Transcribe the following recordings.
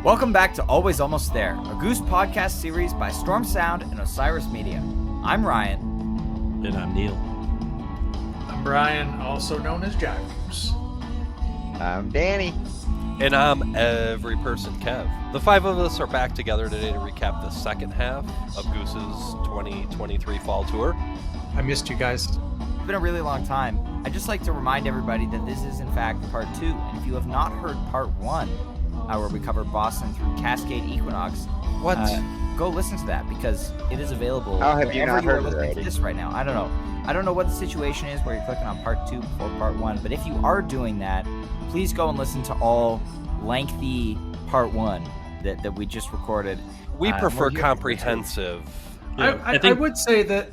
Welcome back to Always Almost There, a Goose podcast series by Storm Sound and Osiris Media. I'm Ryan. And I'm Neal. I'm Brian, also known as Goose. I'm Danny. And I'm every person Kev. The five of us are back together today to recap the second half of Goose's 2023 fall tour. I missed you guys. It's been a really long time. I'd just like to remind everybody that this is in fact part 2, and if you have not heard part 1, where we covered Boston through Cascade Equinox, go listen to that because it is available. How have you not heard it already? This right now. I don't know what the situation is where you're clicking on part 2 before part 1, but if you are doing that, please go and listen to all lengthy part 1 that we just recorded. We prefer comprehensive. I would say that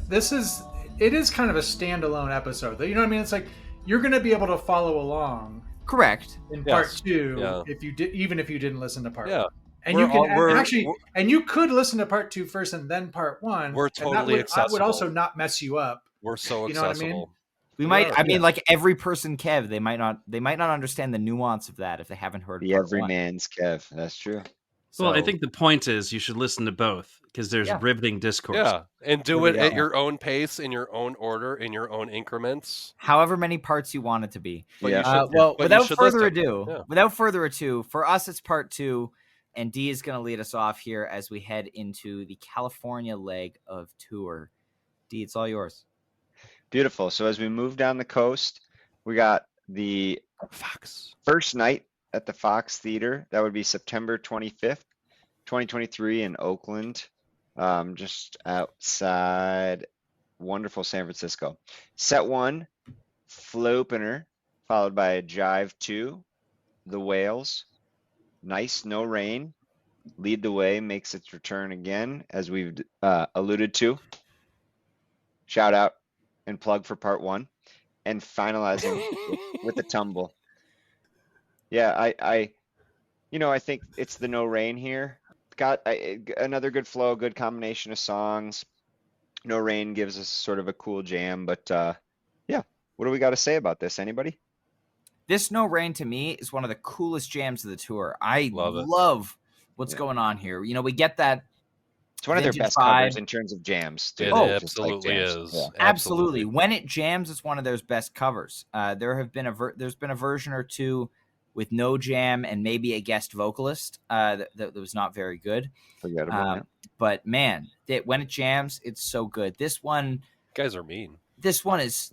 it is kind of a standalone episode. You know what I mean? It's like you're going to be able to follow along. Correct. In part 2, if you did, even if you didn't listen to part 1. And you could listen to part 2 first and then part 1. We're totally accessible. That would also not mess you up. We're so you know accessible. What I mean? We might. I mean, like every person, Kev. They might not understand the nuance of that if they haven't heard. The everyman's Kev. That's true. Well, I think the point is you should listen to both because there's riveting discourse. Yeah, and do it at your own pace, in your own order, in your own increments. However many parts you want it to be. Without further ado, for us it's part 2, and D is going to lead us off here as we head into the California leg of tour. D, it's all yours. Beautiful. So as we move down the coast, we got the first night at the Fox Theater. That would be September 25th, 2023 in Oakland, just outside wonderful San Francisco. Set 1, Flow Opener, followed by a Jive 2, The Whales. Nice, no rain. Lead the Way makes its return again, as we've alluded to. Shout out and plug for part 1. And finalizing with the Tumble. Yeah, I think it's the No Rain here. Got another good flow, good combination of songs. No Rain gives us sort of a cool jam, but what do we got to say about this? Anybody? This No Rain to me is one of the coolest jams of the tour. I love what's going on here. You know, we get that. It's one of their best covers in terms of jams. It absolutely is. Yeah. Absolutely. When it jams, it's one of their best covers. There's been a version or two with no jam and maybe a guest vocalist that was not very good. Forget about it. But man, when it jams, it's so good. This one, guys are mean. This one is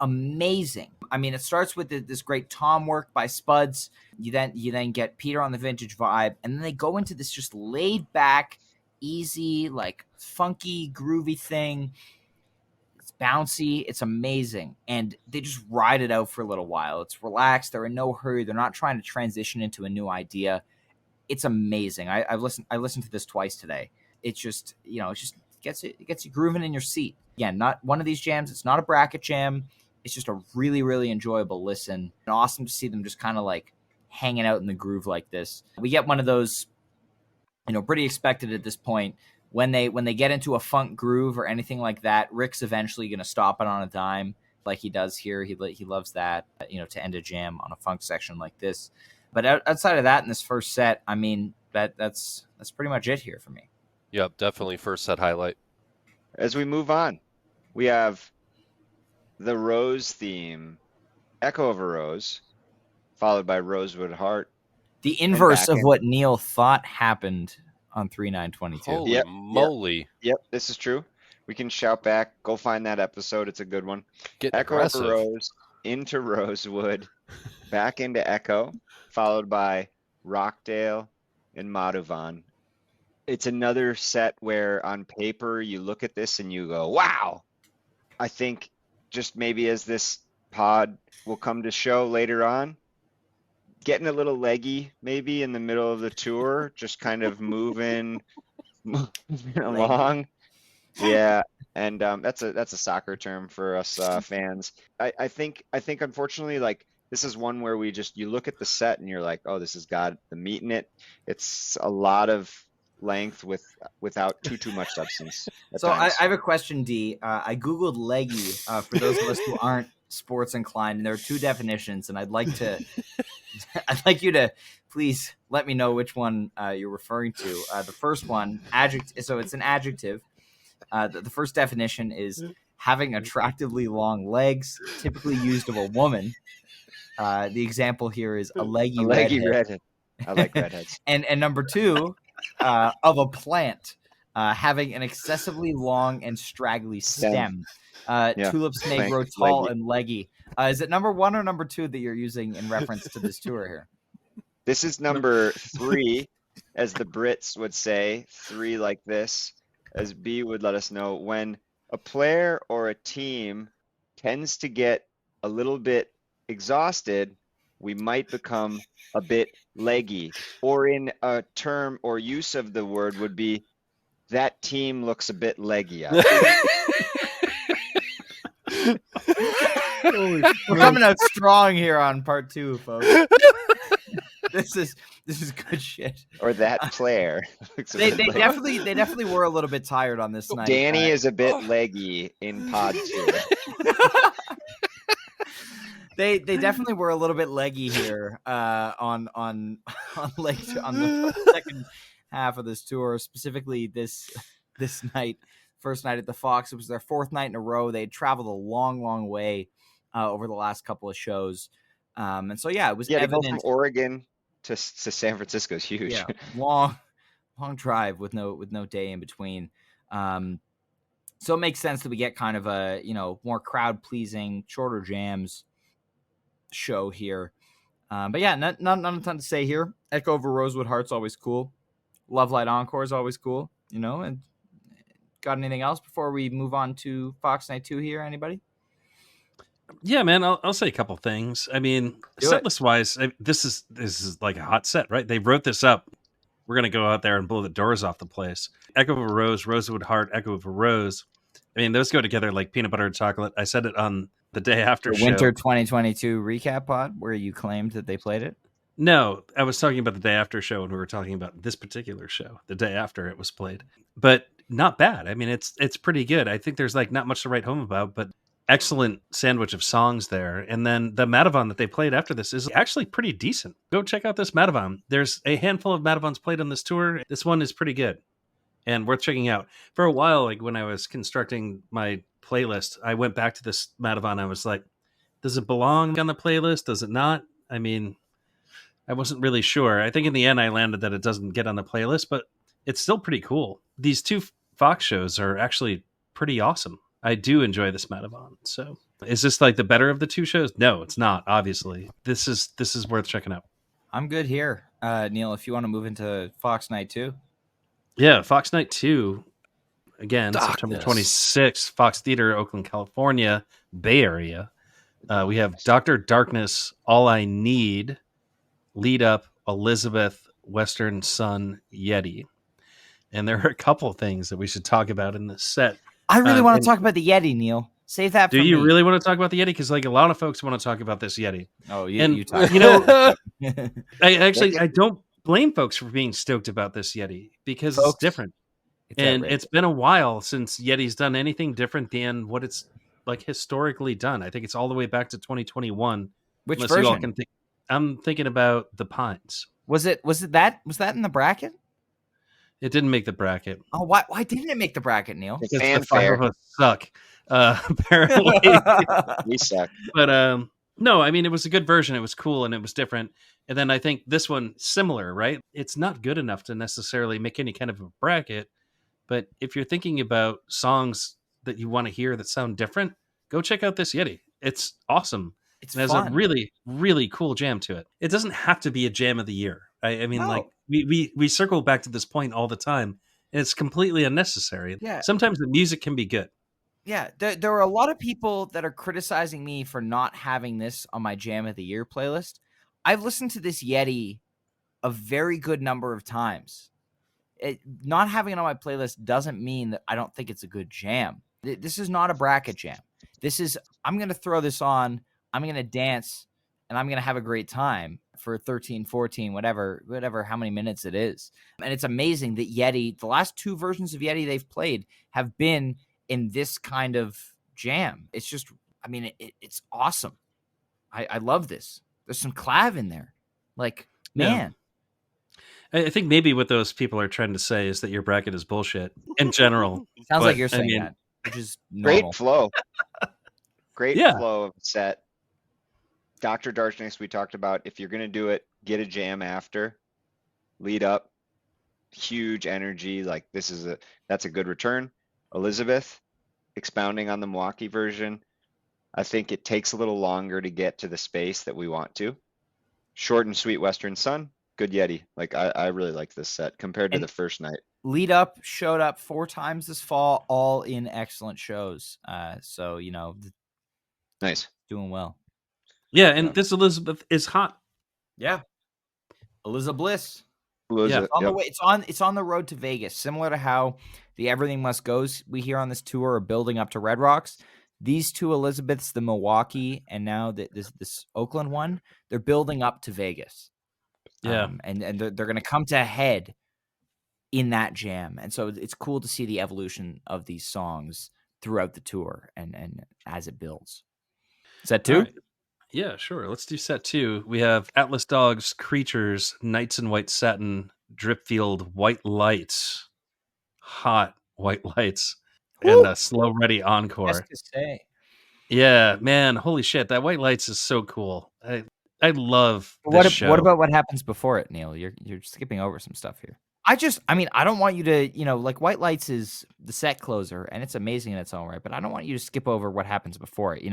amazing. I mean, it starts with this great tom work by Spuds. You then get Peter on the Vintage Vibe, and then they go into this just laid back, easy, like funky, groovy thing. Bouncy, it's amazing, and they just ride it out for a little while. It's relaxed, they're in no hurry, they're not trying to transition into a new idea. It's amazing. I listened to this twice today. It just gets you grooving in your seat. Again, not one of these jams, it's not a bracket jam, it's just a really, really enjoyable listen. And awesome to see them just kind of like hanging out in the groove like this. We get one of those, pretty expected at this point. When they get into a funk groove or anything like that, Rick's eventually going to stop it on a dime like he does here. He loves that, to end a jam on a funk section like this. But outside of that, in this first set, I mean, that's pretty much it here for me. Yep, definitely first set highlight. As we move on, we have the Rose theme, Echo of a Rose, followed by Rosewood Heart. The inverse of what Neal thought happened on 3/9/22. Holy moly. Yep, this is true. We can shout back. Go find that episode. It's a good one. Get Echo aggressive. of a Rose into Rosewood, back into Echo, followed by Rockdale and Madhuvan. It's another set where on paper you look at this and you go, wow. I think just maybe as this pod will come to show later on, getting a little leggy maybe in the middle of the tour, just kind of moving along. Yeah, and that's a soccer term for us fans. I think unfortunately, like, this is one where you look at the set and you're like, oh, this has got the meat in it. It's a lot of length without too much substance. So I have a question, D. I Googled leggy for those of us who aren't sports inclined, and there are two definitions, and I'd like to I'd like you to please let me know which one you're referring to. The first one, adjective. So it's an adjective. The first definition is having attractively long legs, typically used of a woman. The example here is a leggy redhead. I like redheads. and number two, of a plant, having an excessively long and straggly stem. Tulips may grow tall and leggy. Is it number one or number two that you're using in reference to this tour here? This is number 3, as the Brits would say, 3 like this, as B would let us know. When a player or a team tends to get a little bit exhausted, we might become a bit leggy. Or in a term or use of the word would be, that team looks a bit leggy. We're coming out strong here on part 2, folks. This is good shit. Or that player. They definitely were a little bit tired on this night. Danny is a bit leggy in pod 2. They definitely were a little bit leggy here on the second half of this tour, specifically this night, first night at the Fox. It was their 4th night in a row. They had traveled a long way over the last couple of shows, and so it was evident. To go from Oregon to San Francisco is huge. Yeah, long drive with no day in between. So it makes sense that we get kind of a more crowd pleasing, shorter jams show here. But yeah, not a ton to say here. Echo over Rosewood Heart's always cool. Love Light Encore is always cool. And got anything else before we move on to Fox Night 2 here? Anybody? Yeah, man, I'll say a couple things. I mean, setlist wise, this is like a hot set, right? They wrote this up. We're gonna go out there and blow the doors off the place. Echo of a Rose, Rosewood Heart, Echo of a Rose. I mean, those go together like peanut butter and chocolate. I said it on the day after show. Winter 2022 recap pod where you claimed that they played it. No, I was talking about the day after show, and we were talking about this particular show the day after it was played. But not bad. I mean, it's pretty good. I think there's like not much to write home about, but excellent sandwich of songs there. And then the Madhavan that they played after this is actually pretty decent. Go check out this Madhavan. There's a handful of Madhavans played on this tour. This one is pretty good and worth checking out. For a while, like when I was constructing my playlist, I went back to this Madhavan. I was like, does it belong on the playlist? Does it not? I mean, I wasn't really sure. I think in the end I landed that it doesn't get on the playlist, but it's still pretty cool. These 2 Fox shows are actually pretty awesome. I do enjoy this Madhavan. So is this like the better of the 2 shows? No, it's not, obviously. This is worth checking out. I'm good here. Neal, if you want to move into Fox Night 2. Yeah, Fox Night 2. Again, September 26th, Fox Theater, Oakland, California, Bay Area. We have Dr. Darkness, All I Need, Lead Up, Elizabeth, Western Sun, Yeti. And there are a couple things that we should talk about in this set. I really want to talk about the Yeti, Neal. Save that for me. Do you really want to talk about the Yeti? Because like a lot of folks want to talk about this Yeti. Oh, you talk. I don't blame folks for being stoked about this Yeti because it's different. It's been a while since Yeti's done anything different than what it's like historically done. I think it's all the way back to 2021. Which version? You all can I'm thinking about the Pines. Was that in the bracket? It didn't make the bracket. Oh, why didn't it make the bracket, Neal? Because the 5 of us suck. Apparently, we suck. But no, I mean it was a good version. It was cool and it was different. And then I think this one similar, right? It's not good enough to necessarily make any kind of a bracket. But if you're thinking about songs that you want to hear that sound different, go check out this Yeti. It's awesome. It has a really, really cool jam to it. It doesn't have to be a jam of the year. I mean, like we circle back to this point all the time, and it's completely unnecessary. Yeah. Sometimes the music can be good. Yeah, there are a lot of people that are criticizing me for not having this on my Jam of the Year playlist. I've listened to this Yeti a very good number of times. Not having it on my playlist doesn't mean that I don't think it's a good jam. This is not a bracket jam. This is, I'm going to throw this on, I'm going to dance, and I'm going to have a great time for 13, 14, whatever, how many minutes it is. And it's amazing that Yeti, the last 2 versions of Yeti they've played have been in this kind of jam. It's just, I mean, it's awesome. I love this. There's some clav in there. Like, Yeah. man. I think maybe what those people are trying to say is that your bracket is bullshit in general. Sounds like But, you're I saying mean, that, which is normal. Great flow. Great Yeah. flow of set. Dr. Darkness, we talked about, if you're gonna do it, get a jam after, lead up, huge energy, like that's a good return. Elizabeth, expounding on the Milwaukee version, I think it takes a little longer to get to the space that we want to. Short and sweet Western Sun, good Yeti. Like I really like this set compared to And the first night. Lead Up showed up 4 times this fall, all in excellent shows. So, Nice. doing well. Yeah, and this Elizabeth is hot. Yeah. Elizabeth Bliss. Elizabeth, It's on the yep. way. It's on the road to Vegas, similar to how the Everything Must Goes we hear on this tour are building up to Red Rocks. These two Elizabeths, the Milwaukee, and now this Oakland one, they're building up to Vegas. Yeah. And they're going to come to a head in that jam, and so it's cool to see the evolution of these songs throughout the tour and as it builds. Set 2? Right. Yeah, sure. Let's do set 2. We have Atlas Dogs, Creatures, Knights in White Satin, Dripfield, White Lights, Hot White Lights, and a Slow Ready Encore. Best to say. Yeah, man, holy shit, that White Lights is so cool. I love this show. What about what happens before it, Neal? You're skipping over some stuff here. I don't want you to, like White Lights is the set closer, and it's amazing in its own right, but I don't want you to skip over what happens before it.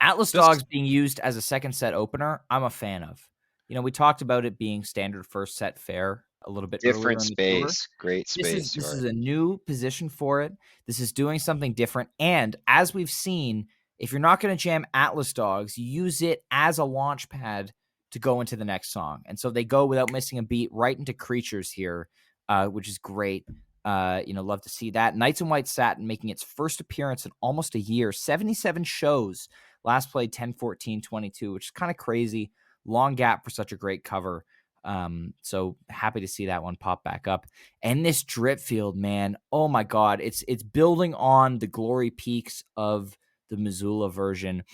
Atlas Dogs being used as a second set opener, I'm a fan of. We talked about it being standard first set fare a little bit Different earlier in the tour. space, great space. This is a new position for it. This is doing something different. And as we've seen, if you're not going to jam Atlas Dogs, you use it as a launch pad to go into the next song. And so they go without missing a beat right into Creatures here, which is great. Love to see that. Knights in White Satin making its first appearance in almost a year, 77 shows, last played 10-14-22, which is kind of crazy. Long gap for such a great cover. So happy to see that one pop back up. And this Dripfield, man, oh my God, it's building on the glory peaks of the Missoula version.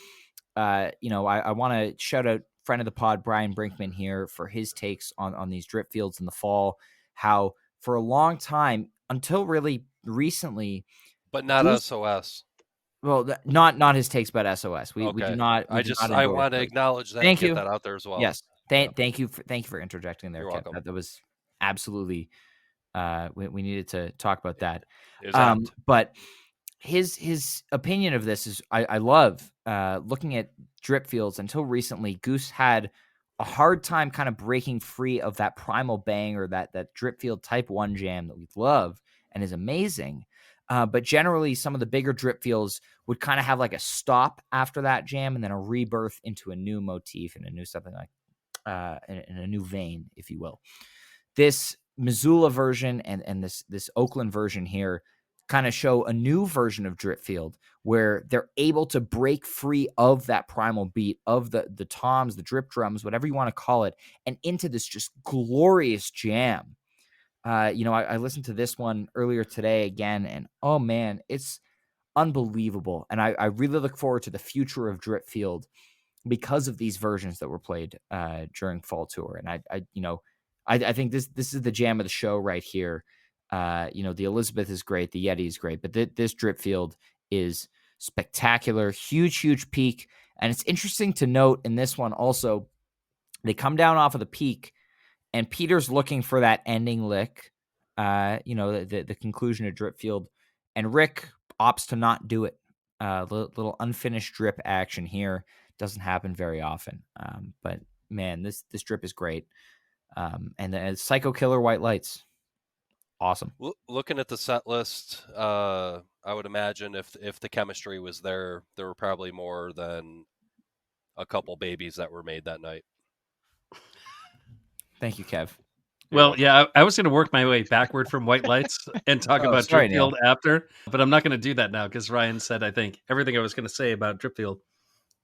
I want to shout out friend of the pod, Brian Brinkman here, for his takes on these Dripfields in the fall, how for a long time, until really recently, but not SOS. Well, not his takes about SOS. We do not. I want to acknowledge that. Thank you. Get that out there as well. Yes. Thank you for interjecting there. You're welcome. That was absolutely. We needed to talk about that. But his opinion of this is I love looking at Dripfields. Until recently, Goose had a hard time kind of breaking free of that primal bang or that Dripfield Type 1 jam that we love and is amazing. But generally, some of the bigger Dripfields would kind of have like a stop after that jam and then a rebirth into a new motif and a new something like in a new vein, if you will. This Missoula version and this Oakland version here kind of show a new version of Dripfield where they're able to break free of that primal beat of the toms, the drip drums, whatever you want to call it, and into this just glorious jam. I listened to this one earlier today again, and oh man, it's unbelievable. And I really look forward to the future of Dripfield because of these versions that were played during fall tour. And I think this is the jam of the show right here. The Elizabeth is great, the Yeti is great, but this Dripfield is spectacular, huge peak. And it's interesting to note in this one also, they come down off of the peak, and Peter's looking for that ending lick, the conclusion of Dripfield, and Rick opts to not do it. Little unfinished drip action here doesn't happen very often. But man, this drip is great. And the Psycho Killer White Lights, awesome. Looking at the set list, I would imagine if the chemistry was there were probably more than a couple babies that were made that night. Thank you, Kev. Well, yeah, I was going to work my way backward from White Lights and talk about Dripfield after, but I'm not going to do that now because Ryan said, I think, everything I was going to say about Dripfield.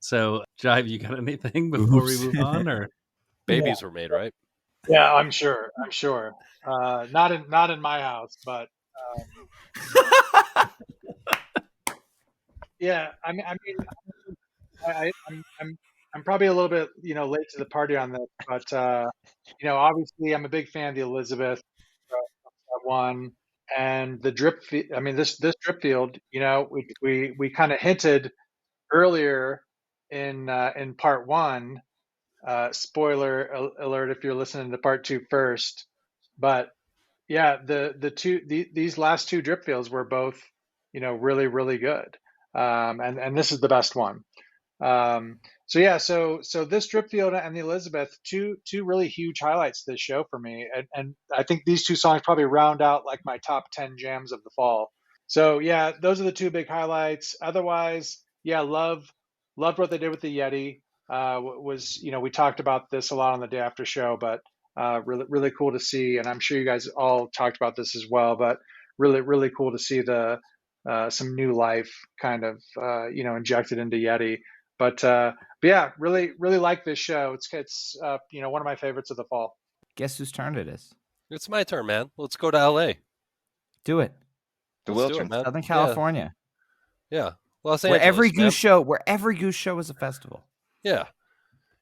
So, Jive, you got anything before we move on? Or babies were made, right? Yeah, I'm sure. Not in my house, but yeah. I'm I'm probably a little bit, late to the party on this, but obviously I'm a big fan of the Elizabeth one and the drip. I mean, this drip field. We kind of hinted earlier in part one. Spoiler alert if you're listening to part two first, but yeah, these last two drip fields were both, really, really good. And this is the best one. So yeah, so this drip field and the Elizabeth, two really huge highlights this show for me, and I think these two songs probably round out like my top 10 jams of the fall. So yeah, those are the two big highlights. Otherwise, yeah, loved what they did with the Yeti. We talked about this a lot on the day after show, but really really cool to see, and I'm sure you guys all talked about this as well. But really really cool to see the some new life kind of injected into Yeti. But yeah, really, really like this show. It's one of my favorites of the fall. Guess whose turn it is? It's my turn, man. Let's go to L.A. Do it. The Let's do Wiltern, it, man. Southern California. Yeah. Los Where Angeles, every Goose show is a festival. Yeah.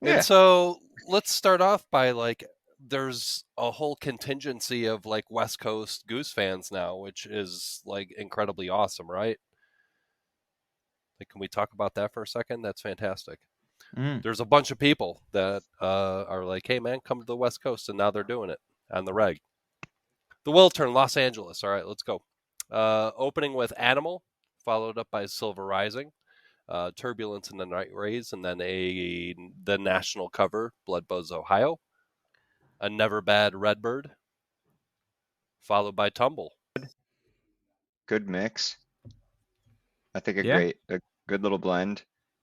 Yeah. And so let's start off by there's a whole contingency of West Coast Goose fans now, which is incredibly awesome, right? Can we talk about that for a second? That's fantastic. There's a bunch of people that are like, hey man, come to the West Coast, and now they're doing it on the reg. The Wiltern, Los Angeles. All right, let's go. Opening with Animal, followed up by Silver Rising, Turbulence in the Night Rays, and then the national cover, Blood Buzz, Ohio. A Never Bad Redbird, followed by Tumble. good mix. I think a good little blend.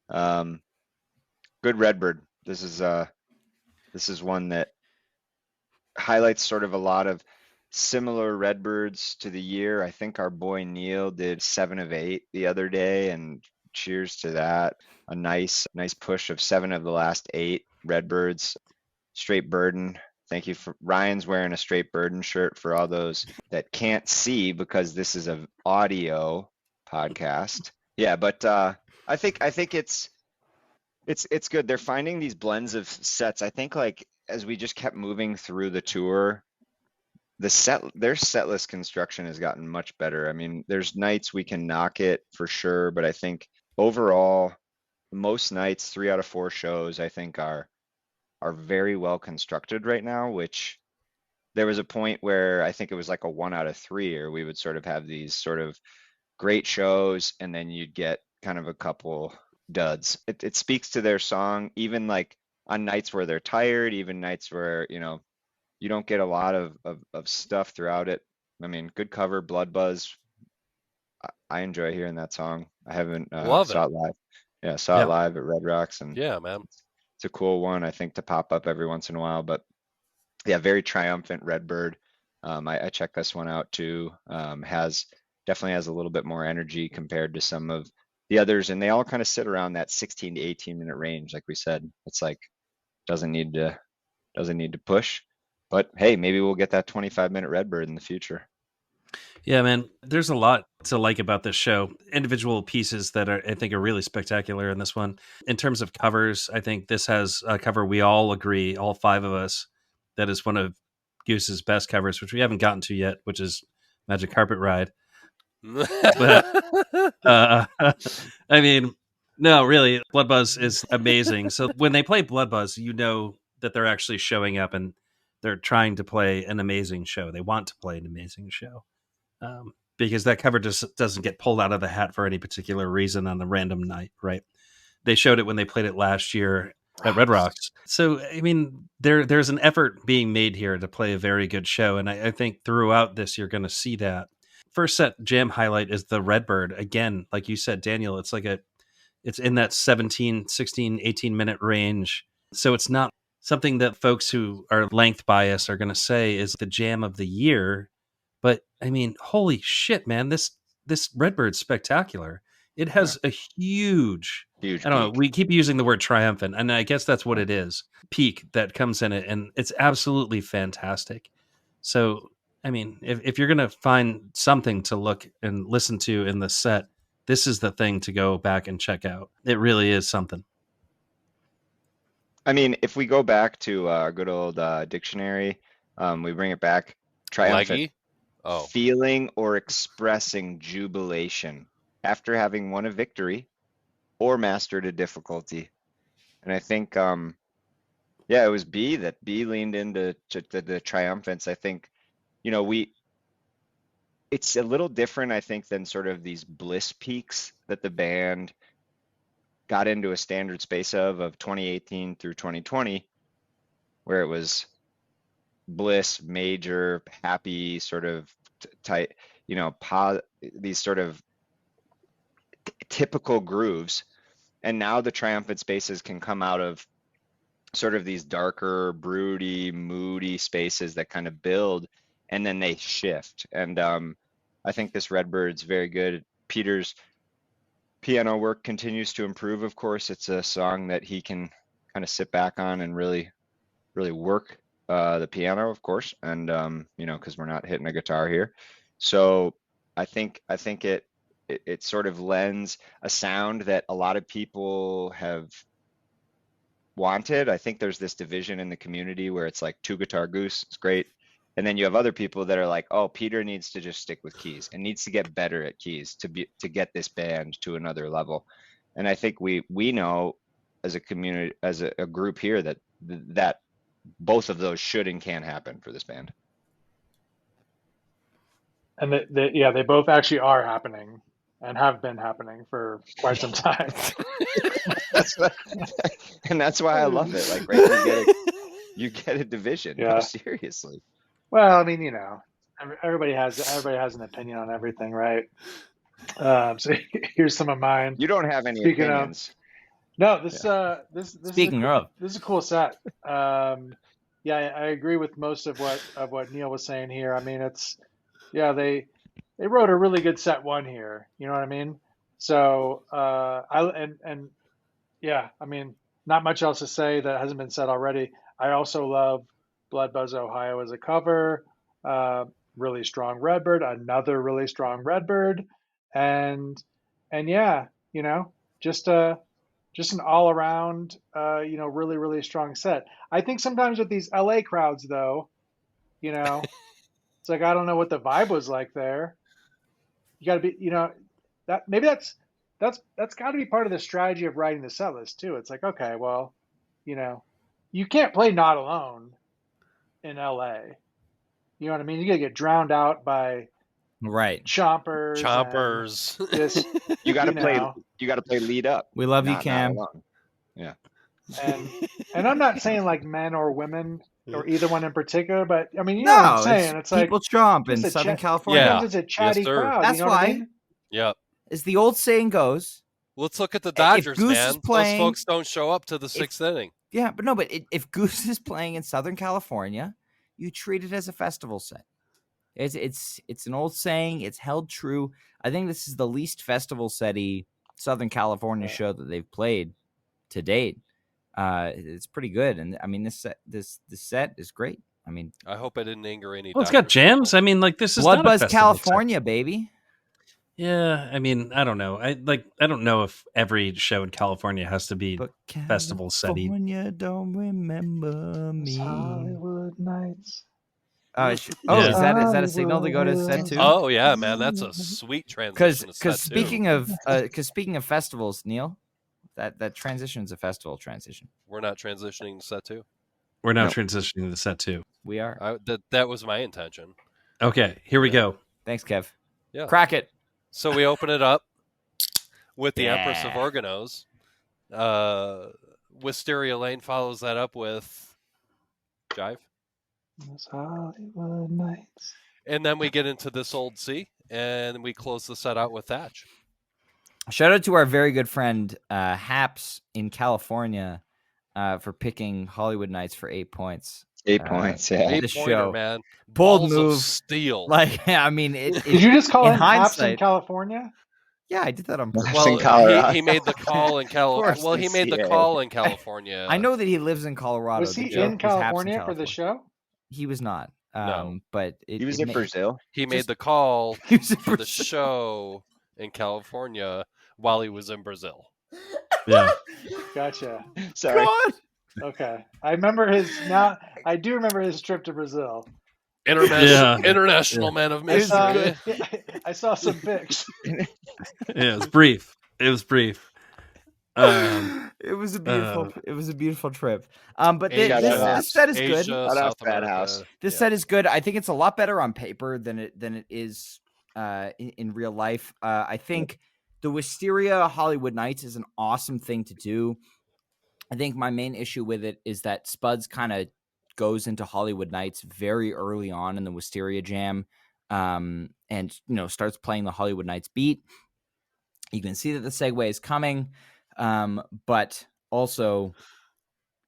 Good Redbird. This is one that highlights sort of a lot of similar Redbirds to the year. I think our boy Neal did 7 of 8 the other day, and cheers to that. A nice push of 7 of the last 8 Redbirds. Straight Burden. Thank you for Ryan's wearing a Straight Burden shirt for all those that can't see because this is an audio podcast. Yeah, but I think it's good. They're finding these blends of sets. I think as we just kept moving through the tour, their set list construction has gotten much better. I mean, there's nights we can knock it for sure, but I think overall, most nights, 3 out of 4 shows, I think are very well constructed right now, which there was a point where I think it was like a 1 out of 3, or we would sort of have these sort of great shows and then you'd get kind of a couple duds. It speaks to their song, even on nights where they're tired, even nights where, you don't get a lot of stuff throughout it. I mean, good cover, Blood Buzz. I enjoy hearing that song. I haven't saw it live. Yeah, saw it live at Red Rocks, and yeah, man, it's a cool one, I think, to pop up every once in a while. But yeah, very triumphant Redbird. I checked this one out too. Definitely has a little bit more energy compared to some of the others, and they all kind of sit around that 16 to 18 minute range. Like we said, it's doesn't need to push. But hey, maybe we'll get that 25-minute Redbird in the future. Yeah, man, there's a lot to like about this show. Individual pieces that I think are really spectacular in this one. In terms of covers, I think this has a cover we all agree, all 5 of us, that is one of Goose's best covers, which we haven't gotten to yet, which is Magic Carpet Ride. But, I mean, no, really, Blood Buzz is amazing. So when they play Blood Buzz, you know that they're actually showing up and they're trying to play an amazing show. They want to play an amazing show. Because that cover just doesn't get pulled out of the hat for any particular reason on a random night, right? They showed it when they played it last year at Red Rocks. So, I mean, there's an effort being made here to play a very good show. And I think throughout this, you're going to see that. First set jam highlight is the Redbird. Again, like you said, Daniel, it's it's in that 17, 16, 18 minute range. So it's not something that folks who are length biased are going to say is the jam of the year. But I mean, holy shit, man, this Redbird's spectacular. It has a huge I don't know, we keep using the word triumphant, and I guess that's what it is. Peak that comes in it, and it's absolutely fantastic. So, I mean, if you're going to find something to look and listen to in the set, this is the thing to go back and check out. It really is something. I mean, if we go back to our good old dictionary, we bring it back. Triumphant. Leggy? Oh. Feeling or expressing jubilation after having won a victory or mastered a difficulty. And I think, yeah, it was B leaned into the triumphants. I think, you know, it's a little different, I think, than sort of these bliss peaks that the band got into a standard space of 2018 through 2020, where it was bliss, major, happy, sort of tight, you know, these sort of typical grooves. And now the triumphant spaces can come out of sort of these darker, broody, moody spaces that kind of build, and then they shift. And I think this Redbird's very good. Peter's piano work continues to improve. Of course, it's a song that he can kind of sit back on and really work the piano, of course, and you know, because we're not hitting a guitar here. So I think it sort of lends a sound that a lot of people have wanted. I think there's this division in the community where it's like 2-guitar Goose, it's great. And then you have other people that are like, oh, Peter needs to just stick with keys and needs to get better at keys to get this band to another level. And I think we know as a community, as a group here, that both of those should and can happen for this band. And they both actually are happening and have been happening for quite some time. And that's why I love it. Like, right, you get a division. Yeah. No, seriously. Well, I mean, you know, everybody has an opinion on everything, right? So here's some of mine. You don't have any Speaking opinions. No, this Speaking of, this is a cool set. Yeah, I agree with most of what Neal was saying here. I mean, they wrote a really good set one here. You know what I mean? So yeah, I mean, not much else to say that hasn't been said already. I also love Blood Buzz Ohio as a cover. Really strong Redbird, another really strong Redbird, and yeah, you know, just an all around, you know, really, really strong set. I think sometimes with these LA crowds, though, you know, it's like, I don't know what the vibe was like there. You got to be, you know, that maybe that's got to be part of the strategy of writing the set list too. It's like, okay, well, you know, you can't play Not Alone in LA. You know what I mean? You got to get drowned out by right chompers. This, you got to play lead up. We love you, Cam. Yeah. And I'm not saying like men or women or either one in particular, but I mean, you know what I'm saying? It's like people chomp in Southern California. Yeah. It's a chatty crowd. That's you know why. What I mean? Yep. As the old saying goes, let's look at the Dodgers, Goose man. is playing, those folks don't show up to the sixth inning. Yeah, but if Goose is playing in Southern California, you treat it as a festival set. It's an old saying. It's held true. I think this is the least festival setty Southern California show that they've played to date. It's pretty good, and I mean this set is great. I mean, I hope I didn't anger any. Well, it's got jams. I mean, like, this is Blood not Buzz a festival California, set. baby. Yeah, I mean, I don't know. I don't know if every show in California has to be festival setting. California don't remember me. Hollywood nights. Yeah. Is that a signal to go to set 2? Oh yeah, man, that's a sweet transition. Because speaking of festivals, Neal, that transition is a festival transition. We're not transitioning to set 2. We're now transitioning to set 2. We are. That was my intention. Okay, here we go. Thanks, Kev. Yeah. Crack it. So we open it up with the Empress of Organos. Wisteria Lane follows that up with Jive. Hollywood nights. And then we get into This Old Sea, and we close the set out with Thatch. Shout out to our very good friend Haps in California for picking Hollywood Nights for 8 points. 8 points, yeah. 8 pointer, man. Bold Balls move. of steel. Like, I mean, did you just call him Haps in California? Yeah, I did that on purpose. Well, he made the call in California. Well, he made the call in California. I know that he lives in Colorado. Was he in California for the show? He was not. No. But he was in Brazil. He made the call for the show in California while he was in Brazil. Yeah. Gotcha. Sorry. God. Okay. I do remember his trip to Brazil. International man of I saw, mystery. I saw some pics. Yeah, it was brief. It was brief. It was a beautiful trip. But Shout out this set is good. Asia, Shout out South Fat America. House. This set is good. I think it's a lot better on paper than it is in real life. I think the Wisteria Hollywood Nights is an awesome thing to do. I think my main issue with it is that Spuds kind of goes into Hollywood Nights very early on in the Wisteria Jam, and starts playing the Hollywood Nights beat. You can see that the segue is coming, but also,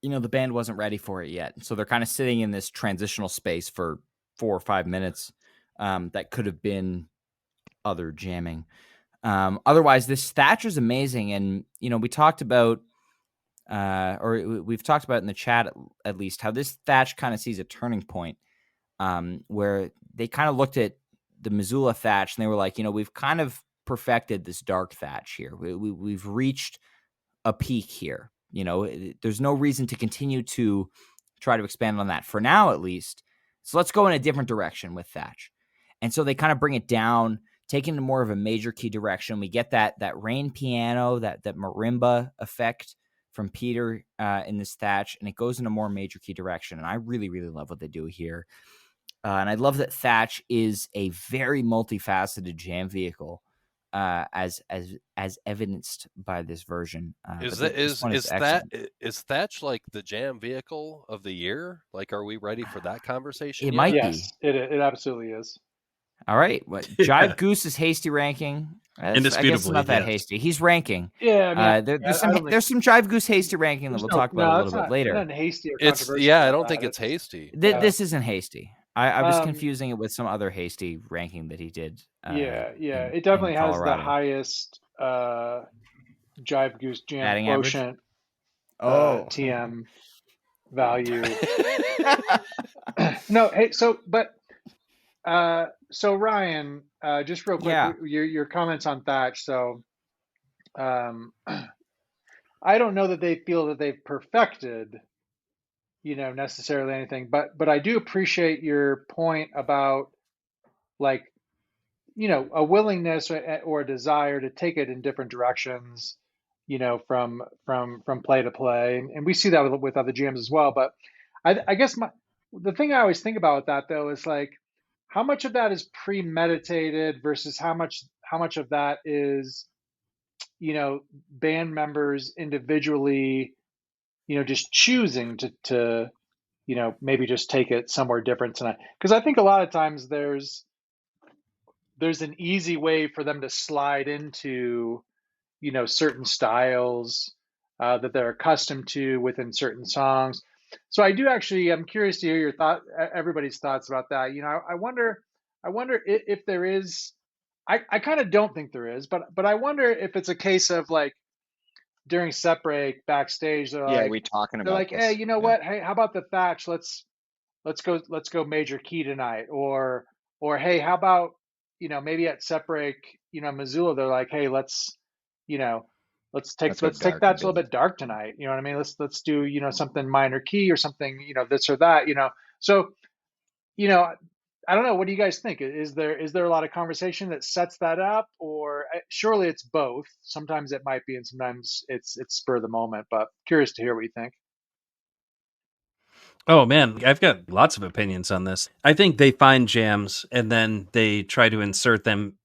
the band wasn't ready for it yet, so they're kind of sitting in this transitional space for 4 or 5 minutes. That could have been other jamming. Otherwise, this Thatch is amazing, and we talked about. Or we've talked about in the chat at least how this Thatch kind of sees a turning point, where they kind of looked at the Missoula Thatch and they were like, we've kind of perfected this dark Thatch here. We've reached a peak here. There's no reason to continue to try to expand on that for now, at least. So let's go in a different direction with Thatch. And so they kind of bring it down, take it into more of a major key direction. We get that rain piano, that marimba effect from Peter in this Thatch, and it goes in a more major key direction. And I really, really love what they do here. And I love that Thatch is a very multifaceted jam vehicle, as evidenced by this version. Is Thatch like the jam vehicle of the year? Like, are we ready for that conversation? It might be. Yes, it absolutely is. All right. Jive Goose's hasty ranking. Indisputably, I guess it's not that hasty. He's ranking. Yeah, I mean, there's some Jive Goose hasty ranking that we'll talk about a little bit later. Not hasty or It's controversial. I don't think it's hasty. This isn't hasty. I was confusing it with some other hasty ranking that he did. It definitely has the highest Jive Goose jam batting quotient. TM value. No, hey, so Ryan, just real quick, your comments on Thatch. So, I don't know that they feel that they've perfected, necessarily anything, but I do appreciate your point about, like, a willingness or a desire to take it in different directions, from play to play, and we see that with other jams as well. But I guess the thing I always think about that, though, is like, how much of that is premeditated versus how much of that is, band members individually, just choosing to maybe just take it somewhere different tonight. Because I think a lot of times there's an easy way for them to slide into, certain styles that they're accustomed to within certain songs. So I'm curious to hear everybody's thoughts about that. I wonder if there is. I kind of don't think there is, but I wonder if it's a case of, like, during set break backstage, they're we talking about like, this. hey, what? Hey, how about the Thatch? Let's go major key tonight, or hey, how about, maybe at set break, Missoula, they're like, hey, let's take that a little bit dark tonight. You know what I mean? Let's do, something minor key or something, this or that, So, I don't know. What do you guys think? Is there a lot of conversation that sets that up, or surely it's both? Sometimes it might be, and sometimes it's spur of the moment. But curious to hear what you think. Oh man, I've got lots of opinions on this. I think they find jams and then they try to insert them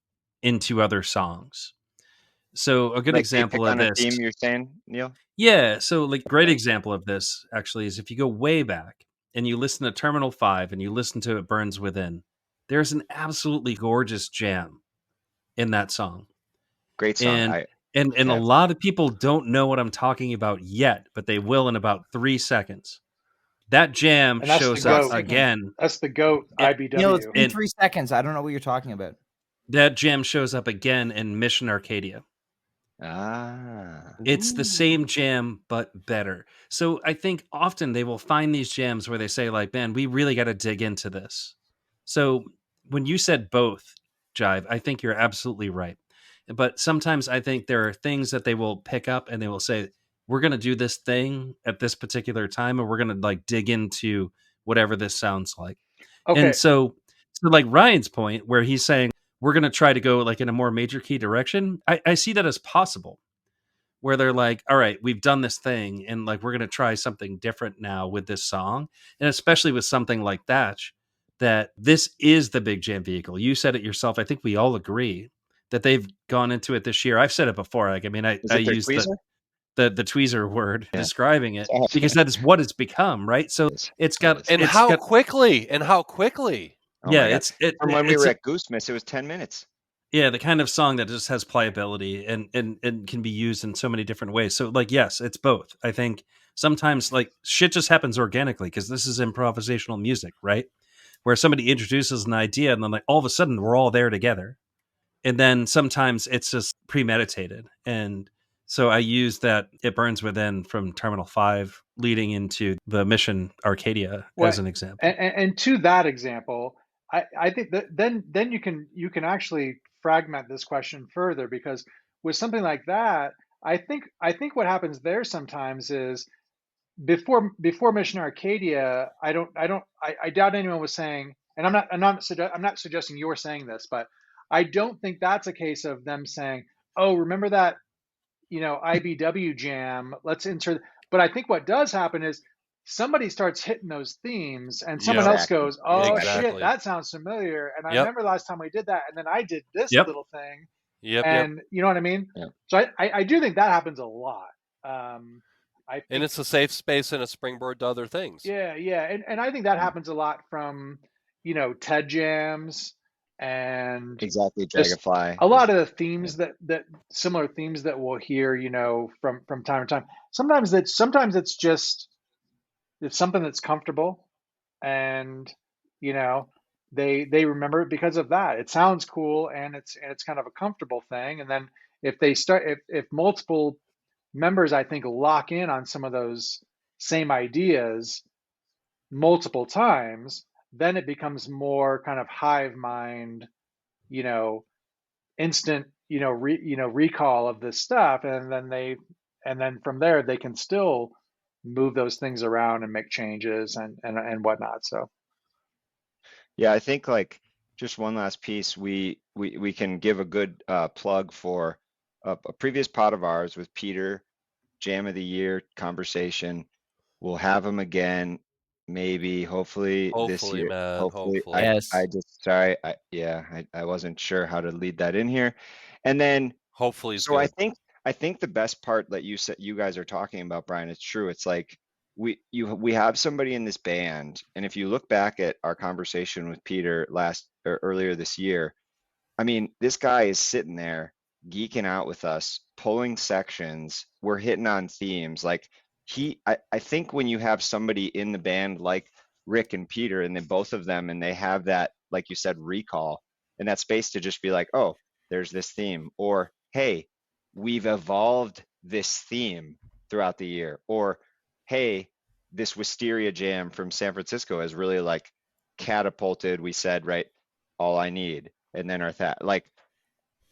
into other songs. So a good example of this, theme you're saying, Neal? Yeah. So, like, great example of this actually is if you go way back and you listen to Terminal 5 and you listen to It Burns Within, there's an absolutely gorgeous jam in that song. Great song. And a lot of people don't know what I'm talking about yet, but they will in about 3 seconds. That jam shows up again. That's the GOAT IBW. Neal, it's been 3 seconds. I don't know what you're talking about. That jam shows up again in Mission Arcadia. It's the same jam, but better. So I think often they will find these jams where they say, like, man, we really got to dig into this. So when you said both, Jive, I think you're absolutely right. But sometimes I think there are things that they will pick up and they will say, we're going to do this thing at this particular time, and we're going to like dig into whatever this sounds like. Okay. And so like Ryan's point where he's saying we're going to try to go like in a more major key direction, I see that as possible, where they're like, all right, we've done this thing and like we're going to try something different now with this song. And especially with something like Thatch, that this is the big jam vehicle. You said it yourself. I think we all agree that they've gone into it this year. I've said it before. Like, I mean, I use the tweezer word describing it because that is what it's become, right? So it's got and how quickly. Oh yeah, it's from when we were at Goose Miss, it was 10 minutes. Yeah, the kind of song that just has pliability and can be used in so many different ways. So like, yes, it's both. I think sometimes like shit just happens organically because this is improvisational music, right? Where somebody introduces an idea and then like all of a sudden we're all there together. And then sometimes it's just premeditated. And so I use that It Burns Within from Terminal 5 leading into the Mission Arcadia as an example. And to that example, I think that then you can actually fragment this question further, because with something like that, I think what happens there sometimes is before Mission Arcadia, I doubt anyone was saying, and I'm not suggesting you're saying this, but I don't think that's a case of them saying, oh, remember that, IBW jam, let's insert. But I think what does happen is somebody starts hitting those themes and someone else goes, oh shit, that sounds familiar. And I remember last time we did that. And then I did this little thing. And you know what I mean? Yep. So I do think that happens a lot. And it's a safe space and a springboard to other things. Yeah. And I think that happens a lot from, TED jams and exactly Dragonfly. A lot of the themes that similar themes that we'll hear, from time to time. Sometimes it's just, it's something that's comfortable, and they remember it because of that. It sounds cool, and it's kind of a comfortable thing. And then if multiple members, I think, lock in on some of those same ideas multiple times, then it becomes more kind of hive mind, instant, recall of this stuff, and then from there they can still move those things around and make changes and whatnot. So yeah, I think like just one last piece, we can give a good plug for a previous pod of ours with Peter, Jam of the Year conversation. We'll have him again, maybe, hopefully this year. Man, hopefully. Yes. I just sorry. I wasn't sure how to lead that in here. And then hopefully so good. I think the best part that you guys are talking about, Brian, it's true. It's like we have somebody in this band, and if you look back at our conversation with Peter earlier this year, I mean, this guy is sitting there geeking out with us, pulling sections. We're hitting on themes. Like I think when you have somebody in the band like Rick and Peter, and then both of them, and they have that, like you said, recall and that space to just be like, oh, there's this theme, or hey, we've evolved this theme throughout the year, or hey, this Wisteria jam from San Francisco has really like catapulted, we said, right, All I Need, and then like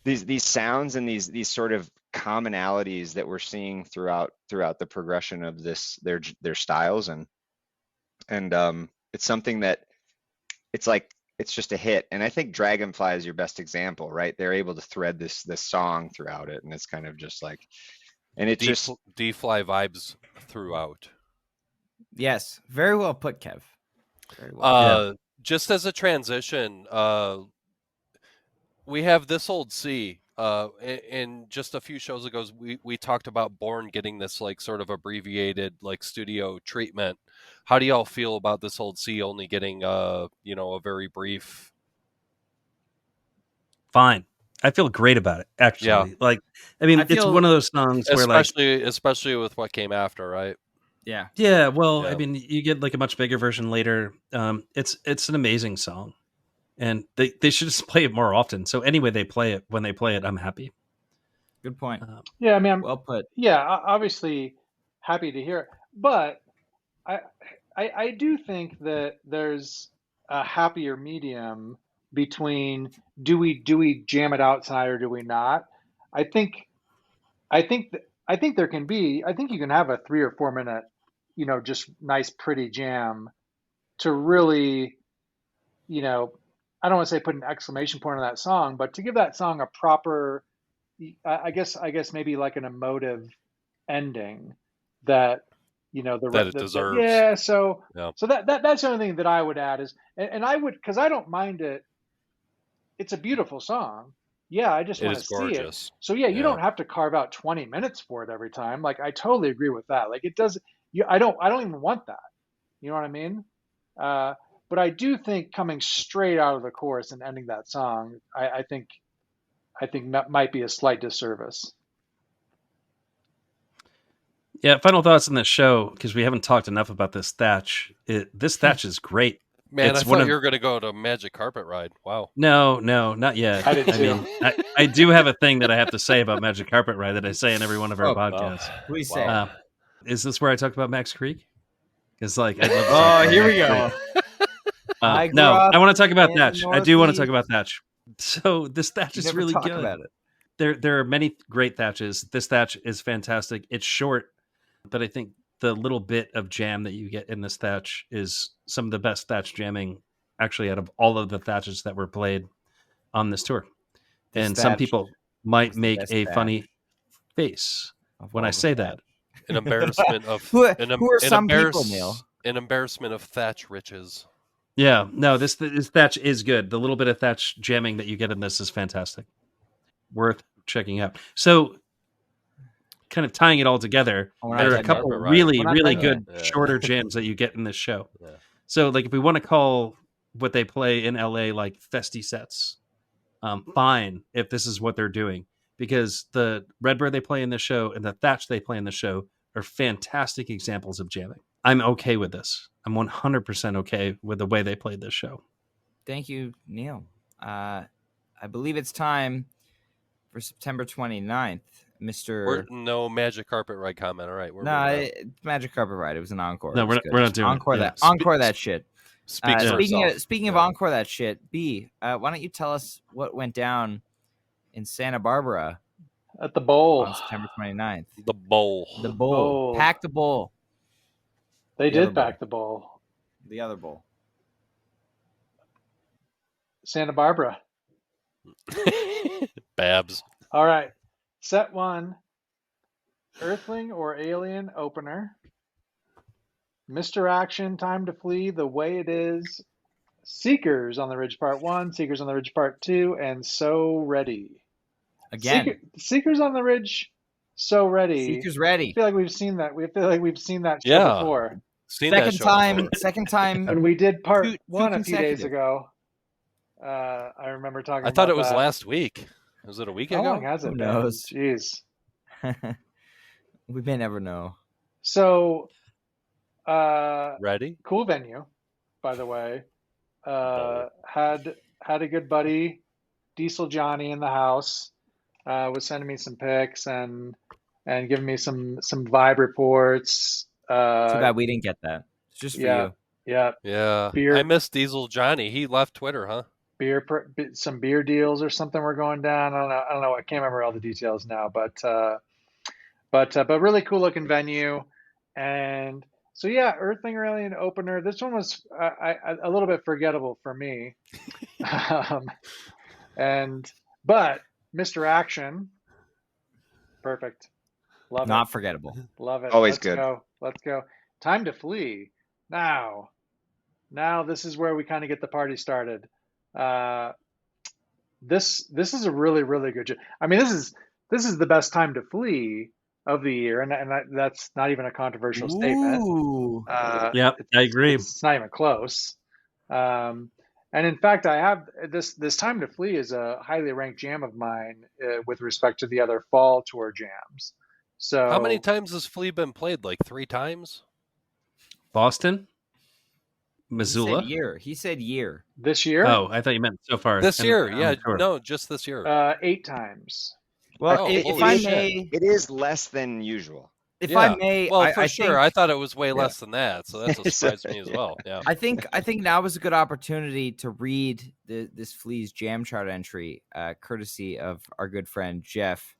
these sounds and these sort of commonalities that we're seeing throughout the progression of their styles, and it's something that it's like it's just a hit. And I think Dragonfly is your best example, right? They're able to thread this song throughout it, and it's kind of just like, and it just D-Fly vibes throughout. Yes, very well put, Kev. Very well. Just as a transition, we have This Old Sea. And just a fefew shows ago, we talked about Born getting this like sort of abbreviated like studio treatment. How do y'all feel about This Old Sea only getting a very brief? Fine. I feel great about it, actually. Yeah. Like, I mean, it's one of those songs where like, especially with what came after, right? Yeah. Yeah. Well, I mean, you get like a much bigger version later. It's an amazing song, and they should just play it more often. So anyway, when they play it, I'm happy. Good point. Yeah, I mean, well put. Yeah, obviously happy to hear it, but I do think that there's a happier medium between do we jam it out tonight or do we not? I think that I think you can have a 3 or 4 minute, just nice, pretty jam to really, I don't want to say put an exclamation point on that song, but to give that song a proper, I guess maybe like an emotive ending that, that it deserves. yeah. So that's the only thing that I would add is, and I would, because I don't mind it. It's a beautiful song. Yeah, I just want to see it. So yeah, you don't have to carve out 20 minutes for it every time. Like I totally agree with that. Like it does. I don't even want that. You know what I mean? But I do think coming straight out of the chorus and ending that song, I think that might be a slight disservice. Yeah, final thoughts on this show, because we haven't talked enough about this Thatch. This Thatch is great. Man, I thought you were going to go to Magic Carpet Ride. Wow. No, not yet. I did too. mean, I do have a thing that I have to say about Magic Carpet Ride that I say in every one of our podcasts. Please say. Is this where I talk about Max Creek? Because I'd love to talk oh, here we Max go. I want to talk about Thatch. I do want to talk about Thatch. So this Thatch is really good. About it. There are many great Thatches. This Thatch is fantastic. It's short, but I think the little bit of jam that you get in this Thatch is some of the best Thatch jamming actually out of all of the Thatches that were played on this tour. And some people might make a funny face when I say that. An embarrassment of who are some people, Neal? An embarrassment of Thatch riches. Yeah, no, this Thatch is good. The little bit of Thatch jamming that you get in this is fantastic. Worth checking out. So kind of tying it all together, there are a couple really good shorter jams that you get in this show. Yeah. So like if we want to call what they play in LA like festy sets, fine if this is what they're doing, because the Redbird they play in the show and the Thatch they play in the show are fantastic examples of jamming. I'm okay with this. I'm 100% okay with the way they played this show. Thank you, Neal. I believe it's time for September 29th. No Magic Carpet Ride comment. All right. Magic Carpet Ride. It was an encore. No, we're not doing encore it. Encore that shit. Speaking of encore that shit, B, why don't you tell us what went down in Santa Barbara at the bowl on September 29th? The bowl. Pack the bowl. They did pack the bowl. The other bowl. Santa Barbara. Babs. All right. Set 1, Earthling or Alien opener. Mr. Action, Time to Flee, The Way It Is, Seekers on the Ridge Part 1, Seekers on the Ridge Part 2, and So Ready. Again. Seekers on the Ridge, So Ready. Seekers Ready. I feel like we've seen that. Show before. Second time. And we did part 1 a few days ago. I remember talking about I thought it was last week. Was it a week ago? How long has it been? Who knows? Jeez. We may never know. So, ready? Cool venue, by the way. Had a good buddy, Diesel Johnny, in the house. Was sending me some pics and giving me some vibe reports. Too bad we didn't get that. It's just for you. Yeah. Beer. I miss Diesel Johnny. He left Twitter, huh? Some beer deals or something were going down. I don't know. I can't remember all the details now, but really cool looking venue. And so yeah, Earthling or Alien opener. This one was a little bit forgettable for me. But Mr. Action, perfect. Love it. Not forgettable. Love it. Always good. Let's go. Time to Flee. Now this is where we kind of get the party started. This is a really, really good. I mean, this is the best Time to Flee of the year, and that's not even a controversial statement. Yep, I agree. It's not even close. And in fact, I have this Time to Flee is a highly ranked jam of mine with respect to the other fall tour jams. So how many times has Flea been played? Like 3 times? Boston? Missoula? He said year. This year? Oh, I thought you meant so far. This year, yeah. No, just this year. 8 times. Well, if I may... It is less than usual. If I may... Well, for sure. I thought it was way less than that, so that's a surprise to me as well. Yeah. I think now is a good opportunity to read this Flea's Jam Chart entry, courtesy of our good friend Jeff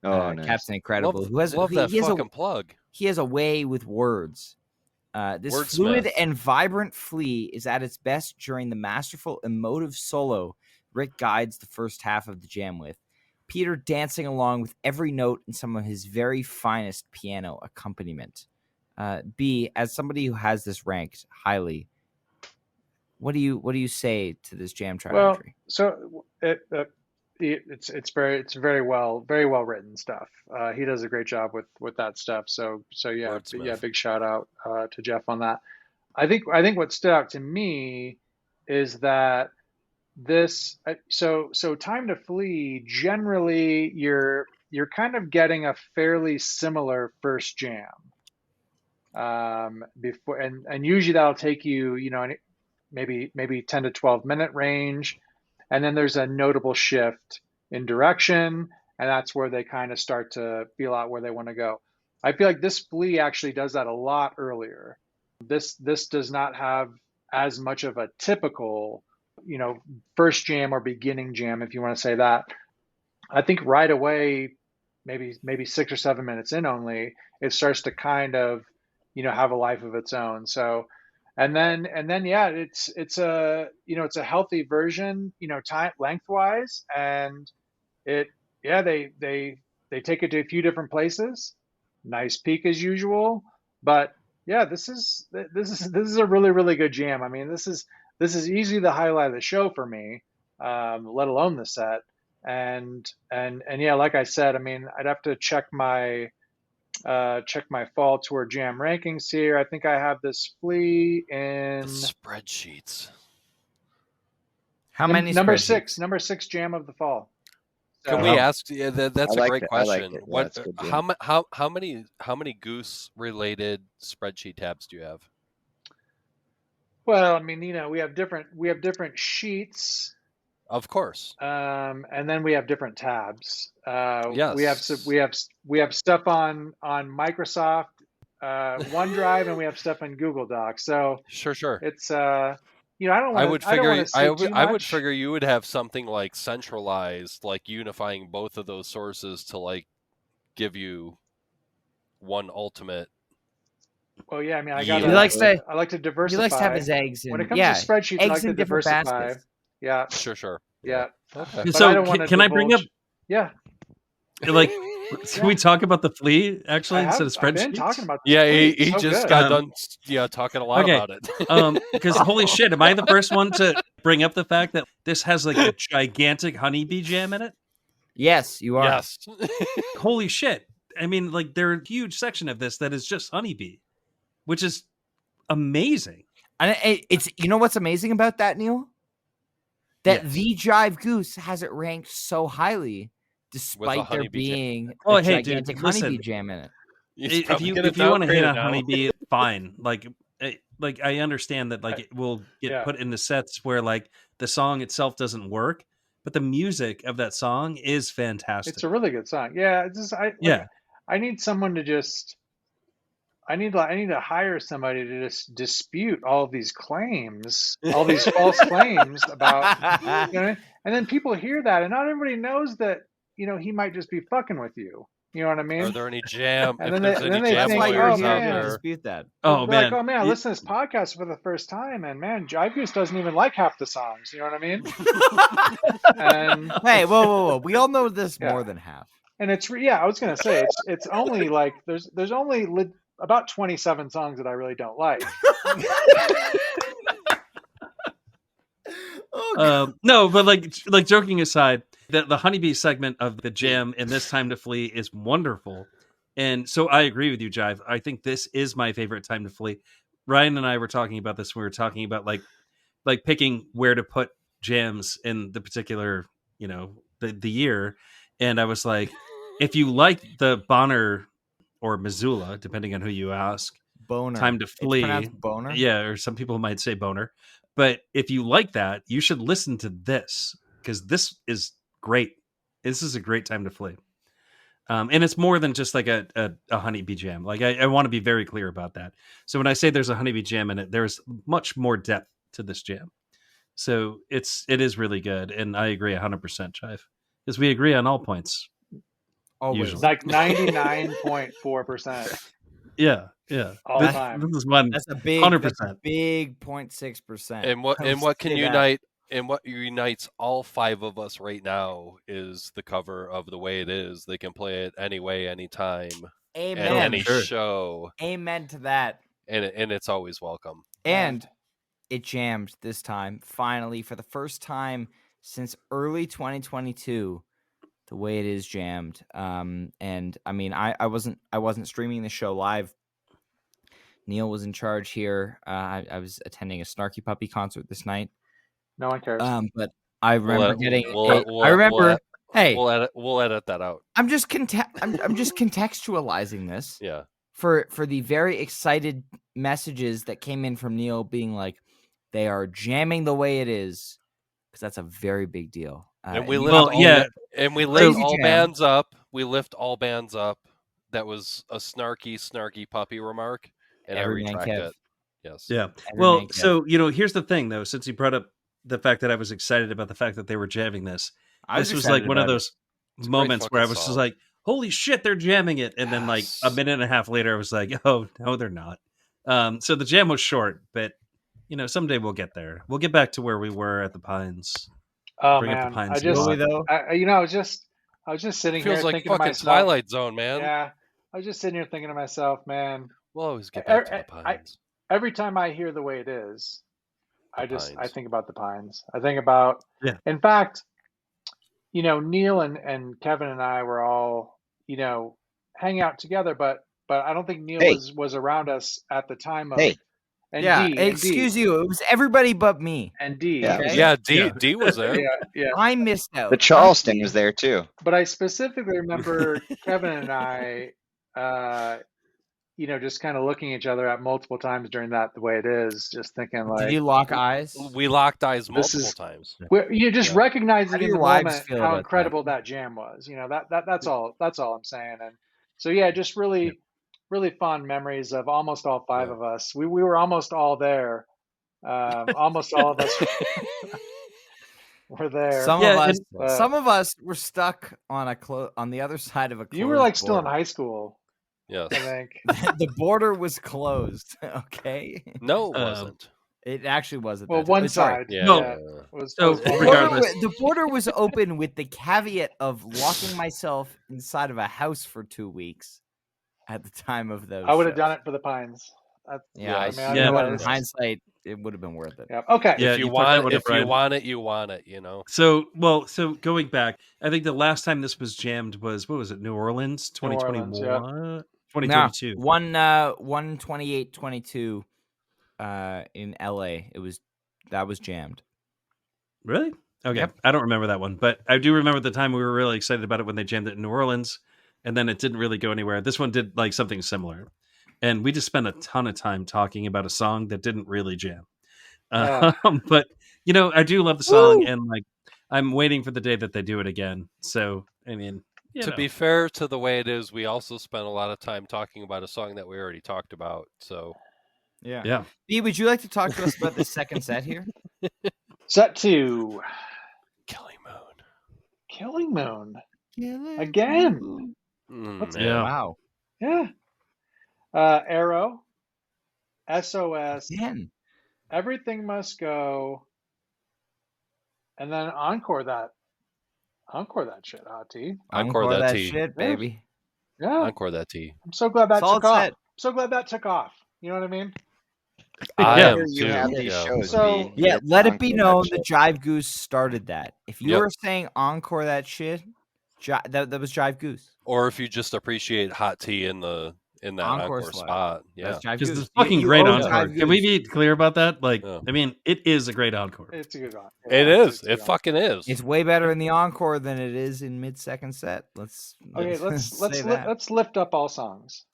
Oh, nice. Captain Incredible, who has love that fucking plug. He has a way with words. This Wordsmith. fluid and vibrant flea is at its best during the masterful, emotive solo Rick guides the first half of the jam with. Peter dancing along with every note in some of his very finest piano accompaniment. B, as somebody who has this ranked highly, what do you say to this jam track entry? So it's very well written stuff. He does a great job with that stuff. So yeah, big shout out to Jeff on that. I think what stood out to me is that this so Time to Flee, generally you're kind of getting a fairly similar first jam before, and usually that'll take you maybe 10 to 12 minute range, and then there's a notable shift in direction, and that's where they kind of start to feel out where they want to go. I feel like this Flea actually does that a lot earlier. This does not have as much of a typical first jam or beginning jam, if you want to say that. I think right away, maybe 6 or 7 minutes in only, it starts to kind of have a life of its own. So and then yeah, it's a healthy version time lengthwise, and they take it to a few different places. Nice peak as usual, but yeah, this is a really, really good jam. I mean, this is easily the highlight of the show for me, let alone the set. And yeah, like I said, I mean, I'd have to check my fall tour jam rankings here. I think I have this Flea in the spreadsheets. How many? Number 6 jam of the fall. So, can we ask? Yeah, that's a great question. What? How many Goose related spreadsheet tabs do you have? Well, I mean, we have different sheets. Of course. And then we have different tabs. Yes. We have stuff on Microsoft OneDrive, and we have stuff in Google Docs. So sure. It's I don't want. I would figure you would have something like centralized, like unifying both of those sources to like give you one ultimate. Well, yeah, I mean, I like to diversify. He likes to have his eggs in. When it comes to spreadsheets, I like to diversify. Baskets. Yeah. Sure. Yeah. Okay. So can I bring up? Yeah. Like, can we talk about the Flea actually instead of spreadsheets? I've been talking about. The Flea. He just got done. Talking a lot about it. Because holy shit, am I the first one to bring up the fact that this has like a gigantic honeybee jam in it? Yes, you are. Yes. Holy shit! I mean, like, there's a huge section of this that is just honeybee, which is amazing. And it's what's amazing about that, Neal? That The Jive Goose has it ranked so highly, despite there being a gigantic honeybee jam in it. If you want to hit a honeybee, fine. Like I understand that it will get put in the sets where like the song itself doesn't work, but the music of that song is fantastic. It's a really good song. Yeah, I need someone to just. I need to hire somebody to just dispute all of these claims, all these false claims about, and then people hear that, and not everybody knows that, he might just be fucking with you. You know what I mean? Are there any jam? And then they think, oh man, dispute that. Oh man, like, oh man, I listened to this podcast for the first time, and man, Jive Goose doesn't even like half the songs. You know what I mean? And, hey, whoa! We all know this more than half. And I was gonna say it's only like there's only about 27 songs that I really don't like. No, but like joking aside, the honeybee segment of the jam in this Time to Flee is wonderful. And so I agree with you, Jive. I think this is my favorite Time to Flee. Ryan and I were talking about this. We were talking about like picking where to put jams in the particular, the year. And I was like, if you like the Bonner or Missoula, depending on who you ask, Boner. Time to Flee. It's Boner? Yeah, or some people might say Boner. But if you like that, you should listen to this, because this is great. This is a great Time to Flee. And it's more than just like a honeybee jam. Like I want to be very clear about that. So when I say there's a honeybee jam in it, there's much more depth to this jam. So it is really good. And I agree 100%, Chive, because we agree on all points. Always. Usually. Like 99.4% Yeah. all This, time. this is one. That's a big 100%. 0.6%. And what can unite and what unites all 5 of us right now is the cover of The Way It Is. They can play it any way, anytime, Amen. at any Sure. show, Amen to that. and it's always welcome. And it jammed this time. Finally, for the first time since early 2022, The Way It Is jammed. And I mean, I wasn't streaming the show live. Neal was in charge here. I was attending a Snarky Puppy concert this night. No one cares. But I remember Hey, we'll edit that out. I'm just contextualizing this. Yeah. For the very excited messages that came in from Neal being like, they are jamming The Way It Is, because that's a very big deal. And we lift all bands up. We lift all bands up. That was a snarky puppy remark, and Every I man retract Kev. it. Yes. Yeah. Every Well, man Kev. so here's the thing though. Since you brought up the fact that I was excited about the fact that they were jamming this, this was like one of those moments where I was just like, "Holy shit, they're jamming it!" And then like a minute and a half later, I was like, "Oh no, they're not." So the jam was short, but someday we'll get there. We'll get back to where we were at the Pines. Oh Bring up man, the Pines I just, though. I was just sitting Feels here like thinking to fucking myself, Twilight Zone, man. Yeah, I was just sitting here thinking to myself, man. We'll always get back to the Pines. Every time I hear The Way It Is, I think about the Pines. I think about, Yeah. In fact, Neal and Kevin and I were all, hanging out together, but I don't think Neal was around us at the time of. And excuse you. It was everybody but me. And D. Yeah, D was there. Yeah. I missed out. The Charleston was there too. But I specifically remember Kevin and I, just kind of looking at each other at multiple times during that The Way It Is, just thinking like. Did you lock eyes? We locked eyes multiple times. You're just recognizing in the moment how incredible that jam was. That's all I'm saying. And so just really fond memories of almost all 5 of us. We were almost all there. Almost all of us were there. Some of us were stuck on on the other side of a closed You were like still border. in high school. Yes. I think. The border was closed. Okay. No, it wasn't. It actually wasn't. Well, one side. Yeah. No. The border was open with the caveat of locking myself inside of a house for 2 weeks. At the time of those, I would have done it for the Pines. In hindsight, it would have been worth it. Yeah. Okay. If you want it, you want it. So going back, I think the last time this was jammed was, what was it? New Orleans, 2021, 2022. 1/28/22 in LA. That was jammed. Really? Okay. Yep. I don't remember that one, but I do remember the time we were really excited about it when they jammed it in New Orleans. And then it didn't really go anywhere. This one did like something similar. And we just spent a ton of time talking about a song that didn't really jam. But, I do love the song. And like, I'm waiting for the day that they do it again. So, I mean, to be fair to The Way It Is, we also spent a lot of time talking about a song that we already talked about. So, yeah. B, would you like to talk to us about the second set here? Set 2. Killing Moon. Again. Wow. Yeah. Arrow. SOS. Again. Everything Must Go. And then encore that shit, T. Encore that T. shit, baby. Yeah. Encore that T. I'm so glad that took off. I'm so glad that took off. You know what I mean? I am You too. have these shows. So- B. Let it be Encore known that that Jive Goose started that. If you were saying encore that shit, that was Jive Goose. Or if you just appreciate hot tea in that encore spot. Yeah. Because it's fucking great encore. Can we be clear about that? Like, I mean, it is a great encore. It's a good one. It is. It fucking is. It's way better in the encore than it is in mid-second set. Let's lift up all songs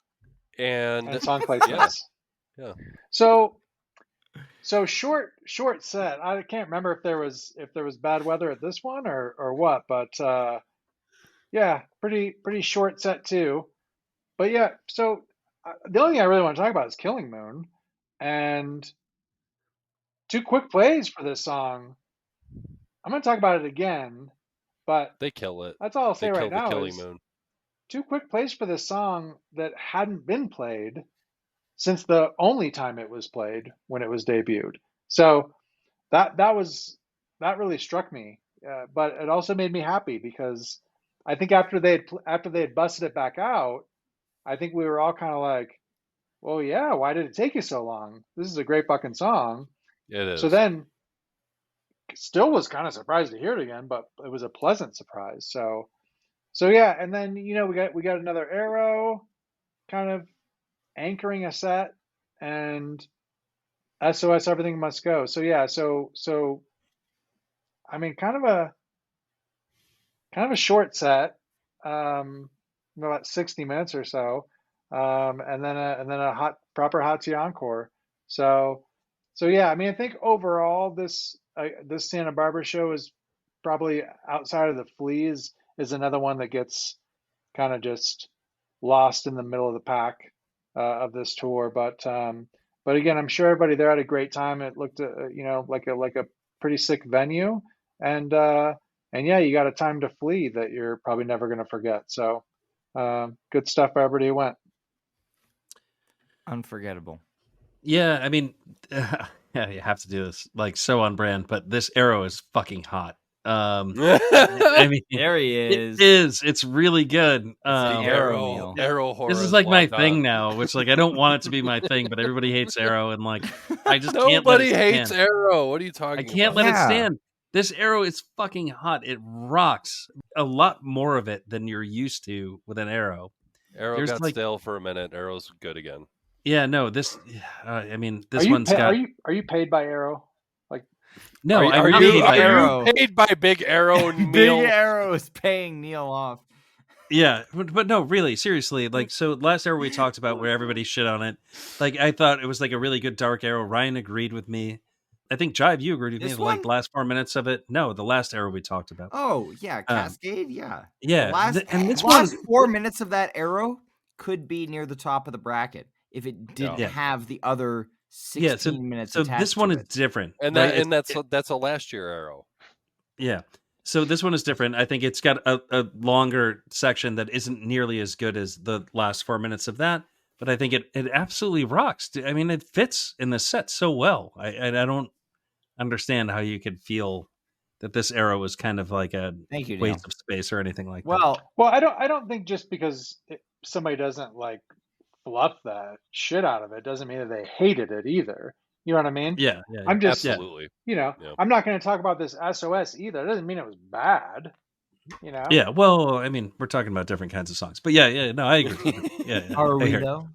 and song placements. Yeah. So short set. I can't remember if there was bad weather at this one or what, but pretty short set too. But yeah, so the only thing I really want to talk about is Killing Moon, and 2 quick plays for this song. I'm going to talk about it again, but they kill it. That's all I'll say right now. Killing Moon. two quick plays for this song that hadn't been played since the only time it was played when it was debuted. So that really struck me, but it also made me happy because I think after they had busted it back out, I think we were all kind of like, well, yeah, why did it take you so long? This is a great fucking song. It is. So then, still was kind of surprised to hear it again, but it was a pleasant surprise. So yeah, and then we got another arrow, kind of anchoring a set, and SOS Everything Must Go. So yeah, so I mean, kind of a short set, about 60 minutes or so, and then a proper hot tea encore. So yeah, I mean, I think overall this Santa Barbara show is probably, outside of the Fleas, is another one that gets kind of just lost in the middle of the pack of this tour. But again, I'm sure everybody there had a great time. It looked like a pretty sick venue, and yeah, you got a time to flee that you're probably never going to forget. So good stuff for everybody who went. Unforgettable. Yeah, I mean, yeah, you have to do this, like, so on brand. But this arrow is fucking hot. I mean, there he is. It is. It's really good. Arrow horror. This is like my thing now, which, like, I don't want it to be my thing, but everybody hates Arrow, and like, I just can't let it stand. Nobody hates Arrow. What are you talking about? I can't let it stand. This Arrow is fucking hot. It rocks. A lot more of it than you're used to with an Arrow. Arrow got stale for a minute. Arrow's good again. Yeah, no, this. I mean, this one's got. Are you paid by Arrow? Like, no, are you paid by Big Arrow? Neal? Big Arrow is paying Neal off. Yeah, but no, really, seriously. Like, so last Arrow we talked about where everybody shit on it. Like, I thought it was like a really good dark Arrow. Ryan agreed with me. I think Jive, you agreed with me. Like the last 4 minutes of it. No, the last Arrow we talked about. Oh yeah, Cascade. Yeah. Yeah. The last 4 minutes of that Arrow could be near the top of the bracket if it didn't have the other 16 minutes. So this one is different, and that's a last year Arrow. Yeah. So this one is different. I think it's got a longer section that isn't nearly as good as the last 4 minutes of that. But I think it absolutely rocks. I mean, it fits in the set so well. I don't understand how you could feel that this Arrow was kind of like a waste of space or anything like that. Well, I don't think just because somebody doesn't like fluff the shit out of it doesn't mean that they hated it either. You know what I mean? Yeah. I'm just absolutely. I'm not going to talk about this SOS either. It doesn't mean it was bad. Yeah. Well, I mean, we're talking about different kinds of songs, but yeah. No, I agree. Yeah. Are we though?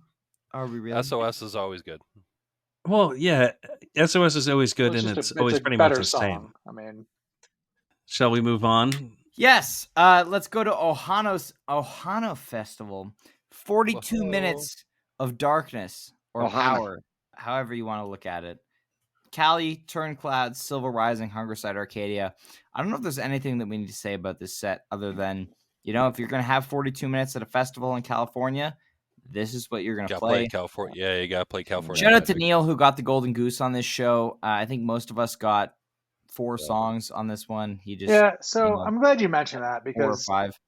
Are we really? SOS is always good. Well, yeah, SOS is always good, and it's always pretty much the same. I mean, shall we move on? Yes. Let's go to Ohana Festival. 42 minutes of darkness or power, however you want to look at it. Cali, Turncloud, Silver Rising, Hungerside, Arcadia. I don't know if there's anything that we need to say about this set other than, if you're going to have 42 minutes at a festival in California, this is what you're going to play. California. Yeah, you got to play California. Shout out to Neal, who got the Golden Goose on this show. I think most of us got 4 songs on this one. He just So I'm glad you mentioned that because 4 or 5.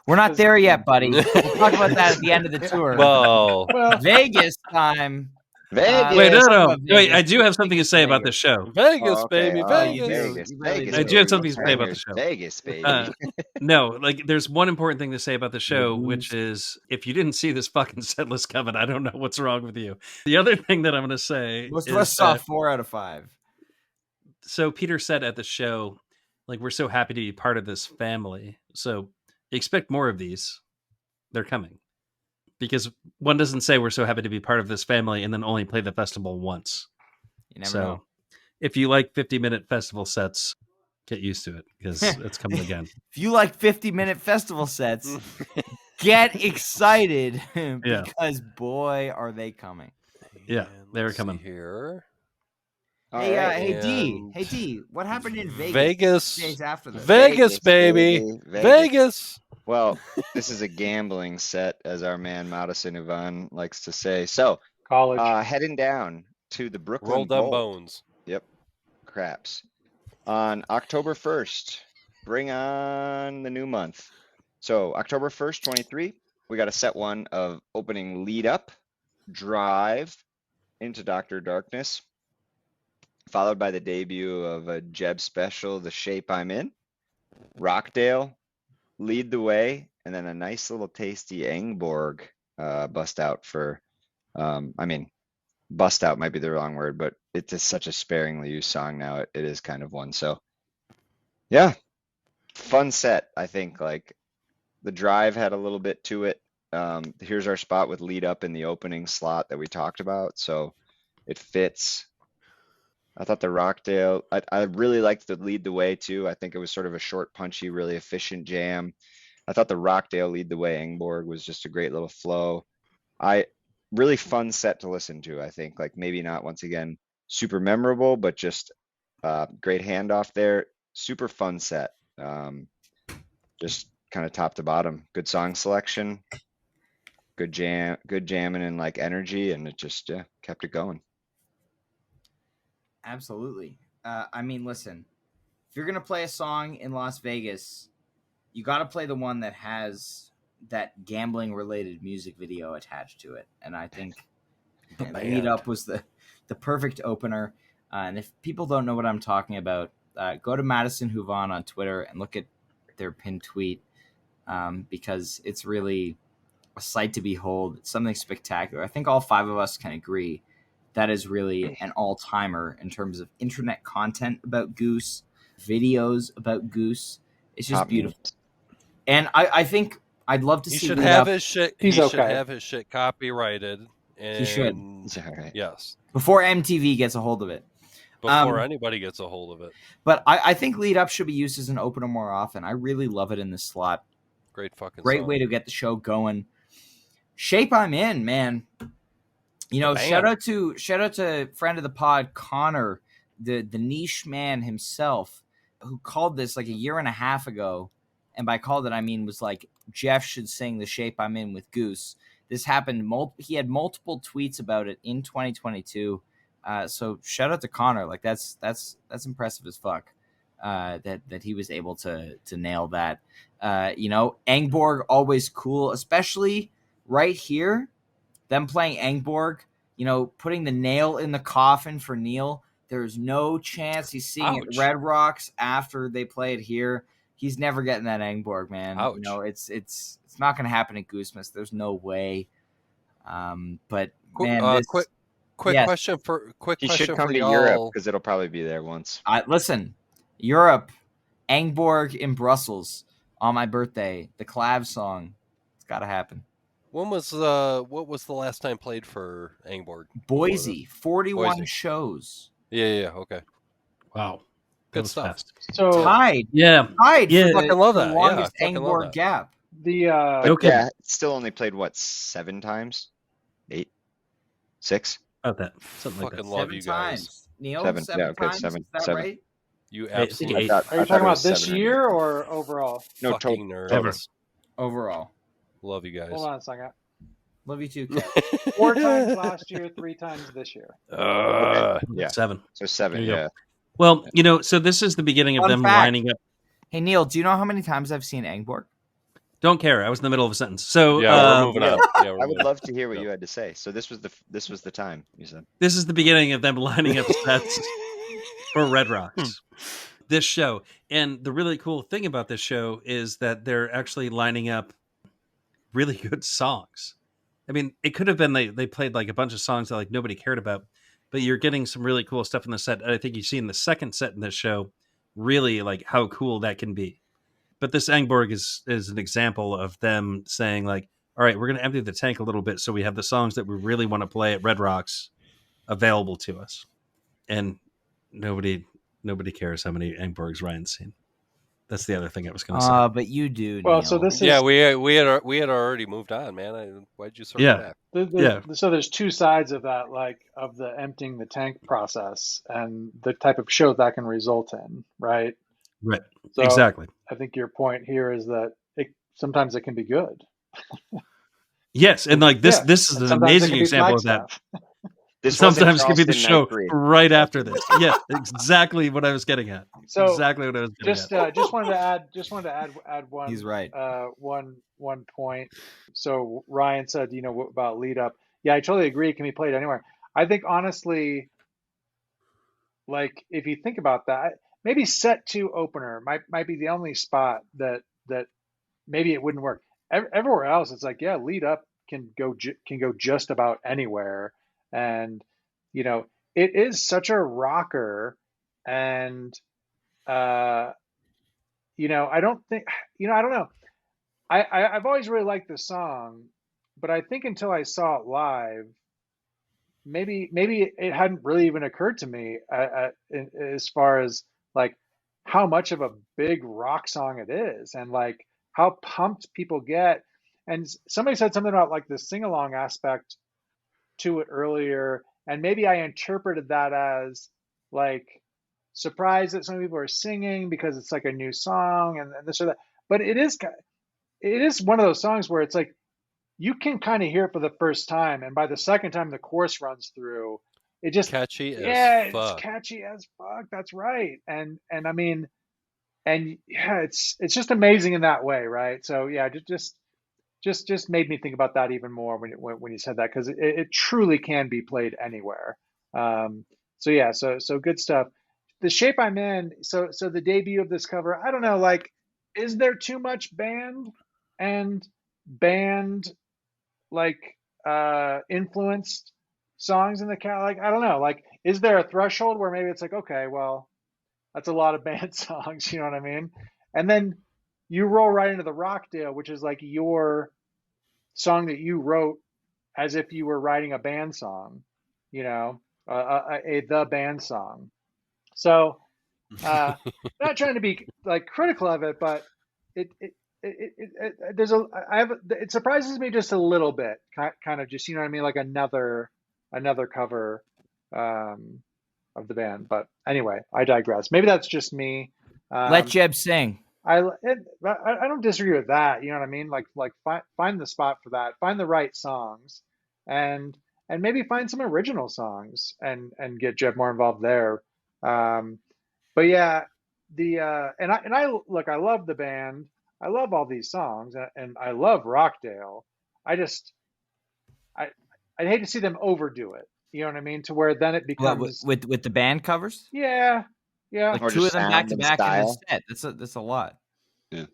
We're not there yet, buddy. We'll talk about that at the end of the tour. Well, Vegas time. Vegas. Wait, no. Wait, I do have something to say about the show. Vegas, baby. Vegas. I do have something to say about the show. Vegas, baby. No, like, there's one important thing to say about the show, which is, if you didn't see this fucking set list coming, I don't know what's wrong with you. The other thing that I'm going to say most of us saw 4 out of 5. So Peter said at the show, like, we're so happy to be part of this family. So expect more of these. They're coming. Because one doesn't say we're so happy to be part of this family and then only play the festival once. You never know. If you like 50-minute festival sets, get used to it because it's coming again. If you like 50-minute festival sets, get excited because boy, are they coming. Yeah, they're coming here. Hey D, what happened in Vegas? Vegas days after this? Vegas, baby. Vegas. Well, this is a gambling set, as our man Madison Ivan likes to say. So, college heading down to the Brooklyn Roll Down Bowl. Bones. Yep, craps. On October 1st, bring on the new month. So, October 1st, 23, we got a set one of opening Lead Up, Drive into Dr. Darkness, followed by the debut of a Jeb special, The Shape I'm In, Rockdale, Lead the Way, and then a nice little tasty Engborg bust out for, bust out might be the wrong word, but it's just such a sparingly used song now. It is kind of one. So yeah, fun set. I think like the Drive had a little bit to it. Here's our spot with Lead Up in the opening slot that we talked about. So it fits. I thought the Rockdale, I really liked the Lead the Way too. I think it was sort of a short, punchy, really efficient jam. I thought the Rockdale Lead the Way Engborg was just a great little flow. Really fun set to listen to. I think like maybe not once again super memorable, but just great handoff there. Super fun set. Just kind of top to bottom. Good song selection. Good jamming and like energy, and it just kept it going. Absolutely. I mean, listen, if you're gonna play a song in Las Vegas, you got to play the one that has that gambling related music video attached to it. And I think Lead Up was the perfect opener. And if people don't know what I'm talking about, go to Madison Huvan on Twitter and look at their pinned tweet, because it's really a sight to behold. It's something spectacular. I think all five of us can agree that is really an all-timer in terms of internet content about Goose, videos about Goose. It's just beautiful. And I think I'd love to see. He should have his shit. He should have his shit copyrighted. And he should. Yes. Before MTV gets a hold of it. Before anybody gets a hold of it. But I think Lead Up should be used as an opener more often. I really love it in this slot. Great fucking Great song. way to get the show going. Shape I'm In, man. You know, shout out to friend of the pod, Connor, the niche man himself, who called this like a year and a half ago. And by called it, I mean was like, Jeff should sing The Shape I'm In with Goose. This happened. He had multiple tweets about it in 2022. So shout out to Connor. Like that's impressive as fuck. That he was able to nail that. You know, Engborg always cool, especially right here. Them playing Engborg, you know, putting the nail in the coffin for Neal. There's no chance he's seeing it Red Rocks after they play it here. He's never getting that Engborg, man. Ouch. You know, it's not going to happen at Goosemas. There's no way. But man, quick question for He should come to Europe because it'll probably be there once. Listen, Europe, Engborg in Brussels on my birthday. The Clav song, it's got to happen. What was the last time played for Engborg? Boise, 41 shows. Yeah, okay. Wow. Good stuff. Fast. So tied. Yeah. Tied I for fucking love that. the longest Yeah, I fucking love Engborg that. gap. Yeah, still only played what, 7 times? 8? 6? About that. Something like Fucking that. love 7 you guys. times. Neal, 7. 7 Yeah, okay, times. 7. Is that 7. right? You I think absolutely 8. are you thought talking it about was this 7 or year or overall? No, fucking total. nerds. Ever. Overall. Love you guys. Hold on a second. Love you too. 4 times last year, 3 times this year. Yeah. 7. So 7, There you go. yeah. Well, you know, so this is the beginning of Fun them fact. lining up. Hey, Neal, do you know how many times I've seen Engborg? Don't care. I was in the middle of a sentence. So Yeah, we're moving on. Yeah, I would love to hear what you had to say. So this was the time, you said. this is the beginning of them lining up sets for Red Rocks. This show. And the really cool thing about this show is that they're actually lining up really good songs. I mean, it could have been they played like a bunch of songs that like nobody cared about, but you're getting some really cool stuff in the set. And I think you see in the second set in this show really like how cool that can be. But this Engborg is an example of them saying like, all right, we're going to empty the tank a little bit so we have the songs that we really want to play at Red Rocks available to us. And nobody cares how many Engborgs Ryan's seen. That's the other thing I was going to say. But you do. Well, Neal. so this is Yeah, we had already moved on, man. Why'd you circle back? So there's 2 sides of that, like of the emptying the tank process and the type of show that can result in, right? Right. So Exactly. I think your point here is that sometimes it can be good. Yes, and like this is an Sometimes it amazing can be example flag of that. stuff. This wasn't Sometimes could be the Charleston Night show 3. right after this. Yeah, exactly what I was getting at. So Exactly what I was getting at. just wanted to add one. He's right. One point. So Ryan said, about lead up. Yeah, I totally agree. It can be played anywhere. I think honestly, like if you think about that, maybe set 2 opener might be the only spot that maybe it wouldn't work. Everywhere else, it's like, yeah, lead up can go just about anywhere, and it is such a rocker, and I don't think, I don't know. I've always really liked the song, but I think until I saw it live, maybe it hadn't really even occurred to me as far as like how much of a big rock song it is, and like how pumped people get. And somebody said something about like the sing along aspect to it earlier, and maybe I interpreted that as like surprised that some people are singing because it's like a new song and this or that. But it is one of those songs where it's like you can kind of hear it for the first time, and by the second time the chorus runs through, it just Catchy as it's fuck. catchy as fuck. That's right. And I mean, and yeah, it's just amazing in that way, right? So yeah, just made me think about that even more when you said that, because it truly can be played anywhere. So yeah, so good stuff. The shape I'm in. So the debut of this cover, I don't know, like, is there too much band like influenced songs in the cat? Like, I don't know, like, is there a threshold where maybe it's like, okay, well, that's a lot of band songs, you know what I mean? And then you roll right into the Rockdale, which is like your song that you wrote as if you were writing a band song, the band song. So, not trying to be like critical of it, but it surprises me just a little bit, kind of just, you know what I mean, like another cover of the band. But anyway, I digress. Maybe that's just me. Let Jeb sing. I don't disagree with that. You know what I mean? Like find the spot for that. Find the right songs, and maybe find some original songs and get Jeb more involved there. But yeah, and I look, I love the band. I love all these songs, and I love Rockdale. I'd hate to see them overdo it. You know what I mean? To where then it becomes with the band covers. Yeah. Like Or 2 of just them back to sound and back in this style. set. That's a lot. Yeah.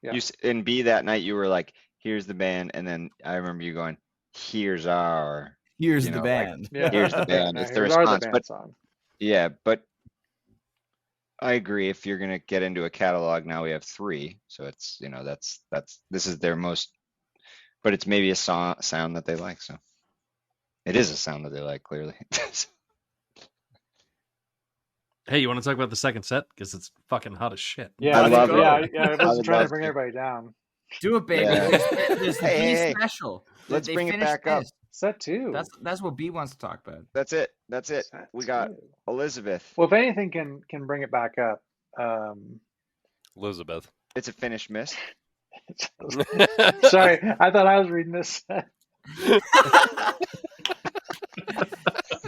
Yeah. In B that night, you were like, "Here's the band," and then I remember you going, "Here's our." Here's You the know, band. Yeah. Here's the band. It's the Here's our response. band But song. yeah, but I agree. If you're gonna get into a catalog now, we have 3, so it's this is their most, but it's maybe a sound that they like. So it is a sound that they like, clearly. Hey, you want to talk about the second set? Because it's fucking hot as shit. Yeah, I love it. I I wasn't would trying to love bring to. everybody down. Do it, baby. Yeah. There's the Hey, B special. let's They bring it finished back up. this. Set 2. That's what B wants to talk about. That's it. Set We got 2. Elizabeth. Well, if anything can bring it back up. Elizabeth. It's a finished miss. Sorry, I thought I was reading this.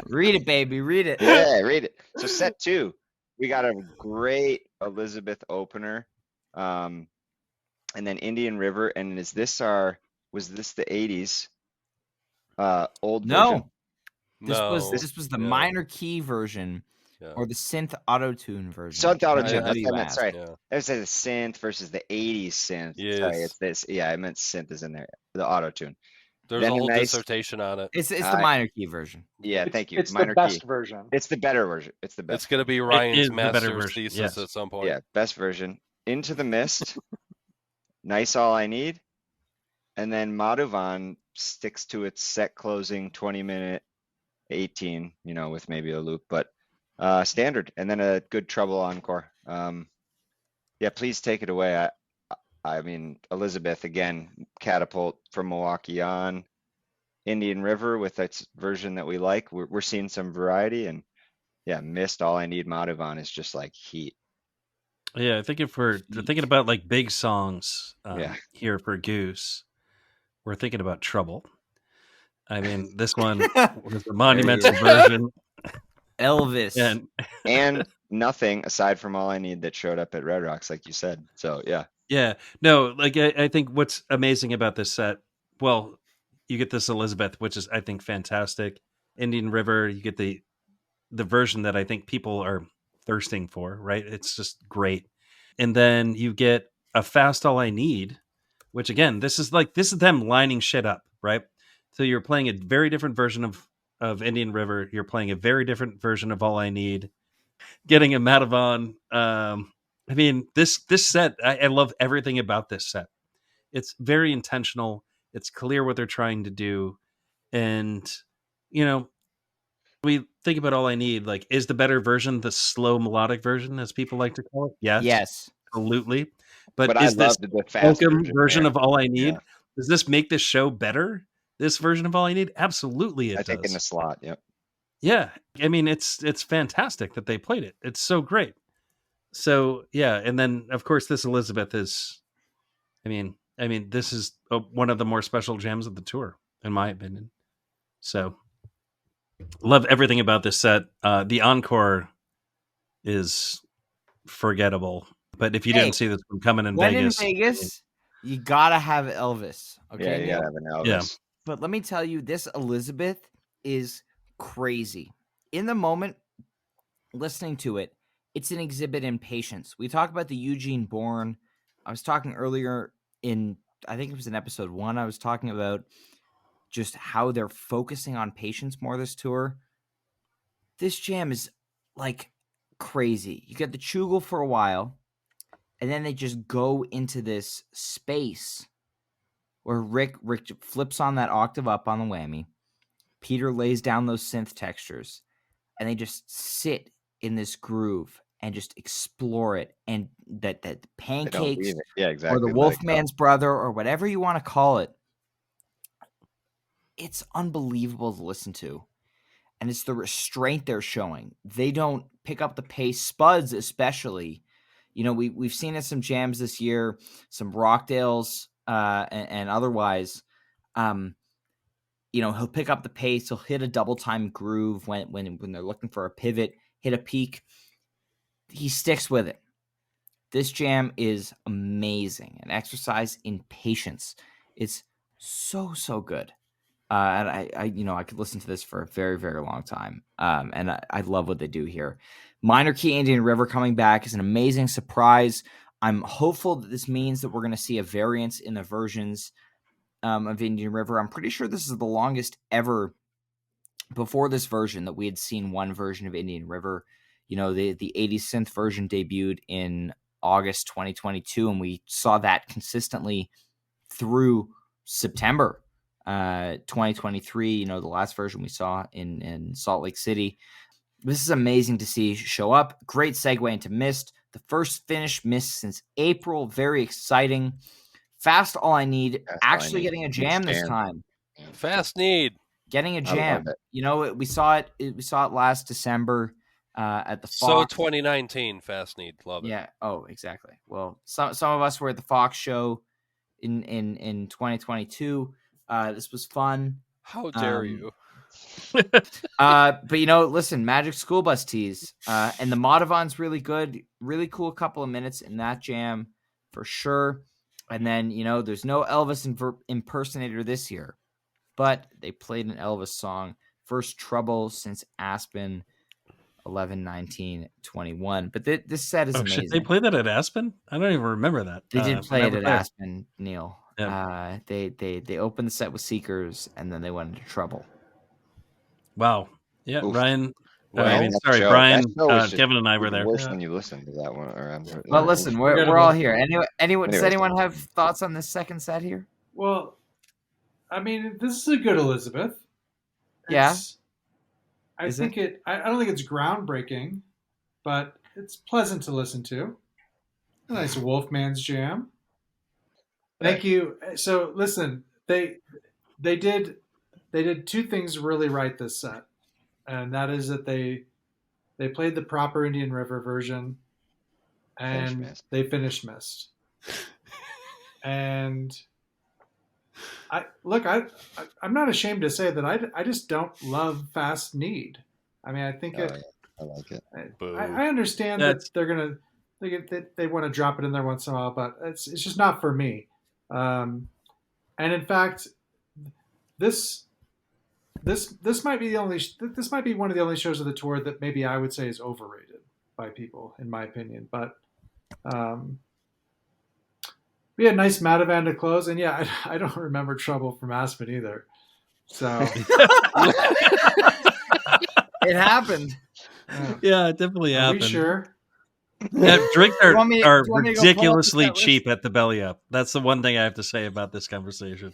Read it, baby. Read it. Yeah, read it. So set 2, we got a great Elizabeth opener, and then Indian River. And was this the 80s old version? No. This was the minor key version, or the synth auto-tune version. Synth auto-tune. That's what I meant. Sorry, Yeah. I said the synth versus the 80s synth. Yes. Sorry, it's this. Yeah, I meant synth is in there. The auto-tune. There's Then a a whole nice- dissertation on it. It's the minor key version. Yeah, thank you. It's Minor the best key. version. It's the better version. It's the best. It's going to be is Ryan's the better master's version, thesis yes. at some point. Yeah, best version. Into the Mist. Nice All I Need. And then Madhuvan sticks to its set closing 20-minute 18, with maybe a loop, but standard. And then a good Trouble encore. Yeah, please take it away. I mean, Elizabeth, again, catapult from Milwaukee on. Indian River with its version that we like. We're seeing some variety, and yeah, Mist, All I Need, Madhuvan is just like heat. Yeah, I think if we're thinking about like big songs Yeah. here for Goose, we're thinking about Trouble. I mean, this one was a monumental version. Elvis. And nothing aside from All I Need that showed up at Red Rocks, like you said. So yeah. Yeah. No, like I think what's amazing about this set, well, you get this Elizabeth, which is I think fantastic. Indian River, you get the version that I think people are thirsting for, right? It's just great. And then you get a Fast All I Need, which again, this is them lining shit up, right? So you're playing a very different version of Indian River. You're playing a very different version of All I Need. Getting a Madavon. I mean, this set, I love everything about this set. It's very intentional. It's clear what they're trying to do, and you know, we think about All I Need. Like, is the better version the slow melodic version, as people like to call it? Yes, absolutely. But I is this loved the fast version of All I Need? Yeah. Does this make this show better? This version of All I Need? Absolutely, it I does. think in the slot. Yep. Yeah, I mean, it's fantastic that they played it. It's so great. So yeah, and then of course this Elizabeth is, I mean, this is one of the more special jams of the tour, in my opinion. So love everything about this set. The encore is forgettable, but if you didn't see this one coming in Vegas, you gotta have Elvis. Okay, yeah, you Neal? gotta have an Elvis. Yeah. But let me tell you, this Elizabeth is crazy. In the moment, listening to it, it's an exhibit in patience. We talked about the Eugene Bourne. I was talking earlier I think it was in episode 1, I was talking about just how they're focusing on patience more this tour. This jam is like crazy. You get the Chugel for a while, and then they just go into this space where Rick flips on that octave up on the whammy. Peter lays down those synth textures, and they just sit in this groove and just explore it. And that pancakes, yeah, exactly, or the Wolfman's brother, or whatever you want to call it, it's unbelievable to listen to. And it's the restraint they're showing. They don't pick up the pace. Spuds, especially. You know, we've seen it some jams this year, some Rockdales, and otherwise. You know, he'll pick up the pace. He'll hit a double time groove when they're looking for a pivot, hit a peak. He sticks with it. This jam is amazing. An exercise in patience. It's so good. And I could listen to this for a very, very long time. And I love what they do here. Minor Key Indian River coming back is an amazing surprise. I'm hopeful that this means that we're going to see a variance in the versions of Indian River. I'm pretty sure this is the longest ever before this version that we had seen one version of Indian River. You know, the 80s synth version debuted in August 2022, and we saw that consistently through September 2023. You know, the last version we saw in Salt Lake City. This is amazing to see show up. Great segue into Mist. The first finished Mist since April. Very exciting. Fast All I Need. Actually getting a jam this time. Fast Need. Getting a jam. You know, we saw it. We saw it last December at the Fox. So 2019 Fast Need. Love it. Yeah. Oh, exactly. Well, some of us were at the Fox show in 2022. This was fun. How dare you? But you know, listen, Magic School Bus tease, and the Madavon's really good, really cool couple of minutes in that jam for sure. And then, you know, there's no Elvis impersonator this year, but they played an Elvis song, First Trouble since Aspen 11/19/21. But this set is amazing. Shit, they played that at Aspen? I don't even remember that. They did play it at Aspen, Neal. Yeah. They opened the set with Seekers, and then they went into Trouble. Wow. Yeah, Oof. Ryan. Well, Brian, Kevin, and I were there. Worse when you listen to that one. Well, listen, we're all here. Anyone? Does anyone have thoughts on this second set here? Well, I mean, this is a good Elizabeth. Yeah. I don't think it's groundbreaking, but it's pleasant to listen to. A nice Wolfman's jam. Thank you. So listen, they did two things really right this set, and that is that they played the proper Indian River version, and they finished Mist. And I'm not ashamed to say that I just don't love Fast Need. I mean, I think Oh, yeah. I like it. I understand that they're gonna they want to drop it in there once in a while, but it's just not for me. And in fact, this might be this might be one of the only shows of the tour that maybe I would say is overrated by people, in my opinion. But we had nice Matavan to close, and yeah, I don't remember Trouble from Aspen either. So It happened. Yeah, it definitely Are happened. we sure? Yeah, drinks are Do you want me to go pull up the ridiculously set list? cheap at the Belly Up. That's the one thing I have to say about this conversation.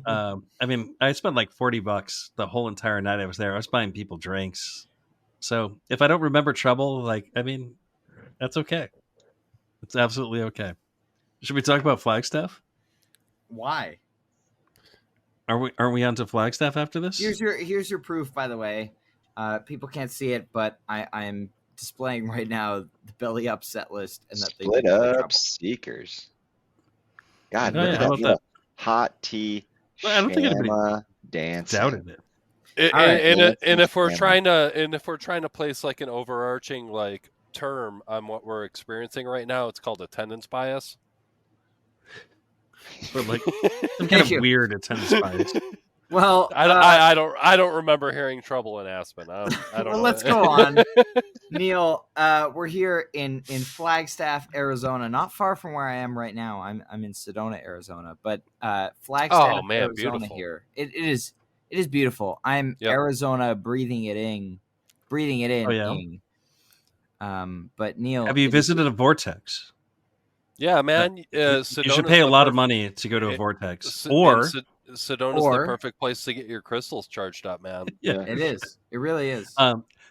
I mean, I spent like $40 the whole entire night I was there. I was buying people drinks. So if I don't remember Trouble, like, I mean, that's okay. It's absolutely okay. Should we talk about Flagstaff? Why? Aren't we on to Flagstaff after this? Here's your proof, by the way. People can't see it, but I'm displaying right now the Belly Up set list and that Split they play up Trouble. Seekers. God, Oh, look yeah, at how that about little hot tea. I don't think anybody Shama dancing. doubted it. And if we're Dancing trying to place like an overarching like term on what we're experiencing right now, it's called attendance bias. But like some kind Thank of you. weird attendance bias. Well, I don't remember hearing Trouble in Aspen. I don't well, know. let's go on. Neal, we're here in Flagstaff, Arizona, not far from where I am right now. I'm in Sedona, Arizona, but Flagstaff, Oh, man, Arizona. beautiful. Here, it is beautiful. I'm Yep. Arizona, breathing it in. Oh, yeah. But Neal, Have you visited a vortex? Yeah, man. You should pay a lot of money to go to a vortex. Sedona's the perfect place to get your crystals charged up, man. Yeah. It is. It really is.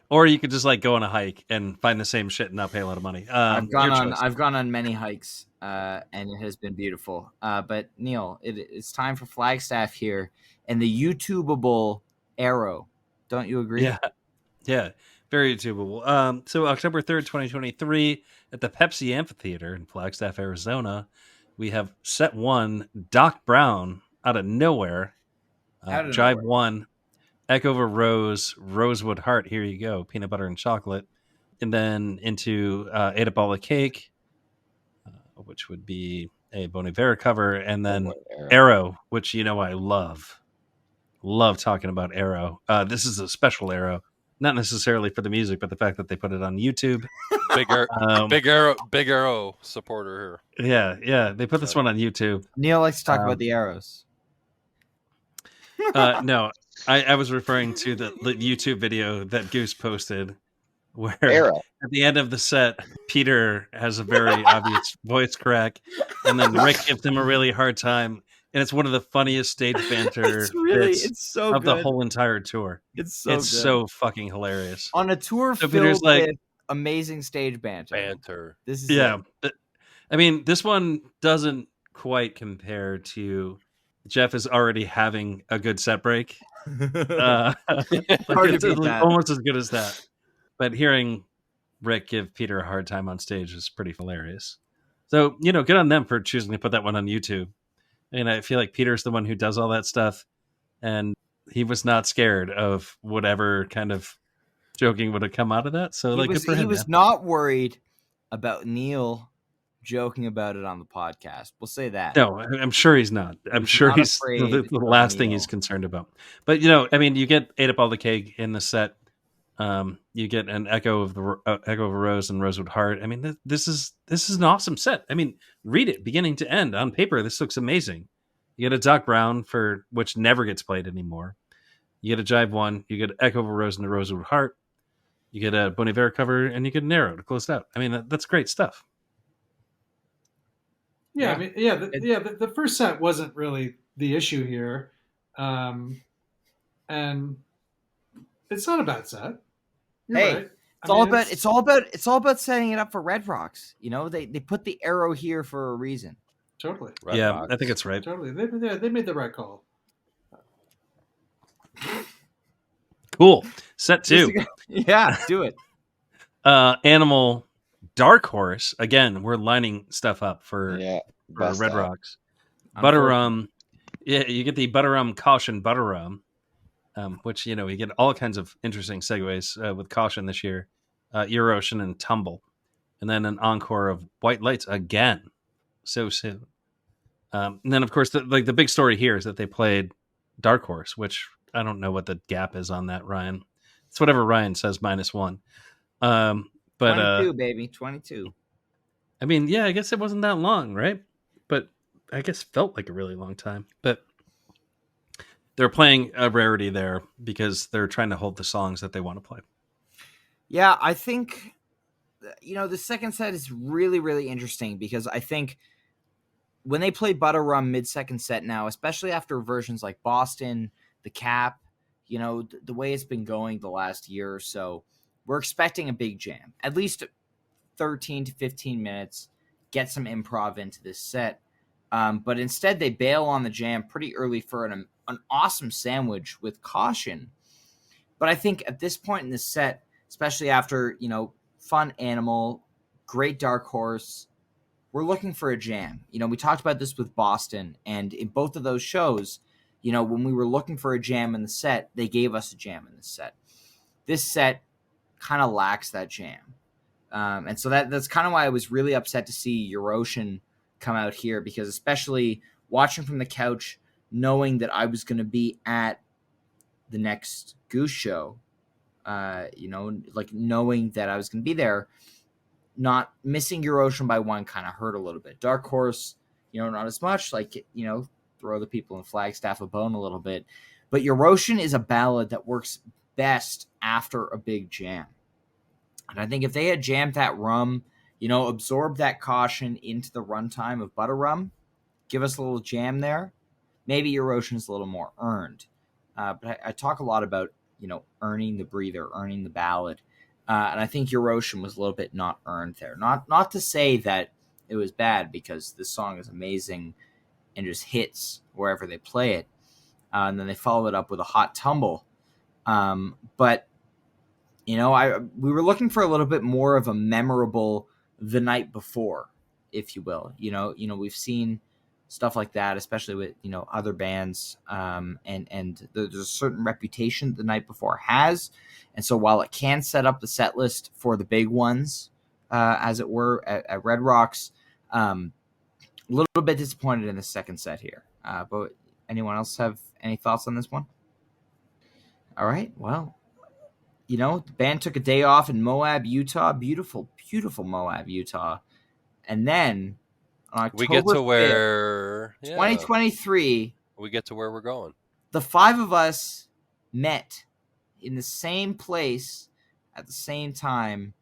Or you could just like go on a hike and find the same shit and not pay a lot of money. I've gone on many hikes, and it has been beautiful. But Neal, it's time for Flagstaff here and the YouTubeable Arrow. Don't you agree? Yeah, very YouTubeable. So October 3rd, 2023, at the Pepsi Amphitheater in Flagstaff, Arizona, we have set one, Doc Brown, out of nowhere. Jive one, Echo over Rose, Rosewood Heart, here you go, peanut butter and chocolate. And then into Ate Up All the Cake, which would be a Bon Iver cover. And then Arrow, which you know I love. Love talking about Arrow. This is a special Arrow. Not necessarily for the music, but the fact that they put it on YouTube. Big Arrow supporter here. Yeah. They put this one on YouTube. Neal likes to talk about the arrows. No, I was referring to the YouTube video that Goose posted, where Arrow. at the end of the set, Peter has a very obvious voice crack, and then Rick gives him a really hard time. And it's one of the funniest stage banter bits of the whole entire tour. It's so fucking hilarious. On a tour so filled with amazing stage banter. This is I mean, this one doesn't quite compare to Jeff is already having a good set break. It's almost as good as that. But hearing Rick give Peter a hard time on stage is pretty hilarious. So, good on them for choosing to put that one on YouTube. And I feel like Peter's the one who does all that stuff. And he was not scared of whatever kind of joking would have come out of that. So, good for him. He was not worried about Neal joking about it on the podcast. We'll say that. No, I'm sure he's not. I'm sure he's the last thing he's concerned about. But, I mean, you get Ate Up All the Cake in the set. You get an Echo of a Rose and Rosewood Heart. I mean, this is an awesome set. I mean, read it beginning to end. On paper, this looks amazing. You get a Doc Brown which never gets played anymore. You get a Jive one. You get Echo of a Rose and a Rosewood Heart. You get a Bon Iver cover, and you get an Arrow to close it out. I mean, that's great stuff. Yeah, I mean, the first set wasn't really the issue here, and it's not a bad set. You're right. It's all about setting it up for Red Rocks. They put the Arrow here for a reason. Totally. Red Rocks. I think it's right. Totally. They made the right call. Cool. Set 2. Yeah, do it. Animal Dark Horse. Again, we're lining stuff up for Red Rocks. Butter Rum, Yeah, you get the butter rum caution butter rum, which you get all kinds of interesting segues with caution this year. Erosion and tumble, and then an encore of white lights again, so soon. And then of course the big story here is that they played Dark Horse, which I don't know what the gap is on that, Ryan. It's whatever Ryan says -1. But 22, baby, 22. I mean, yeah, I guess it wasn't that long, right? But I guess felt like a really long time. But they're playing a rarity there because they're trying to hold the songs that they want to play. Yeah, I think, the second set is really, really interesting because I think when they play Butter Rum mid-second set now, especially after versions like Boston, the Cap, the way it's been going the last year or so, we're expecting a big jam. At least 13 to 15 minutes, get some improv into this set. But instead, they bail on the jam pretty early for an awesome sandwich with caution. But I think at this point in the set, especially after, Fun Animal, great Dark Horse, we're looking for a jam. We talked about this with Boston, and in both of those shows, when we were looking for a jam in the set, they gave us a jam in the set. This set kind of lacks that jam. And so that's kind of why I was really upset to see Eurocian come out here, because especially watching from the couch, knowing that I was going to be at the next Goose show, knowing that I was going to be there, not missing Eurocian by one kind of hurt a little bit. Dark Horse, not as much, throw the people in Flagstaff a bone a little bit. But Eurocian is a ballad that works best after a big jam. And I think if they had jammed that rum, absorbed that caution into the runtime of Butter Rum, give us a little jam there, maybe Eurocian's a little more earned. But I talk a lot about, earning the breather, earning the ballad. And I think Eurocian was a little bit not earned there. Not to say that it was bad, because this song is amazing and just hits wherever they play it. And then they follow it up with a hot tumble. But we were looking for a little bit more of a memorable The Night Before, if you will. We've seen stuff like that, especially with other bands, and there's a certain reputation The Night Before has, and so while it can set up the set list for the big ones, as it were, at Red Rocks, a little bit disappointed in the second set here. But anyone else have any thoughts on this one? All right, well. The band took a day off in Moab, Utah. Beautiful, beautiful Moab, Utah. And then on October we get to 5th, where 2023, we get to where we're going. The five of us met in the same place at the same time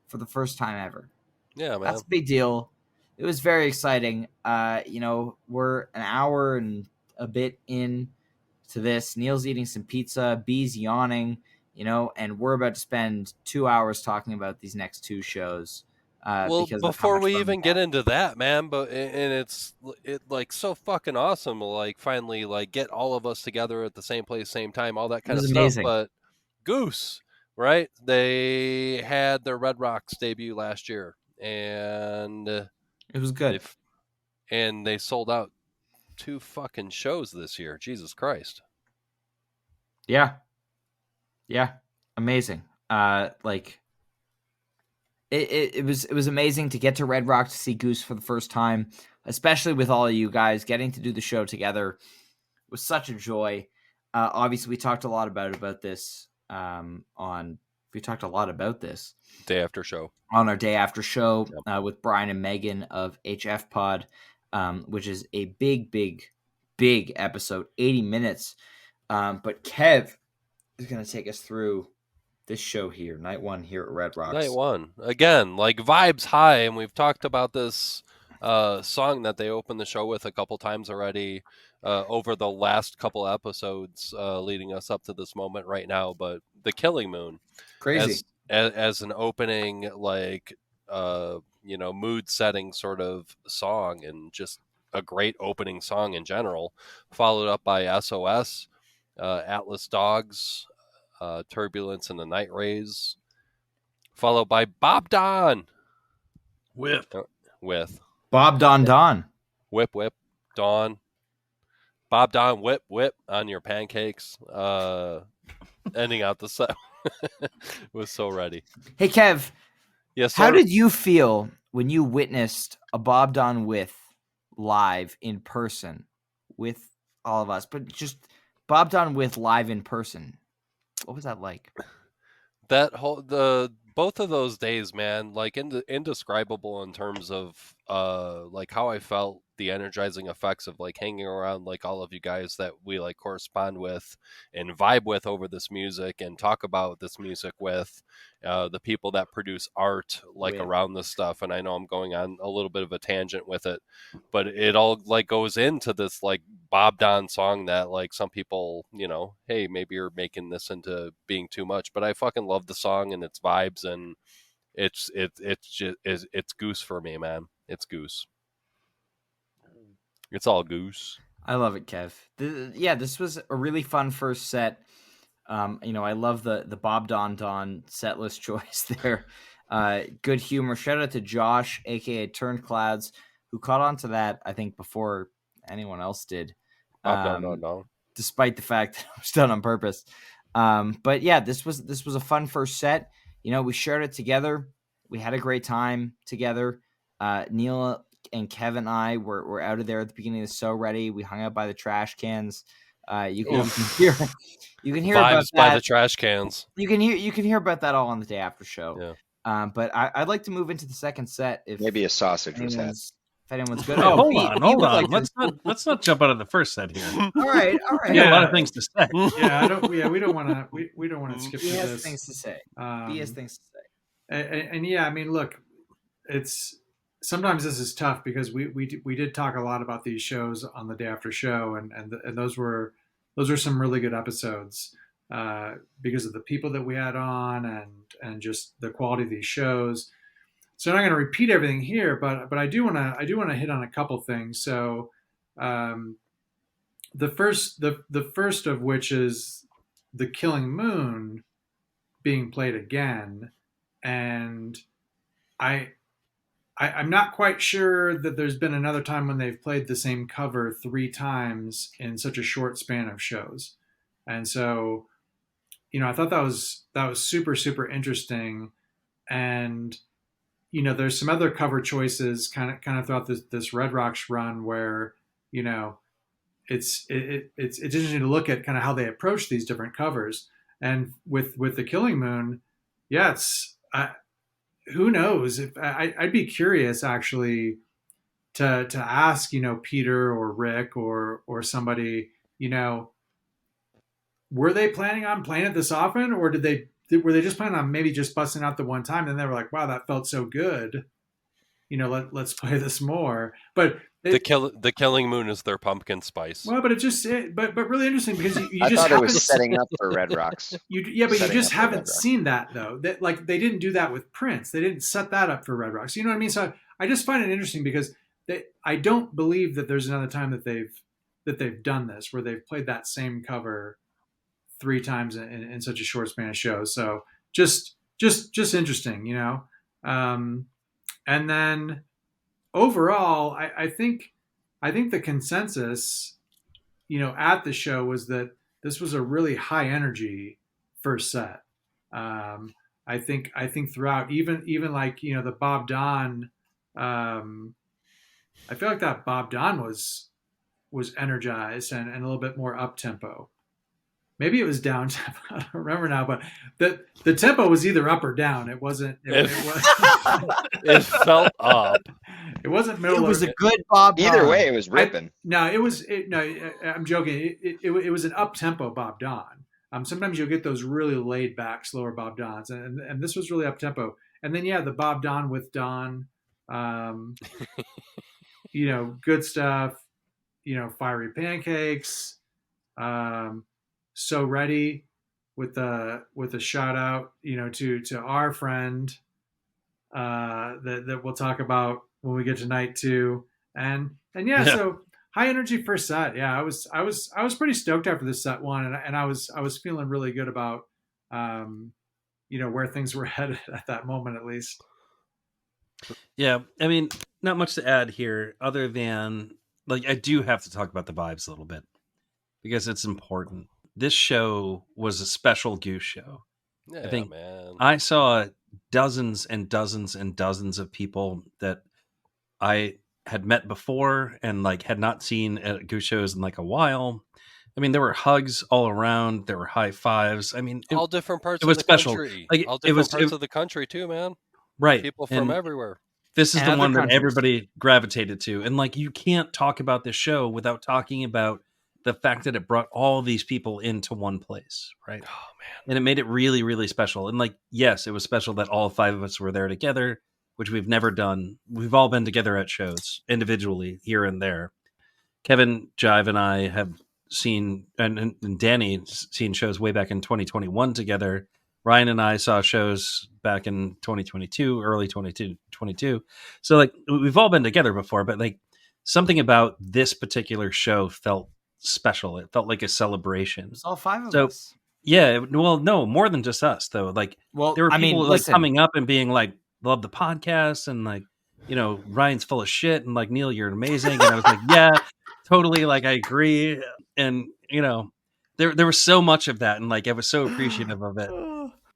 for the first time ever. Yeah, man. That's a big deal. It was very exciting. We're an hour and a bit in to this. Neal's eating some pizza, B's yawning. And we're about to spend 2 hours talking about these next two shows. Because before we even get into that, man, it's so fucking awesome to finally get all of us together at the same place, same time, all that kind of stuff. Amazing. But Goose, right? They had their Red Rocks debut last year, and it was good. And they sold out 2 fucking shows this year. Jesus Christ. Yeah, amazing. It was amazing to get to Red Rock to see Goose for the first time, especially with all of you guys getting to do the show together. It was such a joy. Obviously, we talked a lot about this day after show on our day after show with Brian and Megan of HF Pod, which is a big episode, 80 minutes. But Kev is going to take us through this show here, night one here at Red Rocks. Night one. Again, vibes high, and we've talked about this song that they opened the show with a couple times already over the last couple episodes leading us up to this moment right now, but The Killing Moon. Crazy. As an opening, mood-setting sort of song, and just a great opening song in general, followed up by SOS, Atlas Dogs, Turbulence and the Night Rays, followed by Bob Don with Bob Don Don. Whip Dawn. Bob Don whip on your pancakes. Ending out the set. Was so ready. Hey, Kev. Yes, How sir. did you feel when you witnessed a Bob Don with live in person with all of us, but just Bob Don with live in person? What was that like? That whole both of those days, man, like indescribable in terms of like how I felt, the energizing effects of like hanging around like all of you guys that we like correspond with and vibe with over this music and talk about this music with, the people that produce art like around this stuff. And I know I'm going on a little bit of a tangent with it, but it all like goes into this like Bob Don song that like some people, you know, hey, maybe you're making this into being too much, but I fucking love the song and its vibes, and it's just it's Goose for me, man. It's Goose. It's all Goose. I love it, Kev. This was a really fun first set. You know, I love the Bob Don set list choice there. Good humor. Shout out to Josh, aka Turned Clouds, who caught on to that, I think, before anyone else did. No. Despite the fact that it was done on purpose. But yeah, this was a fun first set. You know, we shared it together. We had a great time together. Neal and Kevin and I were out of there at the beginning of the So Ready. We hung out by the trash cans. You can hear Vibes about that by the trash cans. You can hear about that all on the day after show. Yeah. But I'd like to move into the second set. If maybe a sausage was had. If anyone's good. Oh, hold on. Like let's not jump out of the first set here. All right. We got a lot of things to say. Yeah, we don't want to. We don't want to skip. He through has this. things to say. He has things to say. And yeah, I mean, look, it's sometimes this is tough because we did talk a lot about these shows on the day after show, and those were some really good episodes because of the people that we had on and just the quality of these shows. So I'm not going to repeat everything here, but I do want to hit on a couple things. So the first of which is the Killing Moon being played again, and I'm not quite sure that there's been another time when they've played the same cover 3 times in such a short span of shows. And so, you know, I thought that was super, super interesting. And, you know, there's some other cover choices kind of throughout this Red Rocks run where, you know, it's interesting to look at kind of how they approach these different covers. And with the Killing Moon, yeah, who knows? If I'd be curious actually to ask, you know, Peter or Rick or somebody, you know, were they planning on playing it this often, or were they just planning on maybe just busting out the one time, and they were like, wow, that felt so good, you know, let's play this more. But the Killing Moon is their pumpkin spice. Well, but but really interesting because you I just thought it was setting up for Red Rocks. But you just haven't seen that though. That like they didn't do that with Prince. They didn't set that up for Red Rocks. You know what I mean? So I just find it interesting because I don't believe that there's another time that they've done this where they've played that same cover 3 times in such a short span of shows. So just interesting, you know. And then overall, I think the consensus, you know, at the show was that this was a really high energy first set. I think throughout, even like, you know, the Bob Don, I feel like that Bob Don was energized and a little bit more up tempo. Maybe it was down tempo. I don't remember now, but the tempo was either up or down. It wasn't. It felt up. It wasn't middle. It was a good Bob. Either way, it was ripping. I'm joking. It was an up tempo Bob Don. Sometimes you'll get those really laid back, slower Bob Dons, and this was really up tempo. And then the Bob Don with Don, you know, good stuff. You know, fiery pancakes. So Ready with a shout out, you know, to our friend that we'll talk about when we get to night 2. And so high energy first set. Yeah, I was pretty stoked after this set 1, and I was feeling really good about you know, where things were headed at that moment at least. Yeah, I mean, not much to add here other than like I do have to talk about the vibes a little bit. because it's important. This show was a special Goose show. Yeah, I think man. I saw dozens and dozens and dozens of people that I had met before and like had not seen at Goose shows in like a while. I mean, there were hugs all around. There were high fives. I mean, All different parts it of was the special. country. Like All it different was parts of the country too, man. right. People from And everywhere. this is And the other one that countries. everybody gravitated to. And like, you can't talk about this show without talking about the fact that it brought all these people into one place, right? Oh man. And it made it really, really special. And like, yes, it was special that all 5 of us were there together, which we've never done. We've all been together at shows individually here and there. Kevin, Jive, and I have seen, and Danny's seen shows way back in 2021 together. Ryan and I saw shows back in 2022, early 2022. So like, we've all been together before, but like, something about this particular show felt special. It felt like a celebration. It was all 5 of So, us. yeah, well, no, more than just us though. Like, Well, there were I people mean, like listen, coming up and being like, "Love the podcast," and like, Ryan's full of shit, and like, Neal, you're amazing, and I was like, yeah, totally, like, I agree, and there was so much of that, and like, I was so appreciative of it.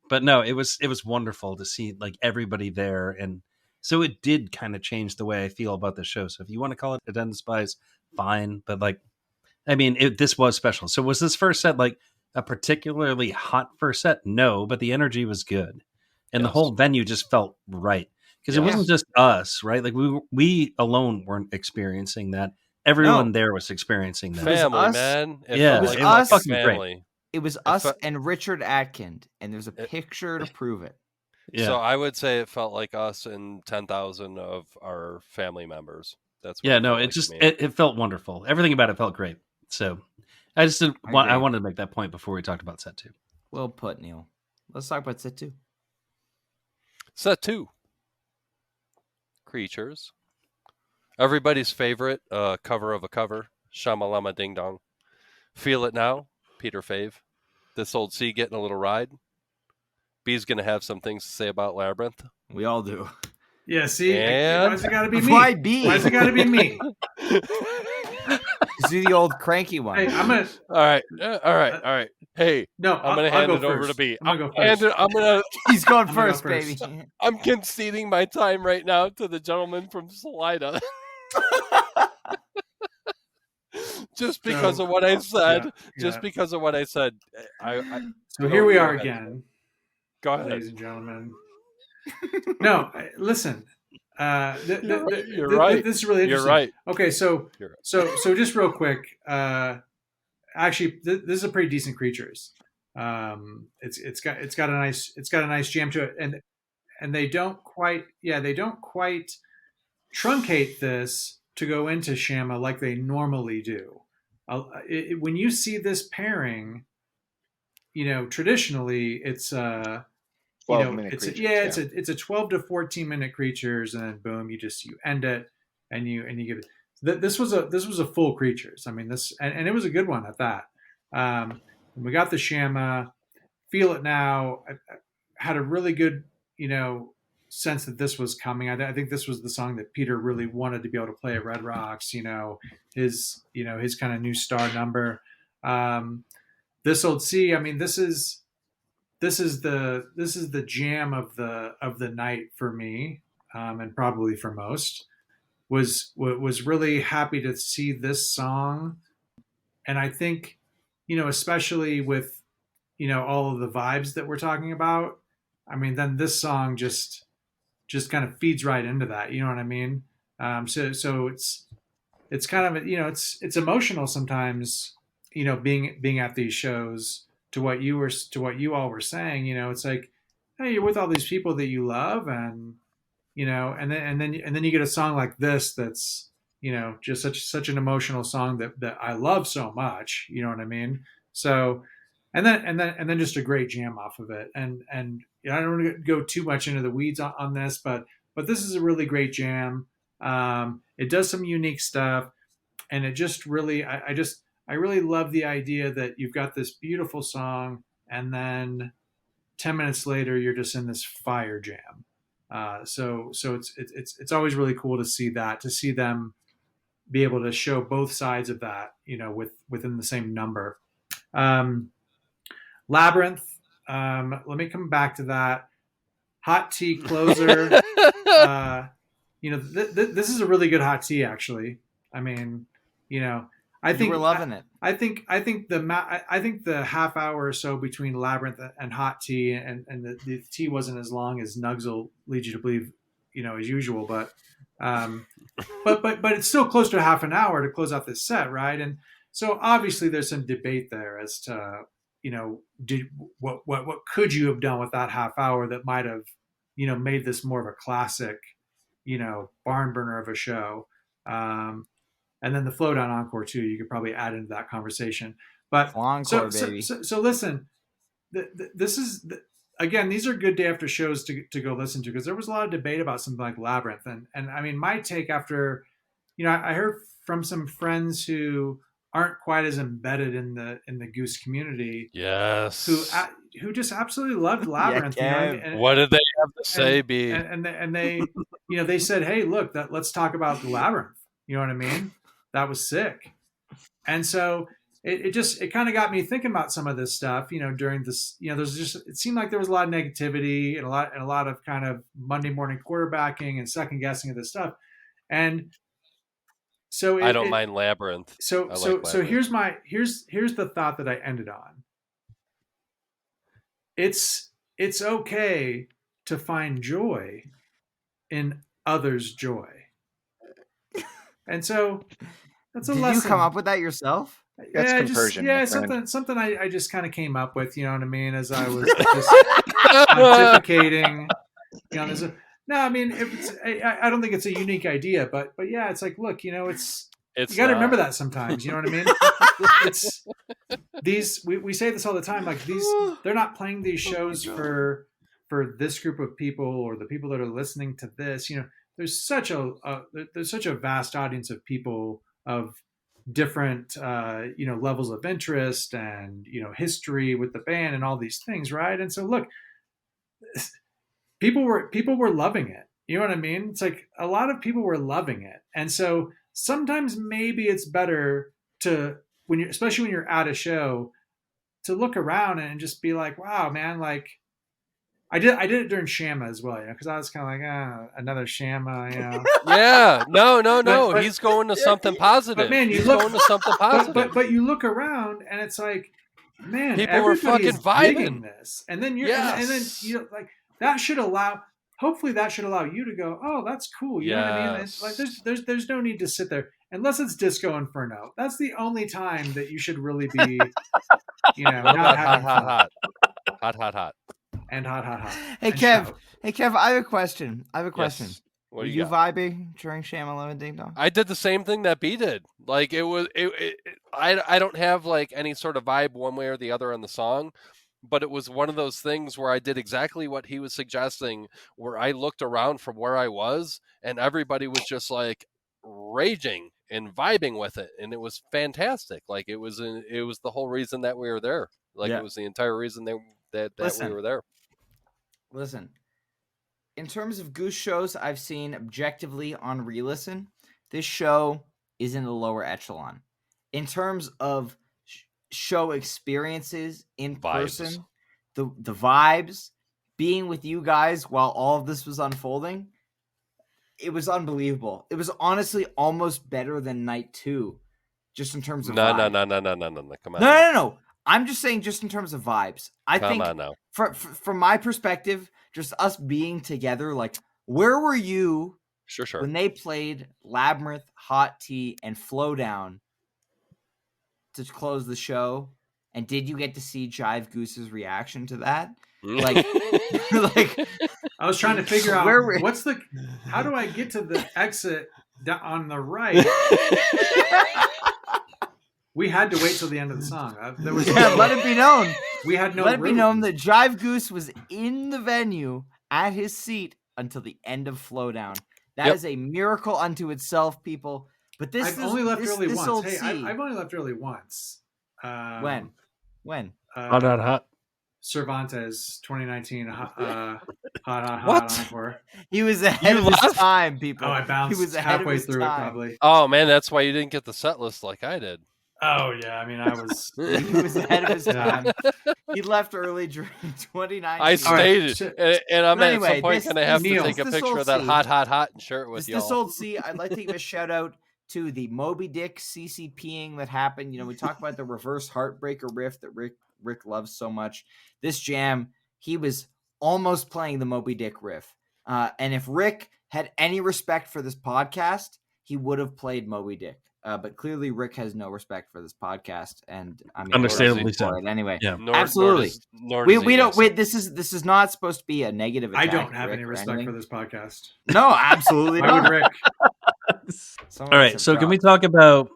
But no, it was wonderful to see like everybody there, and so it did kind of change the way I feel about the show. So if you want to call it Attendance Spies, fine, but like, I mean, this was special. So was this first set like a particularly hot first set? No, but the energy was good, and the Yes. whole venue just felt right because it Yes. wasn't just us, right? Like we alone weren't experiencing that. Everyone No. there was experiencing that. was Family, us. man. It Yeah, felt it like was fucking us. Fucking great. family. It was us and Richard Atkind, and there's a picture to prove it. Yeah. So I would say it felt like us and 10,000 of our family members. That's what Yeah, it no, felt it like to just me. it felt wonderful. Everything about it felt great. So I just did I want I agree. wanted to make that point before we talked about set 2. Well put, Neal. Let's talk about set 2. Set 2. Creatures. Everybody's favorite cover of a cover. Shamalama Ding Dong. Feel It Now. Peter Fave. This Old Sea Getting a Little Ride. B's going to have some things to say about Labyrinth. We all do. Yeah, see, And- why's it got to be me? Why B? Why's it got to be me? Just do the old cranky one. Hey, I'm gonna. All right. Hey, No, I'm going to I'll hand go it over to first. B. I'm gonna go first. He's going I'm gonna go first, first. baby. I'm conceding my time right now to the gentleman from Salida. Just because of what I said. Just because of what I said. So here we go are ahead. again, Go ahead. ladies and gentlemen. No, listen. You're right. This is really interesting. You're right. Okay, so You're right. so just real quick. Actually, this is a pretty decent Creatures. It's got a nice jam to it, and they don't quite truncate this to go into Shama like they normally do. When you see this pairing, traditionally it's 12-minute Creatures. it's a 12 to 14 minute Creatures, and then boom, you end it, and you give it. This was a full Creatures. I mean, this and it was a good one at that. We got the Shama. Feel It Now. I had a really good sense that this was coming. I think this was the song that Peter really wanted to be able to play at Red Rocks. His kind of new star number. This Old Sea. I mean, this is the jam of the night for me, and probably for most. Was really happy to see this song, and I think, especially with all of the vibes that we're talking about. I mean, then this song just kind of feeds right into that. You know what I mean? So it's kind of it's emotional sometimes. Being at these shows, to what you all were saying. It's like, hey, you're with all these people that you love, and and then you get a song like this that's just such an emotional song that I love so much. You know what I mean? So. And then just a great jam off of it, and I don't want to go too much into the weeds on this, but this is a really great jam. It does some unique stuff, and it just really, I really love the idea that you've got this beautiful song, and then 10 minutes later you're just in this fire jam. So it's always really cool to see them be able to show both sides of that, within the same number. Labyrinth. Let me come back to that. Hot tea closer. This is a really good hot tea, actually. I mean, I think we're loving it. I think the half hour or so between Labyrinth and hot tea, and the tea wasn't as long as Nugs will lead you to believe, as usual, but it's still close to half an hour to close out this set, right? And so obviously there's some debate there as to, what could you have done with that half hour that might have, made this more of a classic, barn burner of a show. And then the flow down encore too, you could probably add into that conversation. But encore, baby. So listen, this is again, these are good day after shows to go listen to, because there was a lot of debate about something like Labyrinth, and I mean, my take after, I heard from some friends who aren't quite as embedded in the Goose community, yes, who just absolutely loved Labyrinth. Yeah, what did they have to say? And they they said, hey, look, let's talk about the Labyrinth. You know what I mean? That was sick. And so it kind of got me thinking about some of this stuff, during this, it seemed like there was a lot of negativity and a lot of kind of Monday morning quarterbacking and second guessing of this stuff. And so I don't mind Labyrinth. So Labyrinth. Here's the thought that I ended on. It's okay to find joy in others' joy. And so that's a lesson. Did you come up with that yourself? That's conversion. Something I just kind of came up with, you know what I mean, as I was just pontificating. No, I mean, I don't think it's a unique idea, but yeah, it's like, look, you got to remember that sometimes. You know what I mean? It's these. We say this all the time. Like they're not playing these shows for this group of people or the people that are listening to this. There's such a vast audience of people of different levels of interest and history with the band and all these things, right? And so look, people were loving it. You know what I mean? It's like a lot of people were loving it, and so sometimes maybe it's better to especially when you're at a show, to look around and just be like, wow, man, like. I did it during Shama as well, because I was kind of like, another Shama, Yeah, no. But, he's going to something positive. But man, he's going to something positive. But you look around and it's like, man, people were fucking vibing this, and then and then like that should allow. Hopefully, that should allow you to go, oh, that's cool. You know what I mean? It's like there's no need to sit there unless it's Disco Inferno. That's the only time that you should really be, not having fun. Hot. And hot. Hey Kev, I have a question. Yes. Were you vibing during Shama Ding Dong? I did the same thing that B did. Like I don't have like any sort of vibe one way or the other on the song, but it was one of those things where I did exactly what he was suggesting, where I looked around from where I was and everybody was just like raging and vibing with it, and it was fantastic. Like it was the whole reason that we were there. Like it was the entire reason that we were there. Listen, in terms of Goose shows I've seen objectively on re-listen, this show is in the lower echelon. In terms of show experiences in person, the vibes, being with you guys while all of this was unfolding, it was unbelievable. It was honestly almost better than night 2, just in terms of No. Come on. No. I'm just saying, just in terms of vibes. Come on now. From my perspective, just us being together, like, where were you Sure. when they played Labyrinth, Hot Tea, and Flow Down to close the show? And did you get to see Jive Goose's reaction to that? Like, I was trying to figure out how do I get to the exit on the right? We had to wait till the end of the song. Let it be known. We had no. Let it be known that Jive Goose was in the venue at his seat until the end of Flow Down. That is a miracle unto itself, people. But I've only left early once. Hey, I've only left early once. When? Hot. Cervantes 2019 hot What? encore. He was ahead of his time, people. Oh, I bounced he was ahead halfway of his through time. it probably. Oh man, that's why you didn't get the set list like I did. Oh yeah, I mean I was. He was ahead of his Yeah. time. He left early during 2019. I stayed, and I'm at some point going to have to take a picture of that hot shirt with y'all. This old C, I'd like to give a shout out to the Moby Dick CCPing that happened. We talk about the reverse heartbreaker riff that Rick loves so much. This jam, he was almost playing the Moby Dick riff. And if Rick had any respect for this podcast, he would have played Moby Dick. But clearly, Rick has no respect for this podcast, and I mean, understandably so. Anyway, yeah, absolutely. We don't. Wait, this is not supposed to be a negative attack. I don't have any respect for this podcast. No, absolutely Why not. would Rick? All right, so can we talk about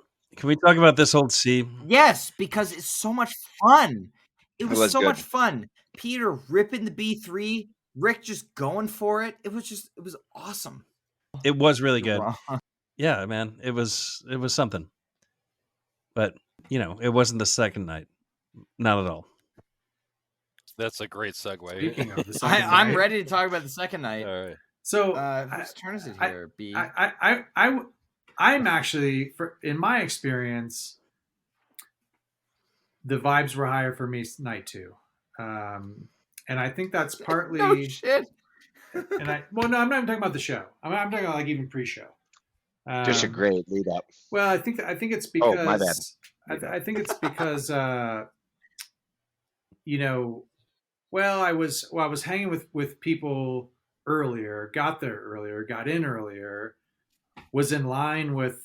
this old C? Yes, because it's so much fun. It was so good. much fun. Peter ripping the B3, Rick just going for it. It was awesome. It was really good. Yeah, man, it was something. But, it wasn't the second night. Not at all. That's a great segue. Speaking of the second night, I'm ready to talk about the second night. All right. So whose turn is it here? B. I'm actually, in my experience, the vibes were higher for me night 2, and I think that's partly. No shit. And I'm not even talking about the show. I'm talking about like even pre-show. Just a great lead up. Well, I think it's because. Oh, my bad. I think it's because well, I was hanging with people earlier, got there earlier, got in earlier, was in line with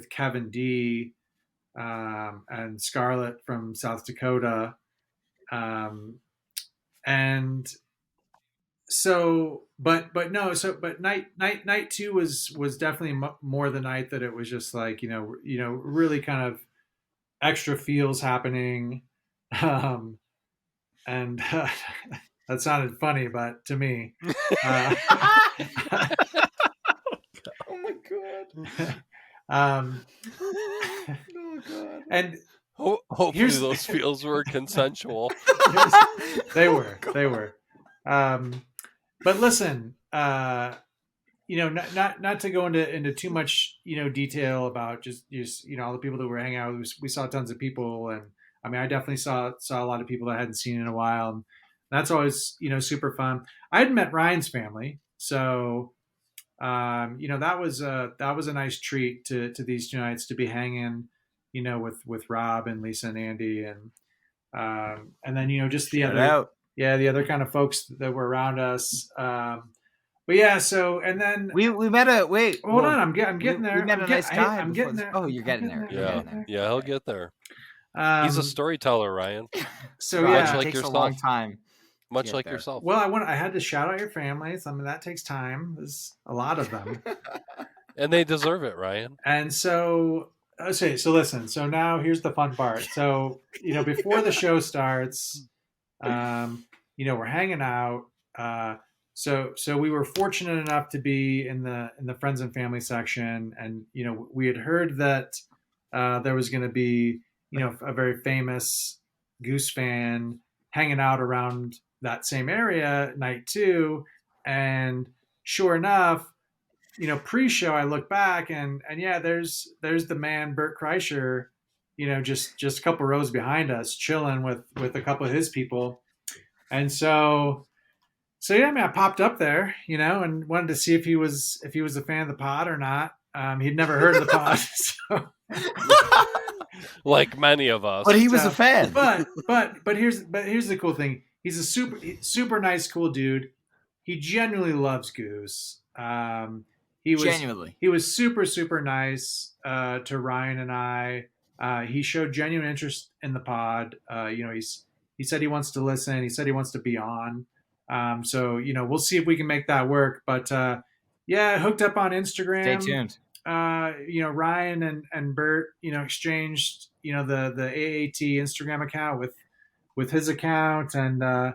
Kevin D and Scarlett from South Dakota, and so but night 2 was definitely more the night that it was just like really kind of extra feels happening, and that sounded funny, but to me, Oh my god. Oh god. And hopefully those feels were consensual. They were. But listen, not to go into too much detail about just all the people that we're hanging out with. We saw tons of people, and I mean I definitely saw a lot of people that I hadn't seen in a while, and that's always super fun. I had met Ryan's family, so that was a nice treat to these 2 nights to be hanging with Rob and Lisa and Andy, and then just the other kind of folks that were around us. But yeah, so and then we met hold on, I'm getting there. We met a nice guy. I'm getting there. Oh, you're getting there. Yeah, he'll get there. He's a storyteller, Ryan. So yeah, much it like takes yourself. a long time. Much like yourself. Well, I had to shout out your families. I mean, that takes time. There's a lot of them, and they deserve it, Ryan. And so, okay, so listen. So now here's the fun part. So before the show starts, we're hanging out. So we were fortunate enough to be in the friends and family section, and we had heard that there was going to be a very famous Goose fan hanging out around that same area night 2, and sure enough, pre-show I look back and yeah, there's the man Bert Kreischer, just a couple rows behind us, chilling with a couple of his people, and so yeah, I mean, I popped up there, and wanted to see if he was a fan of the pod or not. He'd never heard of the pod, so. Like many of us, but he was a fan. But here's the cool thing. He's a super nice, cool dude. He genuinely loves Goose. He was super nice to Ryan and I. He showed genuine interest in the pod. He said he wants to listen. He said he wants to be on. So we'll see if we can make that work. But yeah, hooked up on Instagram. Stay tuned. Ryan and Bert, exchanged, the AAT Instagram account with his account, and so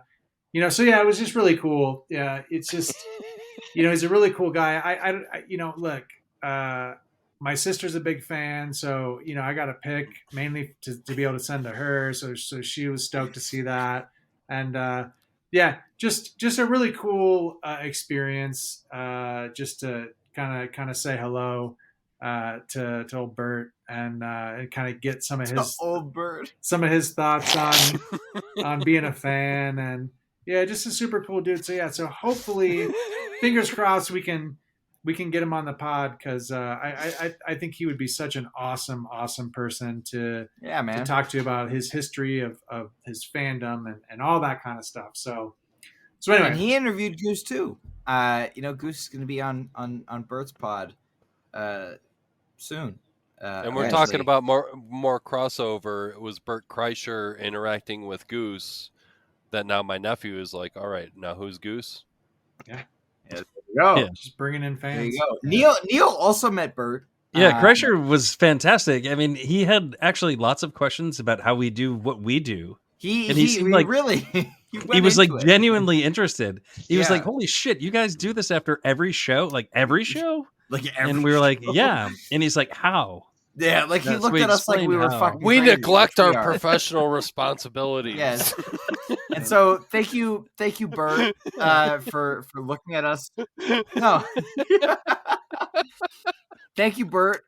yeah, it was just really cool. Yeah, it's just, he's a really cool guy. I look, my sister's a big fan, so I got to pick mainly to be able to send to her. So she was stoked to see that. And yeah, just a really cool experience. Just to kind of say hello to old Bert and kind of get some of his thoughts on being a fan. And yeah, just a super cool dude. So yeah, so hopefully, fingers crossed, we can get him on the pod, because I think he would be such an awesome person to talk to about his history of his fandom and all that kind of stuff. So anyway, and he interviewed Goose too. Goose is going to be on Bert's pod soon. And we're talking about more crossover. It was Bert Kreischer interacting with Goose. That now my nephew is like, all right, now who's Goose? Yeah. There you go. Yeah. Just bringing in fans. There you go. Neal also met Bert. Yeah, Kreischer was fantastic. I mean, he had actually lots of questions about how we do what we do. He seemed like really he was like genuinely interested. He was like, "Holy shit, you guys do this after every show? Like every show?" And we were like, "Yeah." And he's like, "How?" Yeah, like he looked at us like we were fucking. We neglect our professional responsibilities. Yes. And so thank you, Bert, for looking at us. No. Thank you, Bert.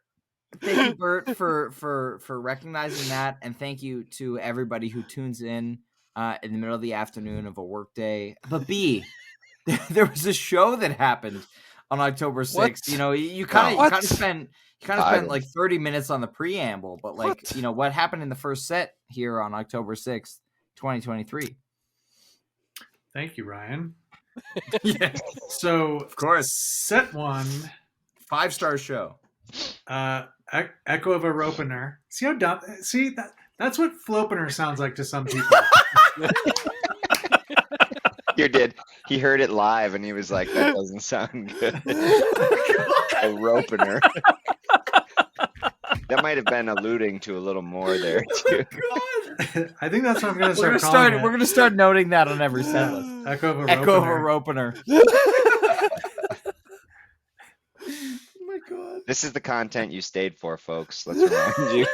Thank you, Bert, for recognizing that, and thank you to everybody who tunes in the middle of the afternoon of a workday. But B, there was a show that happened on October 6th. You kind of spent like 30 minutes on the preamble, but what happened in the first set here on October 6th, 2023? Thank you, Ryan. Yeah. So, of course, set 1, 5-star show. Echo of a Ropener. See how dumb? See that's what Flopener sounds like to some people. You did. He heard it live and he was like, "That doesn't sound good." A Ropener. That might have been alluding to a little more there too. I think that's what I'm going to start calling it. We're going to start noting that on every set list. Echo of a Ropener. God. This is the content you stayed for, folks. Let's remind you.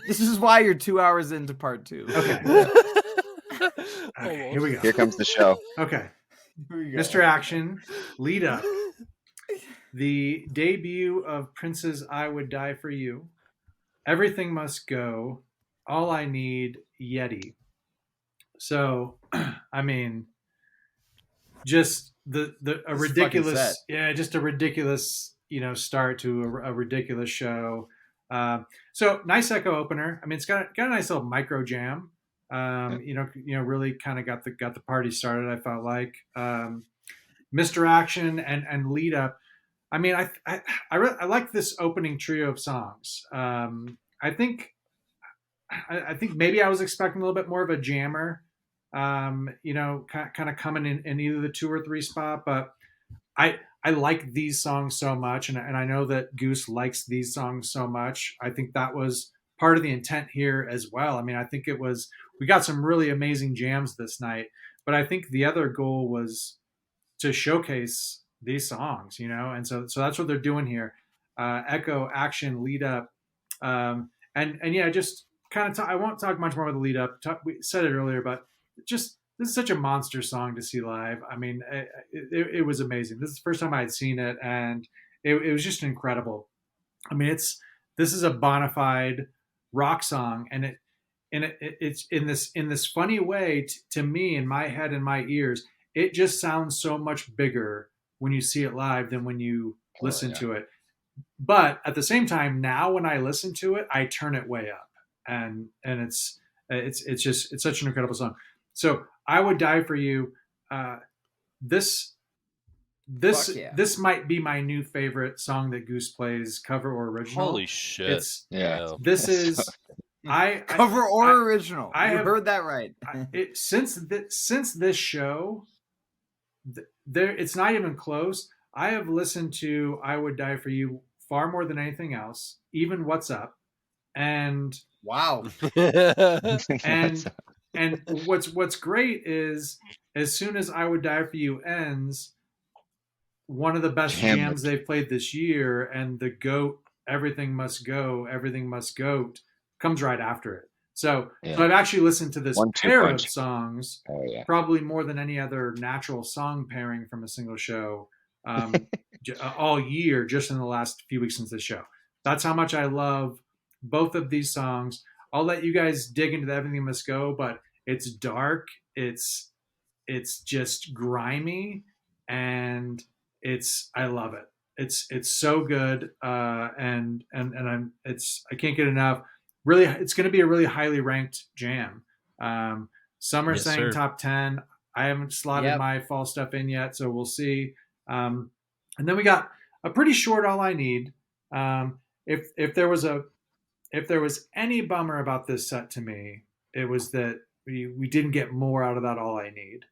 This is why you're 2 hours into part 2. Okay. Here we go. Here comes the show. Okay. Mr. Action, lead up. The debut of Prince's I Would Die For You. Everything Must Go. All I Need, Yeti. So, I mean, just a ridiculous, just a ridiculous, start to a ridiculous show. So nice Echo opener. I mean, it's got a nice little micro jam. Really kind of got the party started. I felt like Mr. Action and lead up. I mean, I like this opening trio of songs. I think maybe I was expecting a little bit more of a jammer. Kind of coming in either the 2 or 3 spot, but I like these songs so much, and I know that Goose likes these songs so much. I think that was part of the intent here as well. I mean, I think we got some really amazing jams this night, but I think the other goal was to showcase these songs, and so that's what they're doing here. Echo, Action, lead up, and yeah, just kind of I won't talk much more about the lead up. We said it earlier, but just. This is such a monster song to see live. I mean, it was amazing. This is the first time I had seen it, and it was just incredible. I mean, this is a bona fide rock song, and it's in this funny way to me, in my head and my ears. It just sounds so much bigger when you see it live than when you listen to it. But at the same time, now when I listen to it, I turn it way up, and it's such an incredible song. So I Would Die For You. This might be my new favorite song that Goose plays, cover or original. Holy shit! This is cover or original. You heard that right. Since this show, it's not even close. I have listened to I Would Die For You far more than anything else, even What's Up, and wow, and what's great is as soon as I Would Die For You ends, one of the best jams they've played this year, and the GOAT, Everything Must Go, Everything Must Go, comes right after it. So Yeah. I've actually listened to this 1-2 pair punch. of songs Oh yeah. probably more than any other natural song pairing from a single show all year, just in the last few weeks since the show. That's how much I love both of these songs. I'll let you guys dig into the Everything Must Go, but it's dark. It's just grimy, and I love it. It's so good, and I can't get enough. Really, it's going to be a really highly ranked jam. Some are Yes, saying sir. top 10. I haven't slotted Yep. my fall stuff in yet, so we'll see. And then we got a pretty short All I Need. If there was any bummer about this set to me, it was that we didn't get more out of that All I Need.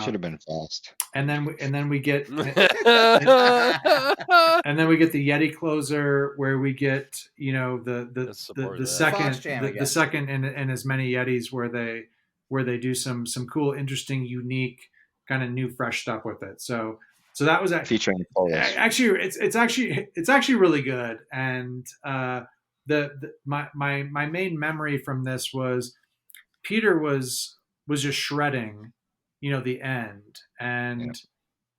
Should have been fast. And then we get and then we get the Yeti closer, where we get the second the second in as many Yetis, where they do some cool, interesting, unique kind of new, fresh stuff with it. So that was featuring Polish. Actually, it's actually really good. And my main memory from this was Peter was just shredding, the end, and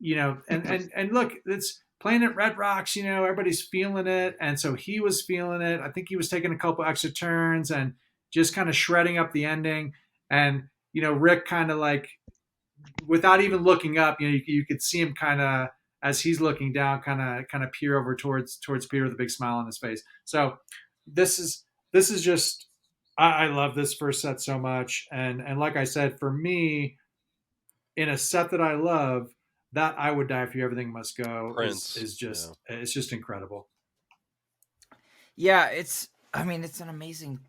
and look, it's playing at Red Rocks, everybody's feeling it, and so he was feeling it. I think he was taking a couple extra turns and just kind of shredding up the ending, and Rick kind of like, without even looking up, you could see him kind of, as he's looking down, kind of peer over towards Peter with a big smile on his face. So this is just, I love this first set so much, and like I said, for me, in a set that I love, that I Would Die For You, Everything Must Go is just it's just incredible. Yeah, it's an amazing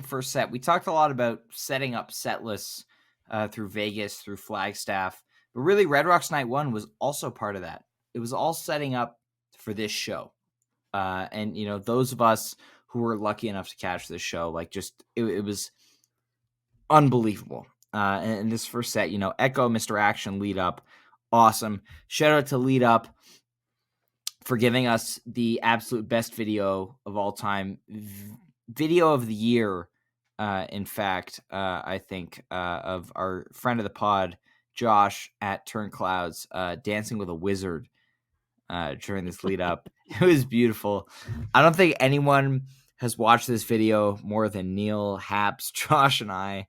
first set. We talked a lot about setting up set lists through Vegas, through Flagstaff, but really Red Rocks Night 1 was also part of that. It was all setting up for this show. And those of us who were lucky enough to catch this show, like, just it was unbelievable. And this first set, Echo, Mr. Action, Lead Up, awesome. Shout out to Lead Up for giving us the absolute best video of all time, video of the year. In fact, I think of our friend of the pod, Josh at Turn Clouds, dancing with a wizard during this lead up. It was beautiful. I don't think anyone has watched this video more than Neal, Haps, Josh, and I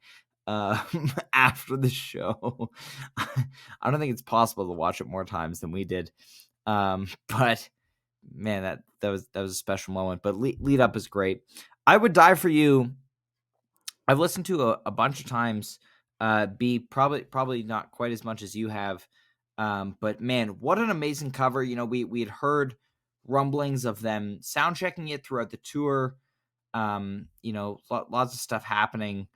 after the show. I don't think it's possible to watch it more times than we did. But man, that was a special moment. But lead up is great. I Would Die For You, I've listened to a bunch of times. Be probably not quite as much as you have. But man, what an amazing cover. We had heard rumblings of them sound checking it throughout the tour. Lots of stuff happening.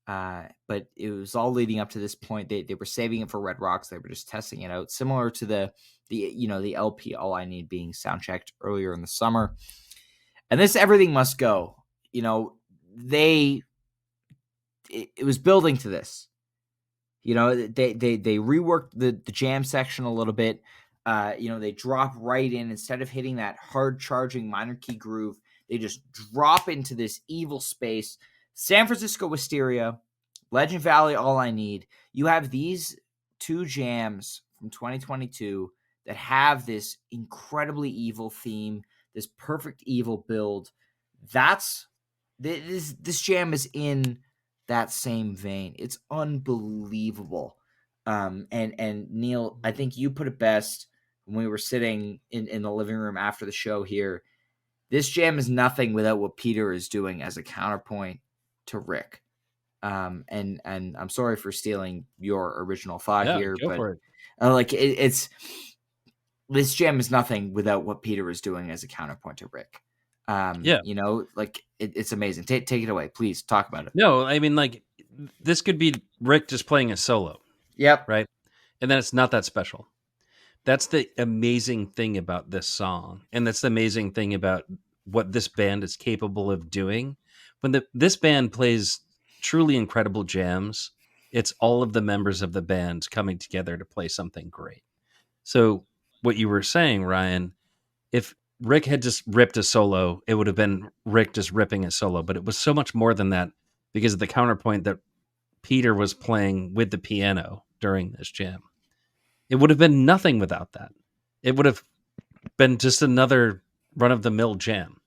But it was all leading up to this point. They were saving it for Red Rocks. They were just testing it out, similar to the LP All I Need being sound checked earlier in the summer. And this Everything Must Go. It was building to this. They reworked the jam section a little bit. They drop right in, instead of hitting that hard charging minor key groove, they just drop into this evil space. San Francisco Wisteria, Legend Valley, All I Need. You have these two jams from 2022 that have this incredibly evil theme, this perfect evil build. This jam is in that same vein. It's unbelievable. And Neal, I think you put it best when we were sitting in the living room after the show here. This jam is nothing without what Peter is doing as a counterpoint to Rick. And I'm sorry for stealing your original thought here, go but for it. it's this jam is nothing without what Peter is doing as a counterpoint to Rick. It's amazing. Take it away, please. Talk about it. No, I mean, this could be Rick just playing a solo. Yep. Right. And then it's not that special. That's the amazing thing about this song. And that's the amazing thing about what this band is capable of doing. When this band plays truly incredible jams, it's all of the members of the band coming together to play something great. So what you were saying, Ryan, if Rick had just ripped a solo, it would have been Rick just ripping a solo, but it was so much more than that. because of the counterpoint that Peter was playing with the piano during this jam. It would have been nothing without that. It would have been just another run-of-the-mill jam.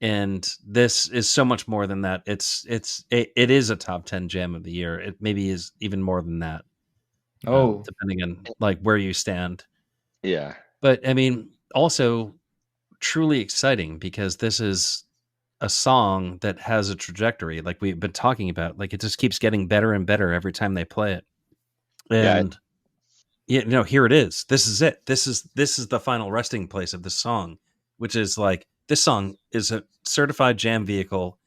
And this is so much more than that. It is a top 10 jam of the year. It maybe is even more than that. Depending on like where you stand. Yeah. But I mean, also truly exciting because this is a song that has a trajectory like we've been talking about. Like it just keeps getting better and better every time they play it. And here it is. This is it. This is the final resting place of this song, which is like this song is a certified jam vehicle.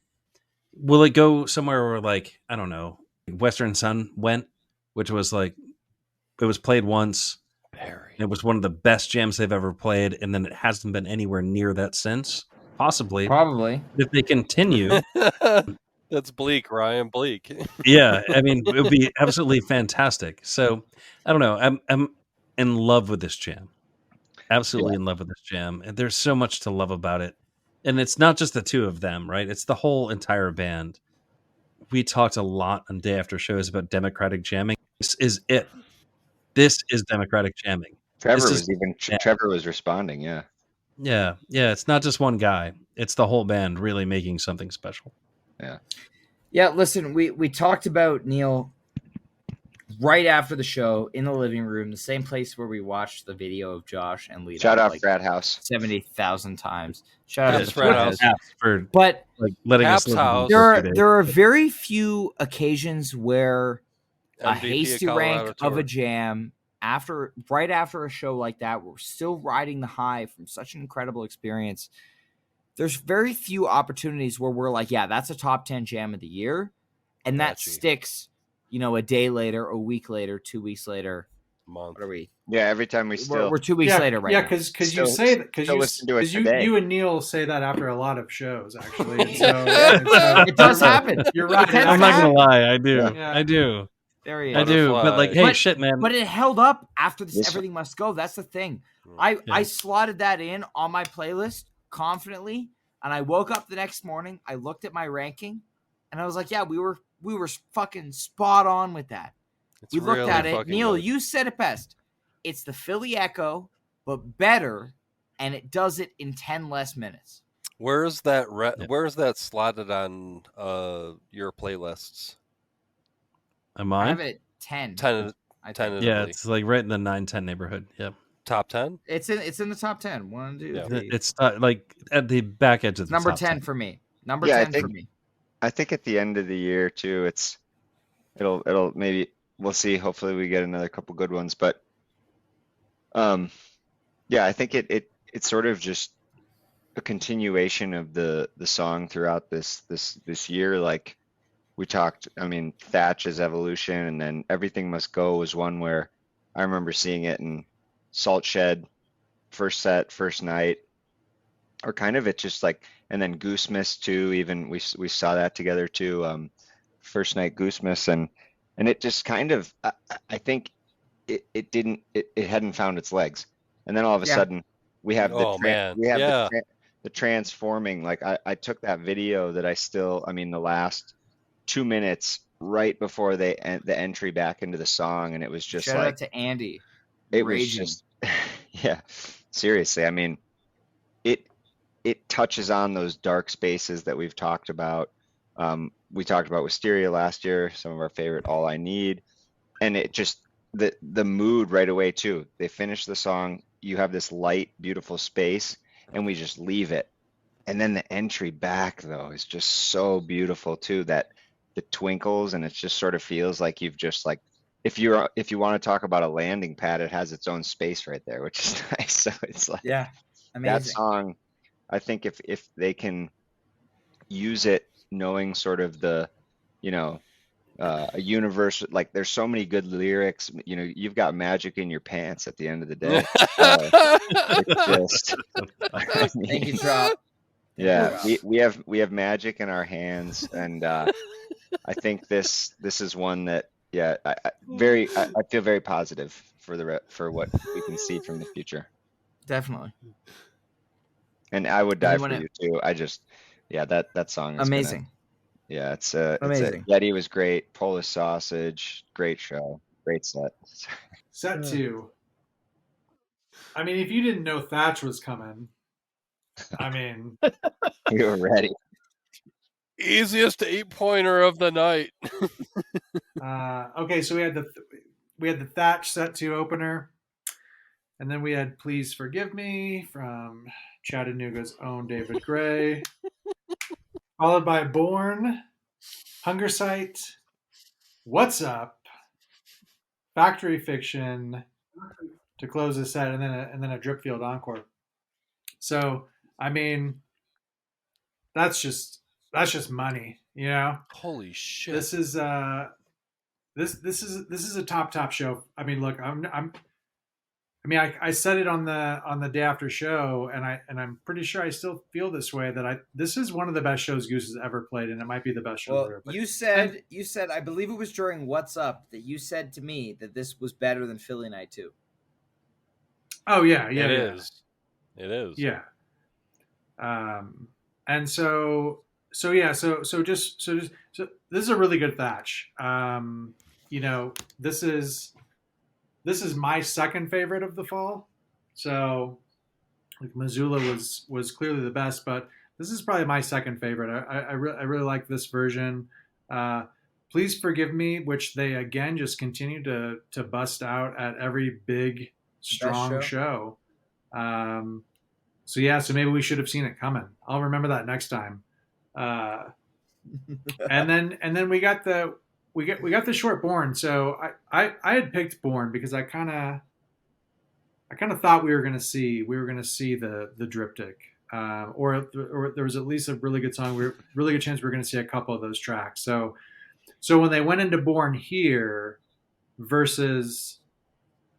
Will it go somewhere where like, I don't know, Western Sun went, which was like it was played once. It was one of the best jams they've ever played, and then it hasn't been anywhere near that since. Possibly. Probably. If they continue. That's bleak, Ryan. Bleak. Yeah, I mean, it would be absolutely fantastic. So, I don't know. I'm in love with this jam. Absolutely in love with this jam. And there's so much to love about it. And it's not just the two of them, right? It's the whole entire band. We talked a lot on Day After shows about democratic jamming. This is it. This is democratic jamming. Trevor was responding. Yeah. Yeah. It's not just one guy. It's the whole band really making something special. Yeah. Listen, we talked about Neal right after the show in the living room, the same place where we watched the video of Josh and Lita. Shout out Frat House 70,000 times. Shout out to Frat House for but like letting us live House. There are very few occasions where a MVP hasty of Colorado rank tour. of a jam right after a show like that, we're still riding the high from such an incredible experience. There's very few opportunities where we're like, yeah, that's a top 10 jam of the year. And that sticks, a day later, a week later, 2 weeks later. Month. What are we? Yeah, every time we're 2 weeks later, right? Yeah, because you say that because you and Neal say that after a lot of shows, actually. And so it does happen. You're right. I'm not gonna lie, I do. Yeah. I do. There he is. I do. But like, hey, shit, man. But it held up after this. Everything Must Go. That's the thing. I slotted that in on my playlist confidently, and I woke up the next morning. I looked at my ranking, and I was like, yeah, we were fucking spot on with that. We looked really at it. Neal, good. you said it best. It's the Philly Echo, but better, and it does it in 10 less minutes. Where's that? Where's that slotted on your playlists? Am I I? have it at 10. 10. Yeah, it's like right in the 9-10 neighborhood. Yep. Top 10. It's in the top 10. 1, 2, 3. It's like at the back edge of the number top 10 10. for me. Number 10 for me. I think at the end of the year too, it'll maybe we'll see. Hopefully we get another couple good ones, but yeah, I think it's sort of just a continuation of the song throughout this year. Like we talked, I mean, Thatch's Evolution, and then Everything Must Go was one where I remember seeing it in Salt Shed, first set, first night, or kind of it just like, and then Goose Miss too. Even we saw that together too. First night Goose Miss, and it just kind of, I think it hadn't found its legs, and then all of a sudden we have the transforming. Like I took that video that the last 2 minutes right before the entry back into the song, and it was just shout out to Andy. It raging. Was just yeah, seriously. I mean, it touches on those dark spaces that we've talked about. We talked about Wisteria last year, some of our favorite All I Need, and it just the mood right away too. They finish the song, you have this light, beautiful space, and we just leave it. And then the entry back though is just so beautiful too, that the twinkles, and it just sort of feels like you've just like, if you want to talk about a landing pad, it has its own space right there, which is nice. So it's like, yeah, amazing. That song, I think if they can use it knowing sort of the, a universe, like there's so many good lyrics, you've got magic in your pants at the end of the day. It's just, thank you, Trop. Yeah, we have magic in our hands, and I think this is one that, yeah, I feel very positive for what we can see from the future. Definitely. And I would die for you too. I just, that song is amazing. Yeah, it's Amazing. Yeti was great. Polish sausage, great show, great set. Set 2. I mean, if you didn't know Thatch was coming, I mean, We were ready. Easiest 8-pointer of the night. okay, so we had the Thatch set 2 opener, and then we had Please Forgive Me from Chattanooga's own David Gray, followed by Born, Hunger Site, What's Up, Factory Fiction to close the set, and then a Dripfield encore. So I mean, that's just money, you know. Holy shit! This is this is a top show. I mean, look, I said it on the day after show, and I'm pretty sure I still feel this way, that this is one of the best shows Goose has ever played, and it might be the best show ever. You said I believe it was during What's Up that you said to me that this was better than Philly Night 2. Oh yeah, it is. It is. Yeah. And so this is a really good Thatch. You know, this is my second favorite of the fall. So like Missoula was clearly the best, but this is probably my second favorite. I really like this version. Please Forgive Me, which they again just continue to bust out at every big strong show. So maybe we should have seen it coming. I'll remember that next time. And then we got the short Born. So I had picked Born because I kind of thought we were going to see the Driptych, or there was at least a really good song. Really good chance we were going to see a couple of those tracks. So when they went into Born here versus,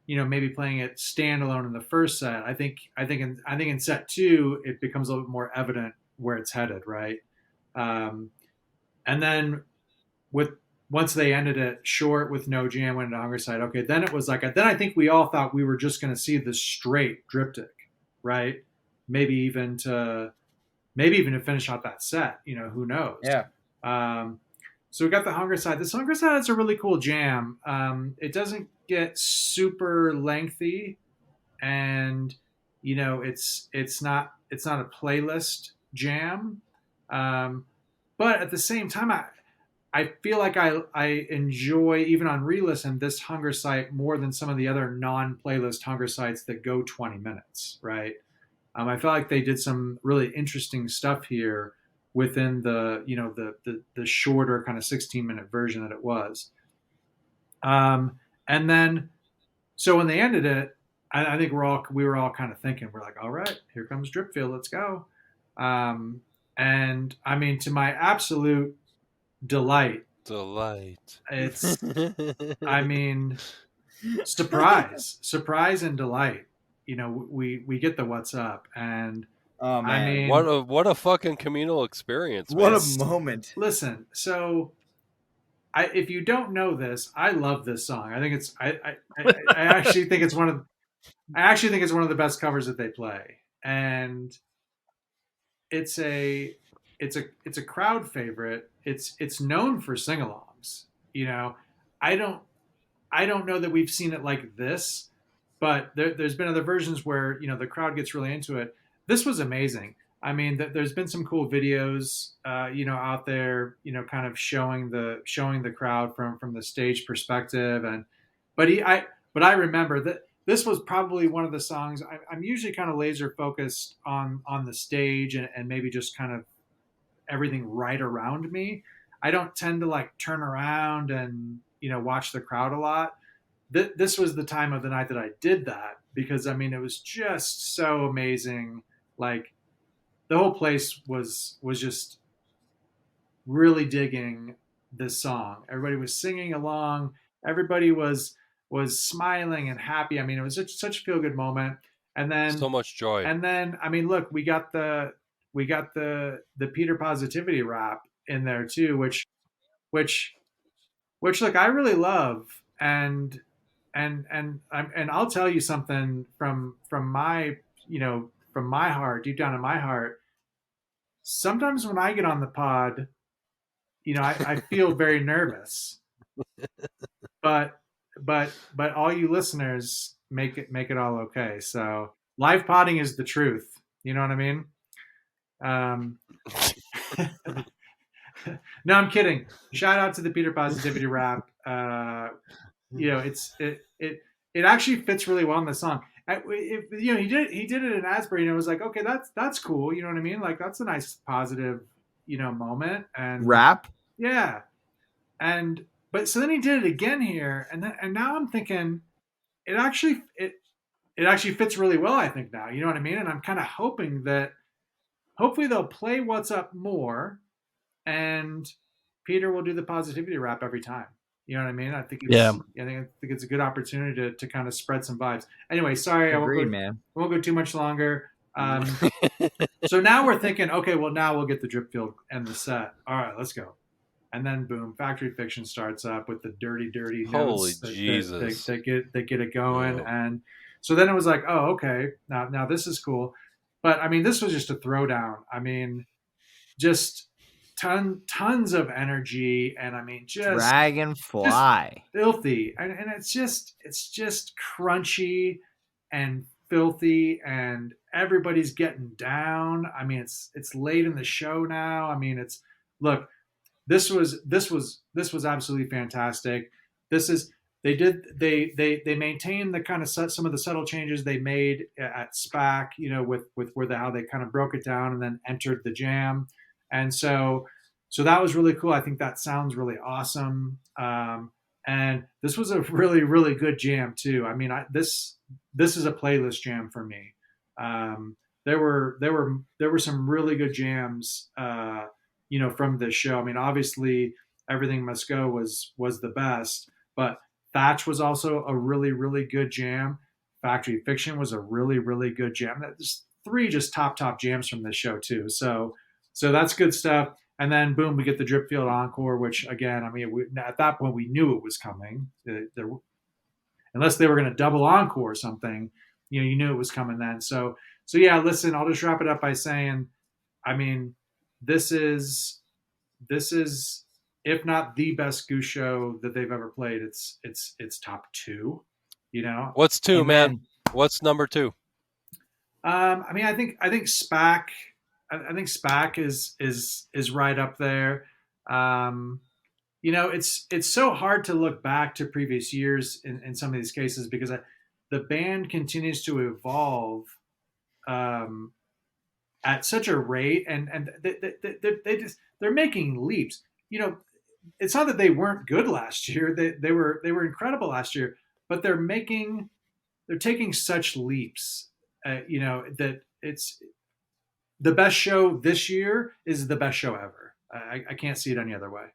you know, maybe playing it standalone in the first set, I think in set 2 it becomes a little bit more evident where it's headed, right? And then once they ended it short with no jam, went into Hunger Side. Okay, then it was like, then I think we all thought we were just going to see the straight Driptych, right? Maybe even to finish out that set. You know, who knows? Yeah. So we got the Hunger Side. This Hunger Side is a really cool jam. It doesn't get super lengthy, and you know, it's not a playlist jam, but at the same time, I feel like I enjoy, even on re-listen, this Hunger Site more than some of the other non-playlist Hunger Sites that go 20 minutes, right? I felt like they did some really interesting stuff here within the, you know, the shorter kind of 16-minute version that it was. And then, so when they ended it, I think we were all kind of thinking, we're like, all right, here comes Dripfield, let's go. And I mean, to my absolute delight, it's, I mean, surprise and delight. You know, we get the What's Up, and oh man, I mean, what a fucking communal experience! What man. a moment! Listen, so if you don't know this, I love this song. I think it's I actually think it's one of the best covers that they play, and it's a crowd favorite. It's known for sing-alongs. You know, I don't know that we've seen it like this, but there's been other versions where, you know, the crowd gets really into it. This was amazing. I mean, there's been some cool videos, you know, out there, you know, kind of showing the crowd from the stage perspective, but I remember that this was probably one of the songs. I'm usually kind of laser focused on the stage and maybe just kind of everything right around me. I don't tend to like turn around and, you know, watch the crowd a lot. This was the time of the night that I did that, because I mean, it was just so amazing. Like, the whole place was just really digging this song. Everybody was singing along. Everybody was smiling and happy. I mean, it was such a feel good moment. And then so much joy. And then, I mean, look, we got the Peter Positivity rap in there too, which look, I really love, and I'll tell you something from my, you know, from my heart, deep down in my heart. Sometimes when I get on the pod, I feel very nervous. But all you listeners make it all okay. So live potting is the truth. You know what I mean? No, I'm kidding. Shout out to the Peter Positivity rap. It actually fits really well in the song. He did it in Asbury, and it was like, okay, that's cool. You know what I mean? Like that's a nice positive, moment. And Rap. Yeah, but so then he did it again here, and now I'm thinking it actually fits really well. I think now, you know what I mean? And I'm kind of hoping that hopefully they'll play What's Up more, and Peter will do the positivity rap every time. You know what I mean? I think I think it's a good opportunity to kind of spread some vibes. Anyway, sorry, Agreed, I won't go too much longer. So now we're thinking, okay, well now we'll get the drip field and the set. All right, let's go. And then boom, Factory Fiction starts up with the dirty Holy notes Jesus. that get it going. And so then it was like, oh, okay, now this is cool. But I mean, this was just a throwdown. I mean, just tons of energy, and I mean, just Dragonfly, filthy, and it's just crunchy and filthy, and everybody's getting down. I mean, it's late in the show now. I mean, look. This was absolutely fantastic. They maintained the kind of some of the subtle changes they made at SPAC, with how they kind of broke it down and then entered the jam, and so that was really cool. I think that sounds really awesome. And this was a really, really good jam too. I mean, this is a playlist jam for me. There were some really good jams. From this show. I mean, obviously, Everything Must Go was the best, but Thatch was also a really, really good jam. Factory Fiction was a really, really good jam. There's 3 just top jams from this show too. So that's good stuff. And then boom, we get the Drip Field Encore, which again, I mean, at that point we knew it was coming. Unless they were going to double encore or something, you knew it was coming then. So yeah, listen, I'll just wrap it up by saying, I mean, this is if not the best Goose show that they've ever played. It's top 2. What's 2, man? What's number 2? I mean, I think SPAC. I think SPAC is right up there. It's so hard to look back to previous years in some of these cases because the band continues to evolve. At such a rate, and they're making leaps. It's not that they weren't good last year. They were incredible last year, but they're taking such leaps. That it's the best show this year is the best show ever. I can't see it any other way.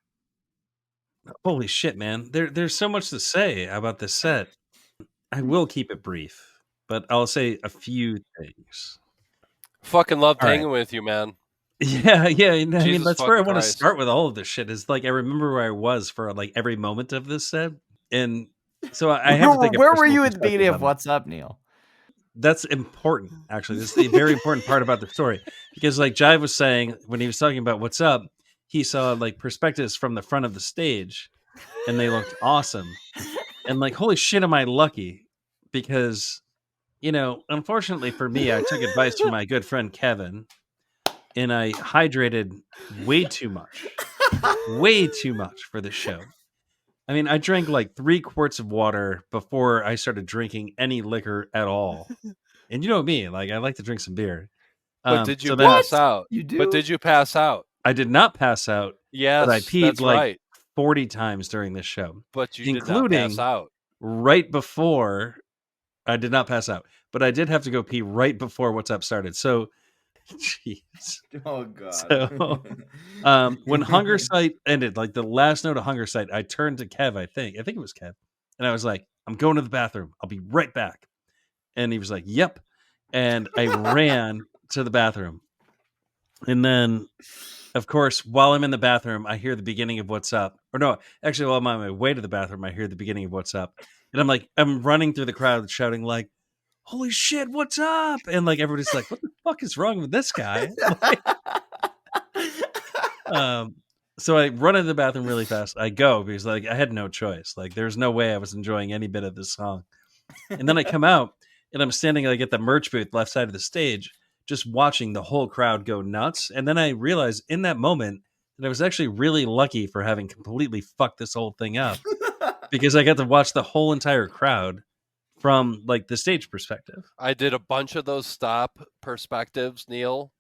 Holy shit, man! There's so much to say about this set. I will keep it brief, but I'll say a few things. Fucking loved hanging with you, man. Yeah. I mean, that's where I want to start with all of this shit. Is like I remember where I was for like every moment of this set, and so I have to think. Where were you at the beginning of What's Up, Neal? That's important, actually. This is a very important part about the story because, like Jive was saying when he was talking about What's Up, he saw like perspectives from the front of the stage, and they looked awesome. And like, holy shit, am I lucky? Because unfortunately for me, I took advice from my good friend Kevin, and I hydrated way too much for the show. I mean, I drank like 3 quarts of water before I started drinking any liquor at all. And you know me, like I like to drink some beer. But did you pass out? You do? But did you pass out? I did not pass out. Yes, but I peed that's like right. 40 times during this show. But you did not pass out. Right before. I did not pass out, but I did have to go pee right before What's Up started. So, jeez. Oh God. So, when Hunger Sight ended, like the last note of Hunger Sight, I turned to Kev. I think it was Kev, and I was like, "I'm going to the bathroom. I'll be right back." And he was like, "Yep." And I ran to the bathroom, and then, of course, while I'm in the bathroom, I hear the beginning of What's Up. Or no, actually, while I'm on my way to the bathroom, I hear the beginning of What's Up. And I'm running through the crowd shouting like, "Holy shit, what's up?" And like, everybody's like, "What the fuck is wrong with this guy?" So I run into the bathroom really fast. I go because like I had no choice. Like there's no way I was enjoying any bit of this song. And then I come out and I'm standing like at the merch booth left side of the stage, just watching the whole crowd go nuts. And then I realized in that moment that I was actually really lucky for having completely fucked this whole thing up because I got to watch the whole entire crowd from like the stage perspective. I did a bunch of those stop perspectives, Neal,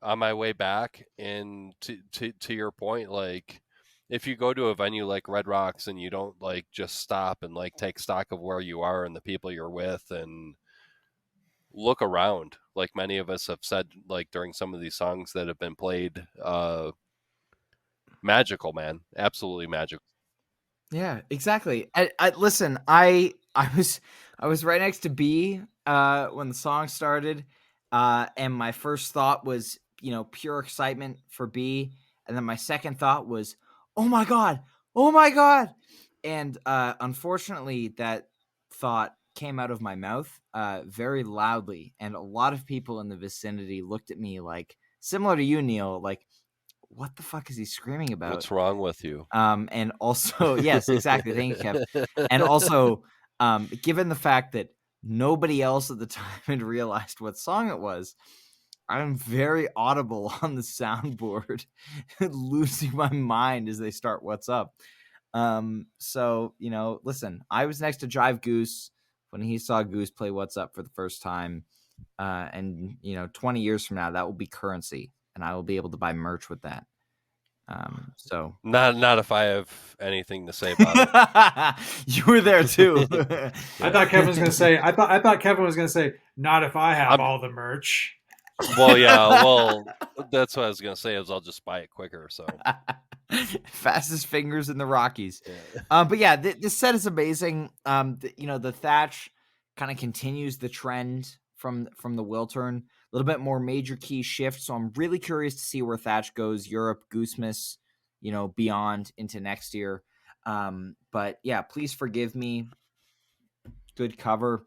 on my way back. And to your point, like if you go to a venue like Red Rocks and you don't like just stop and like take stock of where you are and the people you're with and look around, like many of us have said, like during some of these songs that have been played, magical, man, absolutely magical. Yeah, exactly. I listen. I was right next to B when the song started, and my first thought was pure excitement for B, and then my second thought was, oh my god, oh my god, and unfortunately that thought came out of my mouth very loudly, and a lot of people in the vicinity looked at me like similar to you, Neal, like what the fuck is he screaming about? What's wrong with you? And also, yes, exactly. Thank you, Kev. And also, given the fact that nobody else at the time had realized what song it was, I'm very audible on the soundboard, losing my mind as they start "What's Up." So listen, I was next to Jive Goose when he saw Goose play "What's Up" for the first time, and 20 years from now, that will be currency, and I will be able to buy merch with that. So not if I have anything to say about it. You were there too. I thought Kevin was going to say. I thought Kevin was going to say, "Not if I have all the merch." Well, yeah, well, that's what I was going to say. Is I'll just buy it quicker. So fastest fingers in the Rockies. yeah. But yeah, this set is amazing. The Thatch kind of continues the trend from the Wiltern. A little bit more major key shift. So I'm really curious to see where Thatch goes. Europe, Goosemas, beyond into next year. But yeah, please forgive me. Good cover.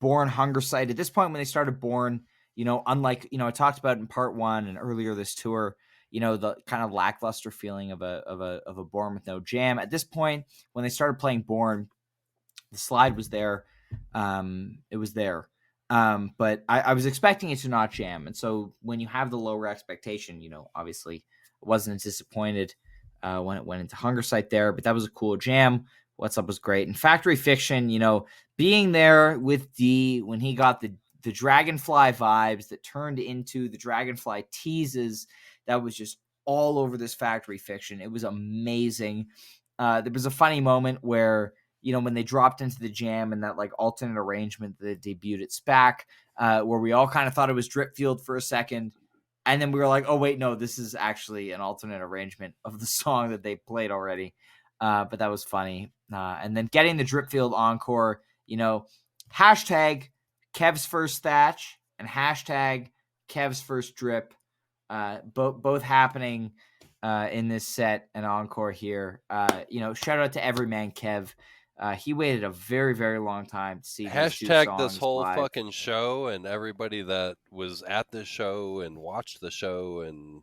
Born Hunger Site. At this point, when they started Born, unlike I talked about in part one and earlier this tour, the kind of lackluster feeling of a Born with no jam. At this point, when they started playing Born, the slide was there. It was there. But I was expecting it to not jam. And so when you have the lower expectation, obviously I wasn't disappointed when it went into Hunger Site there, but that was a cool jam. What's Up was great. And Factory Fiction, being there with D when he got the Dragonfly vibes that turned into the Dragonfly teases, that was just all over this Factory Fiction. It was amazing. There was a funny moment where, when they dropped into the jam and that like alternate arrangement that debuted at SPAC, where we all kind of thought it was Dripfield for a second. And then we were like, oh, wait, no, this is actually an alternate arrangement of the song that they played already. But that was funny. And then getting the Dripfield encore, hashtag Kev's first Thatch and hashtag Kev's first Drip, both happening in this set and encore here. Shout out to Everyman Kev. He waited a very, very long time to see Hashtag these this whole live. fucking show and everybody that was at this show and watched the show, and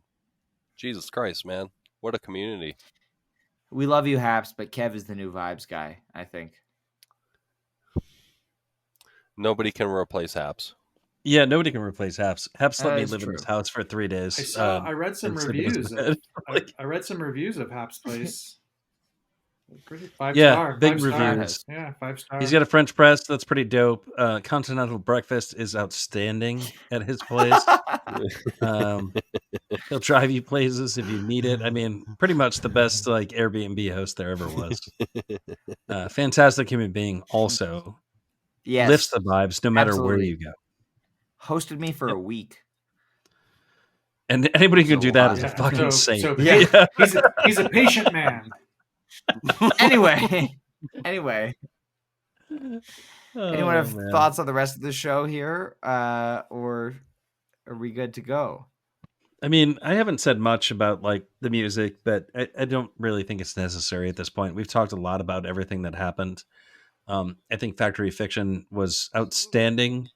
Jesus Christ, man, what a community. We love you, Haps, but Kev is the new vibes guy, I think. Nobody can replace Haps. Yeah, nobody can replace Haps. Haps let me is live true. in his house for 3 days. I read some and sleep in his reviews. bed. I read some reviews of Hap's Place. Pretty 5 Yeah, star. big 5 star. reviews. Yeah, 5 star. He's got a French press that's pretty dope. Continental breakfast is outstanding at his place. He'll drive you places if you need it. I mean, pretty much the best like Airbnb host there ever was. Fantastic human being. Also, Yes. lifts the vibes no matter Absolutely. where you go. Hosted me for a week. And anybody who can do that is a fucking saint. He's a patient man. Anyway. Oh, Anyone have man. thoughts on the rest of the show here? Or are we good to go? I mean, I haven't said much about like the music, but I don't really think it's necessary at this point. We've talked a lot about everything that happened. I think Factory Fiction was outstanding.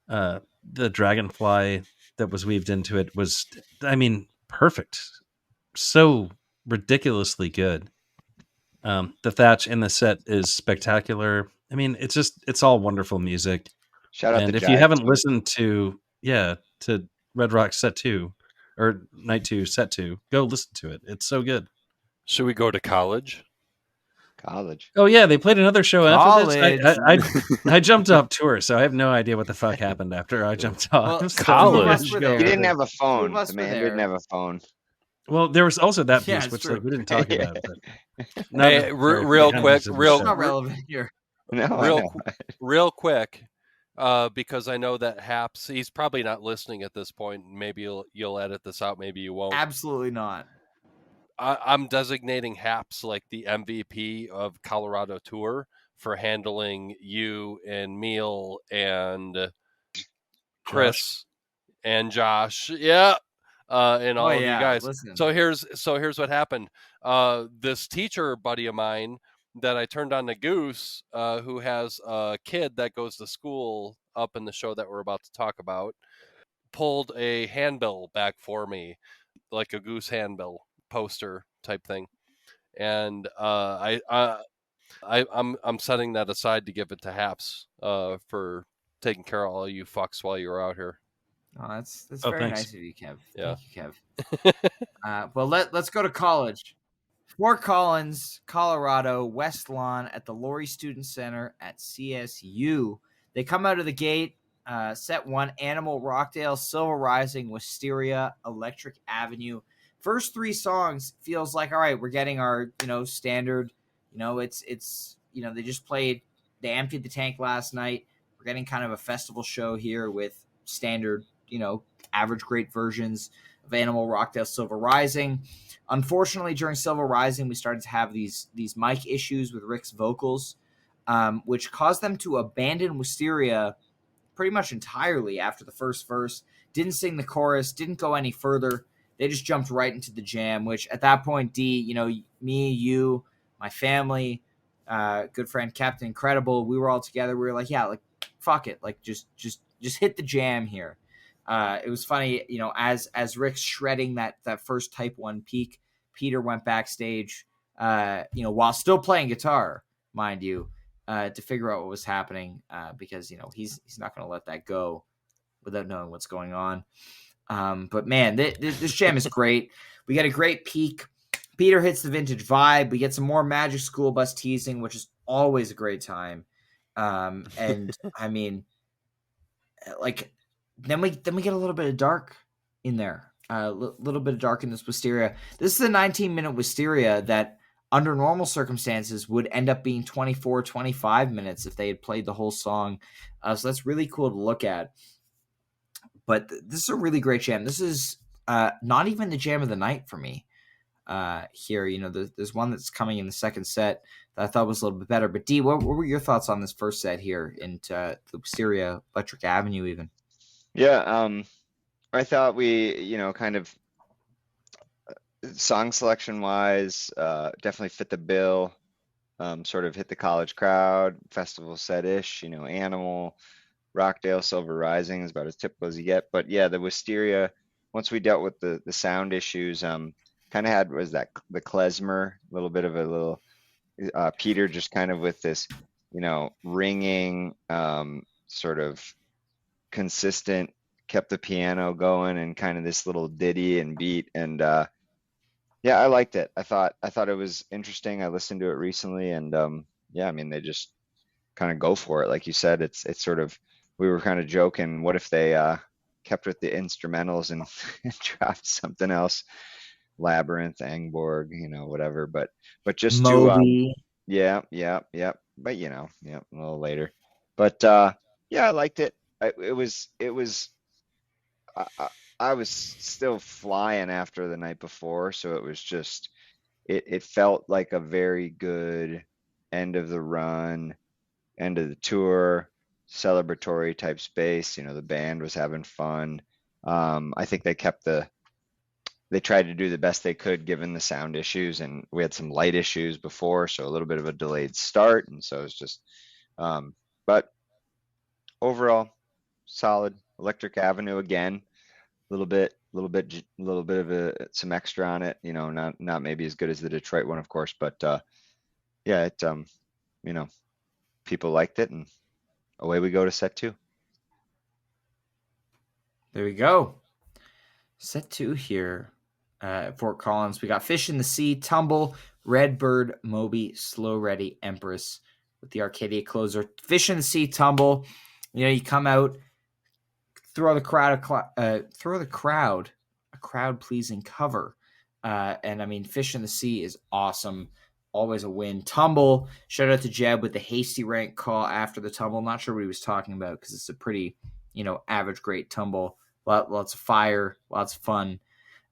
The Dragonfly that was weaved into it was, I mean, perfect. So ridiculously good. The thatch in the set is spectacular. I mean, it's all wonderful music. Shout out And to if you Jive haven't too. listened to Red Rock Set 2 or Night 2 Set 2, go listen to it. It's so good. Should we go to college? College. Oh yeah, they played another show after this. College. I jumped off tour, so I have no idea what the fuck happened after I jumped off. Well, So college. two of us were go there. He with didn't it. have a phone. Two of us The were man there. didn't have a phone. Well, there was also that Yeah, piece, it's which true. like we didn't talk about. But Hey, real quick, It's not relevant here. No, I know. real quick, because I know that Haps, he's probably not listening at this point. Maybe you'll edit this out. Maybe you won't. Absolutely not. I'm designating Haps like the MVP of Colorado Tour for handling you and Neal and Chris and Josh. Yeah. And all of you guys. Listen. So here's what happened. This teacher buddy of mine that I turned on to Goose, who has a kid that goes to school up in the show that we're about to talk about, pulled a handbill back for me, like a Goose handbill poster type thing, and I'm setting that aside to give it to Haps for taking care of all you fucks while you were out here. Oh, that's very thanks. nice of you, Kev. Yeah. Thank you, Kev. Well, let's go to college. Fort Collins, Colorado, West Lawn at the Laurie Student Center at CSU. They come out of the gate. Set 1, Animal, Rockdale, Silver Rising, Wisteria, Electric Avenue. First 3 songs feels like, all right, we're getting our, standard, it's they just played, they emptied the tank last night. We're getting kind of a festival show here with standard, average great versions of Animal, Rockdale, Silver Rising. Unfortunately, during Silver Rising, we started to have these mic issues with Rick's vocals, which caused them to abandon Wisteria pretty much entirely after the first verse. Didn't sing the chorus, didn't go any further. They just jumped right into the jam, which at that point, D, me, you, my family, good friend Captain Incredible, we were all together. We were like, yeah, like, fuck it. Like, just hit the jam here. It was funny, as Rick's shredding that first Type 1 peak, Peter went backstage, while still playing guitar, mind you, to figure out what was happening, because, he's not going to let that go without knowing what's going on. But man, this jam is great. We get a great peak. Peter hits the vintage vibe. We get some more Magic School Bus teasing, which is always a great time. And I mean, like, then we get a little bit of dark in there. A little bit of dark in this Wisteria. This is a 19-minute Wisteria that under normal circumstances would end up being 24, 25 minutes if they had played the whole song. So that's really cool to look at. But this is a really great jam. This is not even the jam of the night for me here. There's one that's coming in the second set that I thought was a little bit better. But D, what were your thoughts on this first set here into the Wisteria, Electric Avenue even? Yeah, I thought we, kind of song selection wise, definitely fit the bill. Sort of hit the college crowd, festival set-ish, Animal, Rockdale, Silver Rising is about as typical as you get. But yeah, the Wisteria, once we dealt with the sound issues, kind of had, the klezmer, a little bit of a little, Peter just kind of with this, ringing, sort of consistent, kept the piano going and kind of this little ditty and beat. And yeah, I liked it. I thought it was interesting. I listened to it recently, and yeah, I mean, they just kind of go for it. Like you said, it's sort of, we were kind of joking, what if they kept with the instrumentals and dropped something else, Labyrinth, Angborg, whatever, but just Moby. yeah, but yeah, a little later. But yeah, I liked it. I was still flying after the night before, so it was just, it felt like a very good end of the run, end of the tour, celebratory type space. The band was having fun. I think they tried to do the best they could given the sound issues, and we had some light issues before, so a little bit of a delayed start, and so it's just, but overall, solid. Electric Avenue again. little bit of some extra on it. Not maybe as good as the Detroit one, of course, but yeah, people liked it, and away we go to set 2. There we go. Set 2 here at Fort Collins. We got Fish in the Sea, Tumble, Redbird, Moby, Slow Ready, Empress with the Arcadia closer. Fish in the Sea, Tumble. You come out, throw the crowd a crowd pleasing cover. And I mean, Fish in the Sea is awesome. Always a win. Tumble. Shout out to Jeb with the hasty rank call after the tumble. Not sure what he was talking about because it's a pretty, average great tumble. Lots of fire, lots of fun.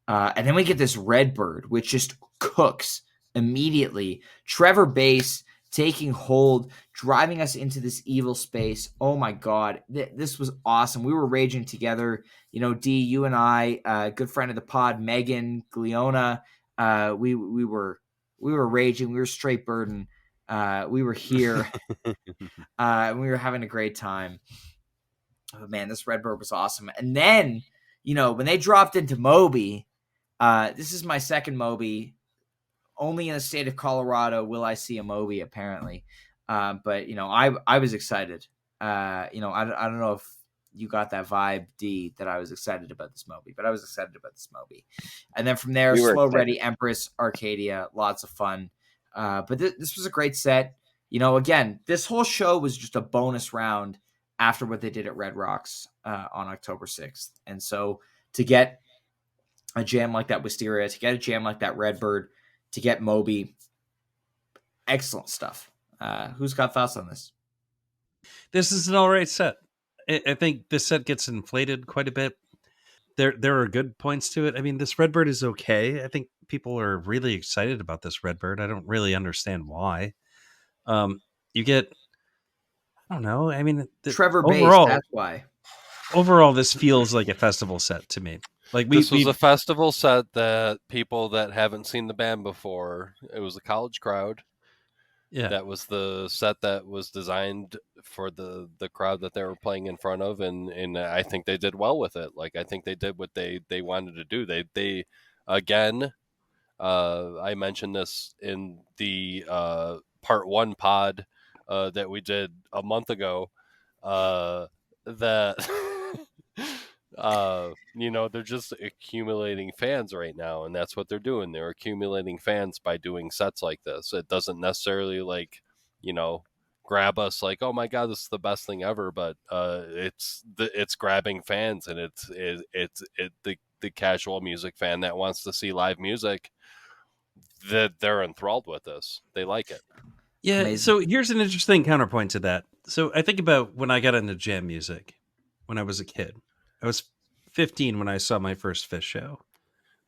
And then we get this Redbird, which just cooks immediately. Trevor Bass taking hold, driving us into this evil space. Oh my God. This was awesome. We were raging together. D, you and I, good friend of the pod, Megan, Gliona, we were raging. We were straight burden. We were here. And we were having a great time. Oh man, this Redbird was awesome. And then, when they dropped into Moby, this is my second Moby. Only in the state of Colorado will I see a Moby, apparently. But I was excited. I don't know if you got that vibe, D, that I was excited about this Moby, but I was excited about this Moby. And then from there, Slow Ready, Empress, Arcadia, lots of fun. But this was a great set. Again, this whole show was just a bonus round after what they did at Red Rocks on October 6th. And so to get a jam like that Wisteria, to get a jam like that Redbird, to get Moby, excellent stuff. Who's got thoughts on this? This is an all right set. I think this set gets inflated quite a bit. There are good points to it. I mean, this Redbird is okay. I think people are really excited about this Redbird. I don't really understand why. You get, I don't know. I mean, Trevor Bass, that's why. Overall, this feels like a festival set to me. Like this was a festival set that people that haven't seen the band before. It was a college crowd. Yeah, that was the set that was designed for the crowd that they were playing in front of, and I think they did well with it. Like I think they did what they wanted to do. They again, I mentioned this in the part 1 pod that we did a month ago. That they're just accumulating fans right now, and that's what they're doing. They're accumulating fans by doing sets like this. It doesn't necessarily grab us like, oh my God, this is the best thing ever, but it's grabbing fans, and it's the casual music fan that wants to see live music, that they're enthralled with this. They like it. Yeah. Amazing. So here's an interesting counterpoint to that. So I think about when I got into jam music when I was a kid. I was 15 when I saw my first Fish show.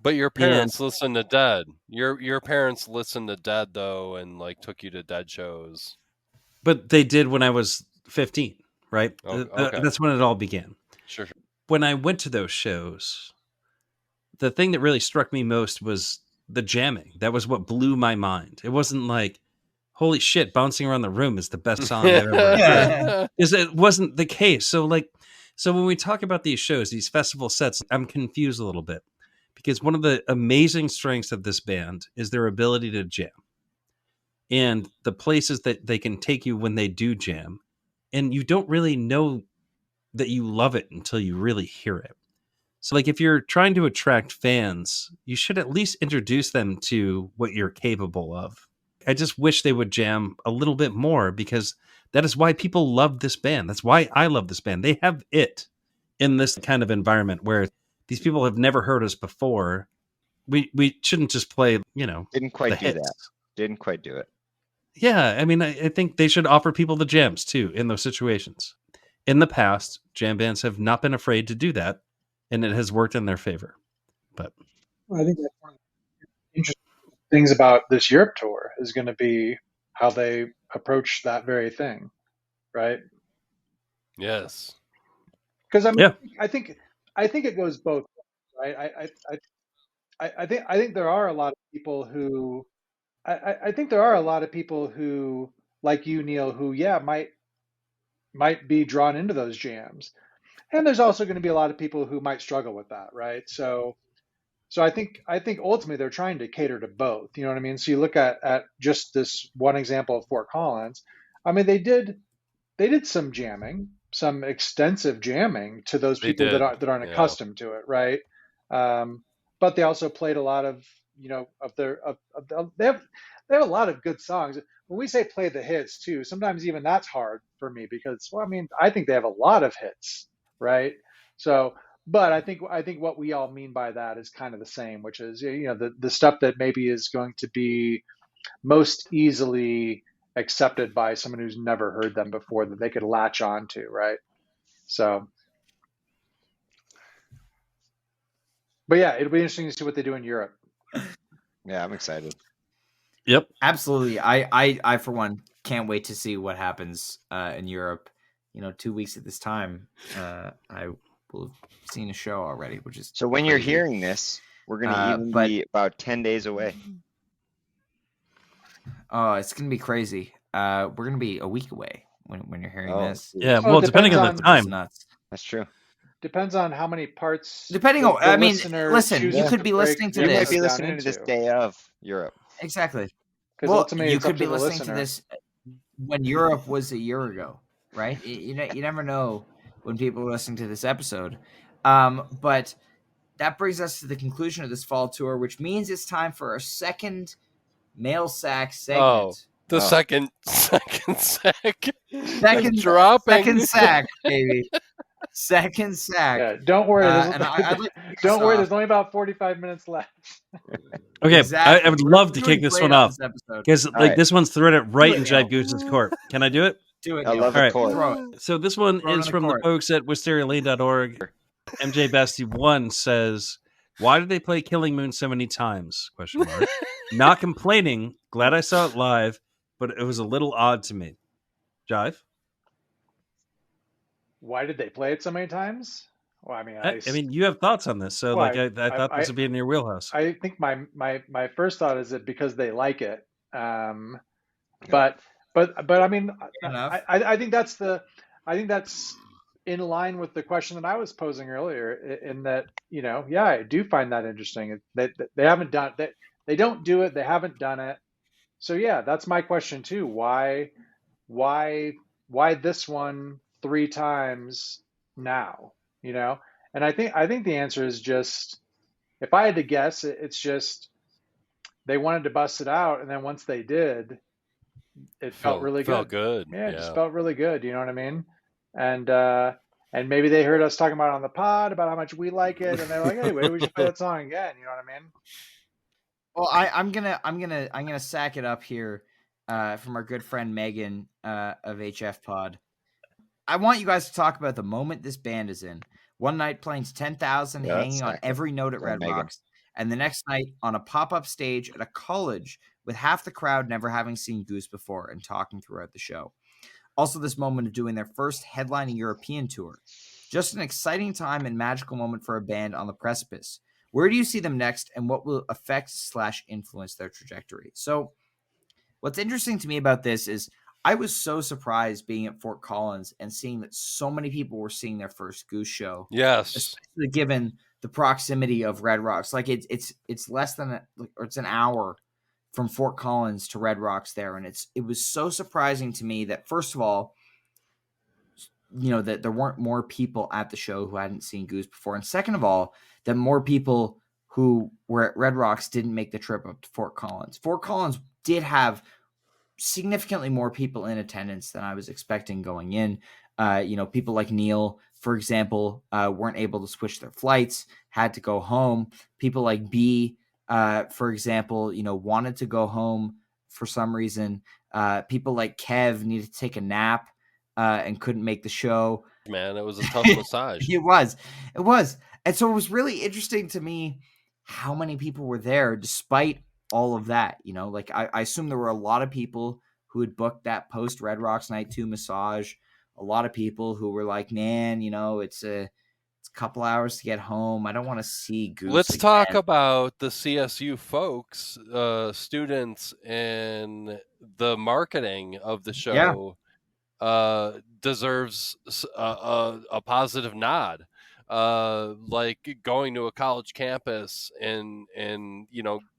But your parents listened to Dead. Your parents listened to Dead though, and took you to Dead shows. But they did when I was 15, right? Okay. That's when it all began. Sure. When I went to those shows, the thing that really struck me most was the jamming. That was what blew my mind. It wasn't like, holy shit, Bouncing Around the Room is the best song I've ever heard. It wasn't the case. So when we talk about these shows, these festival sets, I'm confused a little bit, because one of the amazing strengths of this band is their ability to jam and the places that they can take you when they do jam. And you don't really know that you love it until you really hear it. So if you're trying to attract fans, you should at least introduce them to what you're capable of. I just wish they would jam a little bit more, because that is why people love this band. That's why I love this band. They have it in this kind of environment where these people have never heard us before. We shouldn't just play, didn't quite do that. Didn't quite do it. Yeah, I mean, I think they should offer people the jams too in those situations. In the past, jam bands have not been afraid to do that, and it has worked in their favor. But I think that's one of the interesting things about this Europe tour is going to be how they approach that very thing, right? Yes. Because I think it goes both ways, right? I think there are a lot of people who I think there are a lot of people who, like you, Neal, who might be drawn into those jams. And there's also going to be a lot of people who might struggle with that, right? So I think ultimately they're trying to cater to both. You know what I mean? So you look at just this one example of Fort Collins. I mean, they did some jamming, some extensive jamming to those people that aren't accustomed to it, right? But they also played a lot of, you know, they have a lot of good songs. When we say play the hits too, sometimes even that's hard for me because, well, I mean, I think they have a lot of hits, right? So, but I think what we all mean by that is kind of the same, which is, you know, the stuff that maybe is going to be most easily accepted by someone who's never heard them before, that they could latch on to, right? So, but yeah, it'll be interesting to see what they do in Europe. Yeah, I'm excited. Yep, absolutely. I for one can't wait to see what happens in Europe. You know, 2 weeks at this time, I will have seen a show already, which is so when crazy. you're hearing this, we're gonna be about 10 days away. Oh, it's gonna be crazy. We're gonna be a week away when you're hearing this. Yeah, well, depending on the time. Nuts. That's true. Depends on how many parts. Depending on, I mean, listen, you could be listening to You this. might be listening to this day of Europe. Exactly. Well, ultimately, you could be listening to this when Europe was a year ago, right? You never know when people are listening to this episode. But that brings us to the conclusion of this fall tour, which means it's time for our second mail sack segment. The second sack. Second sack, baby. Second sack. Yeah, don't worry. Don't worry. There's only about 45 minutes left. Okay, exactly. I would love to kick this one off because this one's thrown right in Jive Goose's court. Can I do it? Do it. I love the court. Throw it. So this one is from the folks at wisterialane.org. MJ Bestie 1 says, "Why did they play Killing Moon so many times?" ? Not complaining. Glad I saw it live, but it was a little odd to me. Jive? Why did they play it so many times? Well, I mean, you have thoughts on this, so I thought this would be in your wheelhouse. I think my first thought is that because they like it, but I mean, I think that's in line with the question that I was posing earlier. In that, you know, yeah, I do find that interesting. They haven't done that. They don't do it. They haven't done it. So yeah, that's my question too. Why this one 3 times now? You know, and I think the answer is just, if I had to guess, it's just they wanted to bust it out, and then once they did, it felt really good. Felt good. Yeah, it just felt really good. You know what I mean? And maybe they heard us talking about it on the pod about how much we like it, and they're like, "Hey, maybe we should play that song again." You know what I mean? Well, I'm gonna sack it up here from our good friend Megan of HF Pod. I want you guys to talk about the moment this band is in. One night playing to 10,000, hanging on every note at Red Rocks, and the next night on a pop-up stage at a college with half the crowd never having seen Goose before and talking throughout the show. Also, this moment of doing their first headlining European tour. Just an exciting time and magical moment for a band on the precipice. Where do you see them next, and what will affect / influence their trajectory? So what's interesting to me about this is I was so surprised being at Fort Collins and seeing that so many people were seeing their first Goose show. Yes. Especially given the proximity of Red Rocks. Like it's less than it's an hour from Fort Collins to Red Rocks there. And it was so surprising to me that, first of all, you know, that there weren't more people at the show who hadn't seen Goose before. And second of all, that more people who were at Red Rocks didn't make the trip up to Fort Collins. Fort Collins did have significantly more people in attendance than I was expecting going in. You know, people like Neal, for example, weren't able to switch their flights, had to go home. People like B, for example, you know, wanted to go home for some reason. People like Kev needed to take a nap and couldn't make the show. Man, it was a tough massage. It was. And so it was really interesting to me how many people were there despite all of that. You know, like I assume there were a lot of people who had booked that post Red Rocks Night 2 massage. A lot of people who were like, man, you know, it's a couple hours to get home. I don't want to see Goose. Let's talk about the CSU folks, students, and the marketing of the show. deserves a positive nod. Like going to a college campus and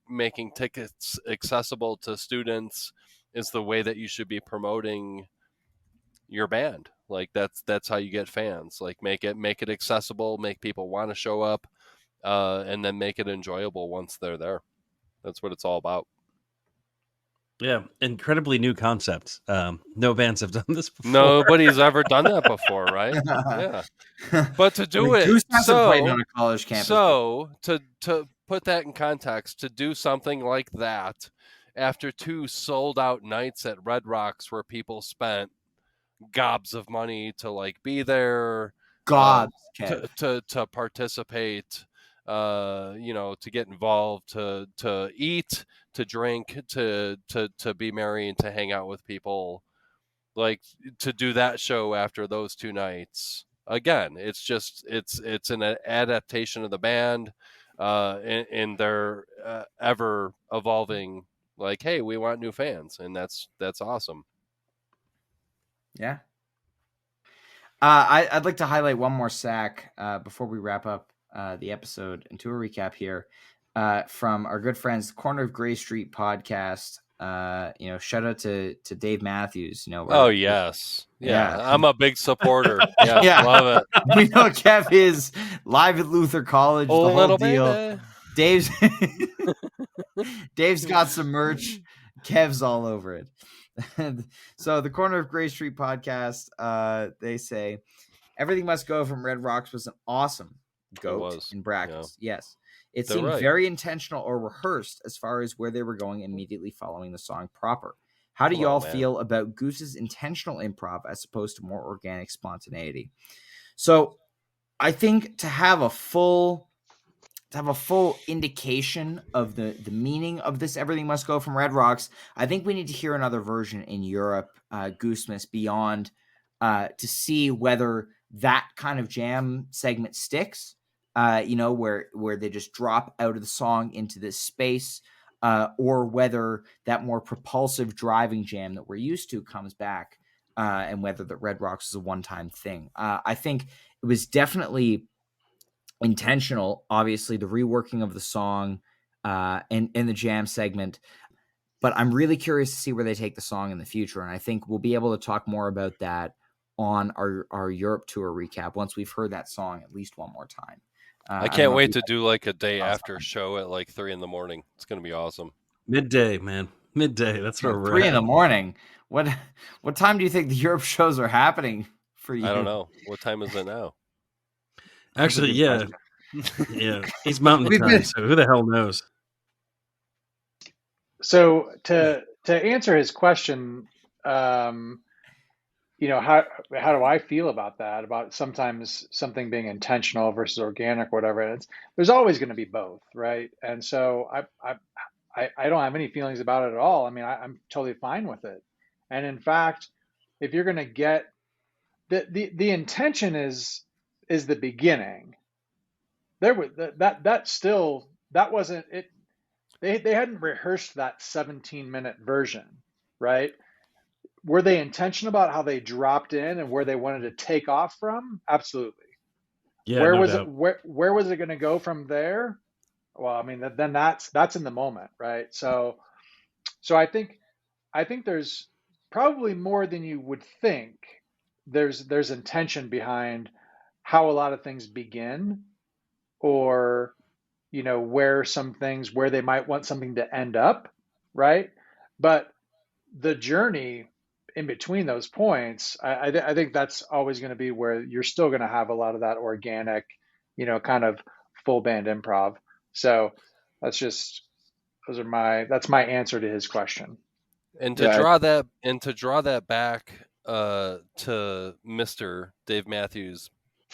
making tickets accessible to students is the way that you should be promoting your band. Like that's how you get fans. Like make it accessible, make people want to show up, and then make it enjoyable once they're there. That's what it's all about. Yeah, incredibly new concept. No bands have done this before. Nobody's ever done that before, right? Yeah. But to do it, Goose hasn't played on a college campus. So to put that in context, to do something like that after 2 sold out nights at Red Rocks where people spent gobs of money to like be there, to participate, to get involved, to eat, to drink, to be merry and to hang out with people, like to do that show after those 2 nights. Again, it's an adaptation of the band, in their ever evolving. Like, hey, we want new fans, and that's awesome. Yeah. I'd like to highlight one more sack before we wrap up the episode and do a recap here from our good friends, the Corner of Gray Street podcast. Shout out to Dave Matthews. Oh yes, yeah. I'm a big supporter. Yeah, love it. We know Kev is live at Luther College. The whole deal. Baby. Dave's got some merch. Kev's all over it. So the Corner of Gray Street podcast, they say Everything Must Go from Red Rocks was an awesome goat in brackets. Yeah. Yes. It seemed very intentional or rehearsed as far as where they were going immediately following the song proper. How do y'all feel about Goose's intentional improv as opposed to more organic spontaneity? So I think to have a full indication of the meaning of this Everything Must Go from Red Rocks, I think we need to hear another version in Europe, Goosemas Beyond, to see whether that kind of jam segment sticks, where they just drop out of the song into this space, or whether that more propulsive driving jam that we're used to comes back, and whether the Red Rocks is a one-time thing. I think it was definitely intentional, obviously, the reworking of the song and the jam segment, but I'm really curious to see where they take the song in the future, and I think we'll be able to talk more about that on our Europe tour recap once we've heard that song at least one more time. I can't wait to do like a day after show at like 3 a.m. It's going to be awesome. Midday, man. Midday. That's where we're 3 at. a.m. What time do you think the Europe shows are happening for you? I don't know. What time is it now? Actually, yeah. Yeah. He's mountain time, so who the hell knows? So to answer his question, how do I feel about that? About sometimes something being intentional versus organic, whatever. There's always going to be both, right? And so I don't have any feelings about it at all. I mean, I'm totally fine with it. And in fact, if you're going to get the intention is the beginning. There was that wasn't it. They hadn't rehearsed that 17-minute version, right? Were they intentional about how they dropped in and where they wanted to take off from? Absolutely. Yeah. Where was it going to go from there? Well, I mean, then that's in the moment, right? So I think there's probably more than you would think. There's intention behind how a lot of things begin, or where they might want something to end up, right? But the journey in between those points, I think that's always going to be where you're still going to have a lot of that organic, kind of full band improv. So that's my answer to his question. And to draw that back to Mr. Dave Matthews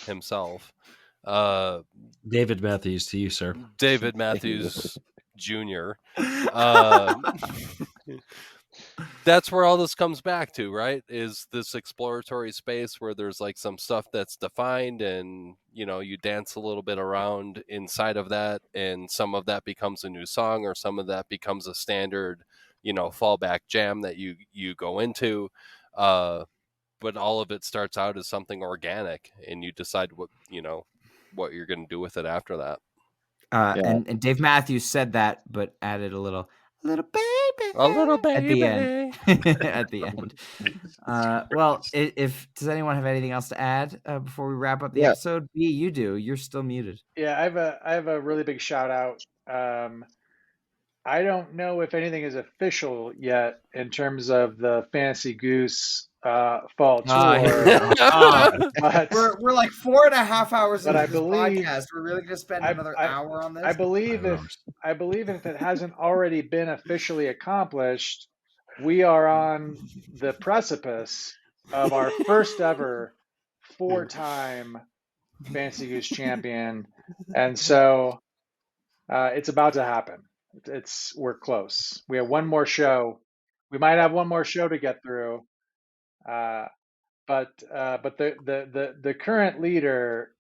himself. David Matthews to you, sir. David Matthews Jr. That's where all this comes back to, right? Is this exploratory space where there's like some stuff that's defined, and you dance a little bit around inside of that, and some of that becomes a new song, or some of that becomes a standard fallback jam that you go into. But but all of it starts out as something organic, and you decide what you're going to do with it after that. And Dave Matthews said that, but added a little baby at the end. At the end. Well, does anyone have anything else to add before we wrap up the episode? B, you do. You're still muted. Yeah, I have a really big shout out. I don't know if anything is official yet in terms of the Fantasy Goose fall tour. But we're like 4.5 hours into this podcast. We're really going to spend another hour on this? I believe if it hasn't already been officially accomplished, we are on the precipice of our first ever 4-time Fantasy Goose champion. And so it's about to happen. We're close. We have one more show. We might have one more show to get through. But the current leader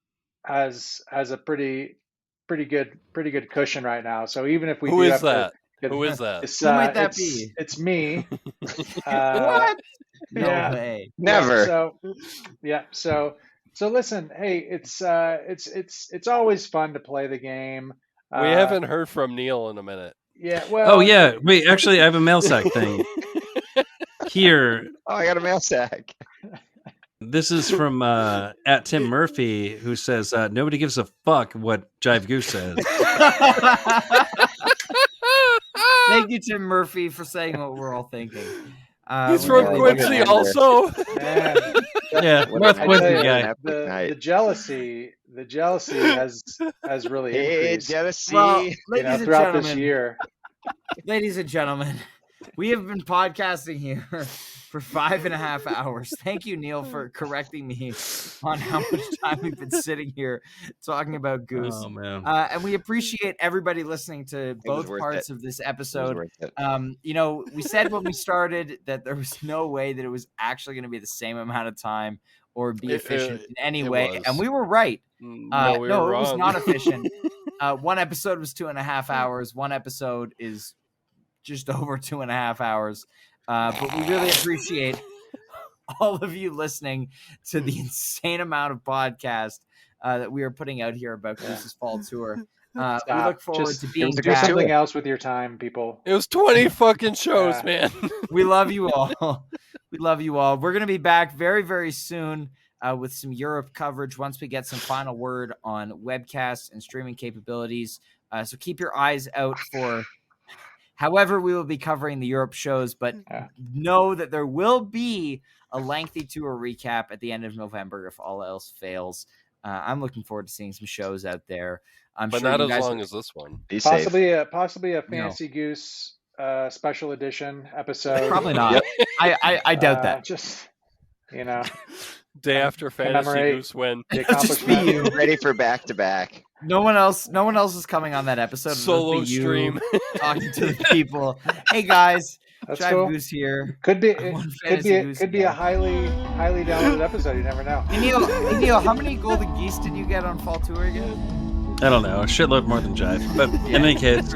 has a pretty good cushion right now. So even if we Who is that? Who might that be? It's me. What? No way. Never. So listen, hey, it's always fun to play the game. We haven't heard from Neal in a minute. Yeah. Well. Oh yeah. Wait. Actually, I have a mail sack thing here. Oh, I got a mail sack. This is from at Tim Murphy, who says nobody gives a fuck what Jive Goose says. Thank you, Tim Murphy, for saying what we're all thinking. He's from Quincy, also. Yeah, Northwestern guy. The jealousy has really increased. Jealousy. Well, throughout this year. Ladies and gentlemen, we have been podcasting here for 5.5 hours. Thank you, Neal, for correcting me on how much time we've been sitting here talking about Goose. Oh, man. And we appreciate everybody listening to both parts of this episode. We said when we started that there was no way that it was actually going to be the same amount of time or be efficient in any way. And we were right. No, we were wrong. It was not efficient. One episode was 2.5 hours. One episode is just over 2.5 hours. But we really appreciate all of you listening to the insane amount of podcast that we are putting out here about Goose's fall tour. We look forward to being do back. something else with your time, people. It was 20 fucking shows, man. We love you all. We love you all. We're going to be back very, very soon with some Europe coverage once we get some final word on webcasts and streaming capabilities. So keep your eyes out for however we will be covering the Europe shows, but know that there will be a lengthy tour recap at the end of November if all else fails. I'm looking forward to seeing some shows out there. But sure not as long as this one. Possibly a Fancy Goose special edition episode. Probably not. I doubt that. Just day after Fantasy Goose win. Just be you. Ready for back-to-back. No one else is coming on that episode. Solo stream. Talking to the people. Hey guys, Jive cool. Goose here. Could be a highly downloaded episode. You never know. Hey Neal, how many golden geese did you get on fall tour again? I don't know, a shitload more than Jive. But in any case,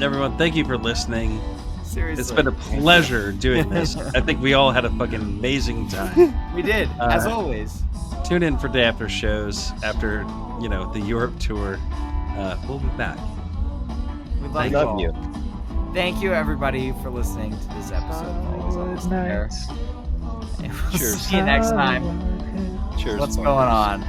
everyone, thank you for listening. Seriously, it's been a pleasure doing this. I think we all had a fucking amazing time. We did, as always. Tune in for day after shows after the Europe tour. We'll be back. We love you. Thank you, everybody, for listening to this episode of Always Almost There. And we'll see you next time. Cheers. What's going on?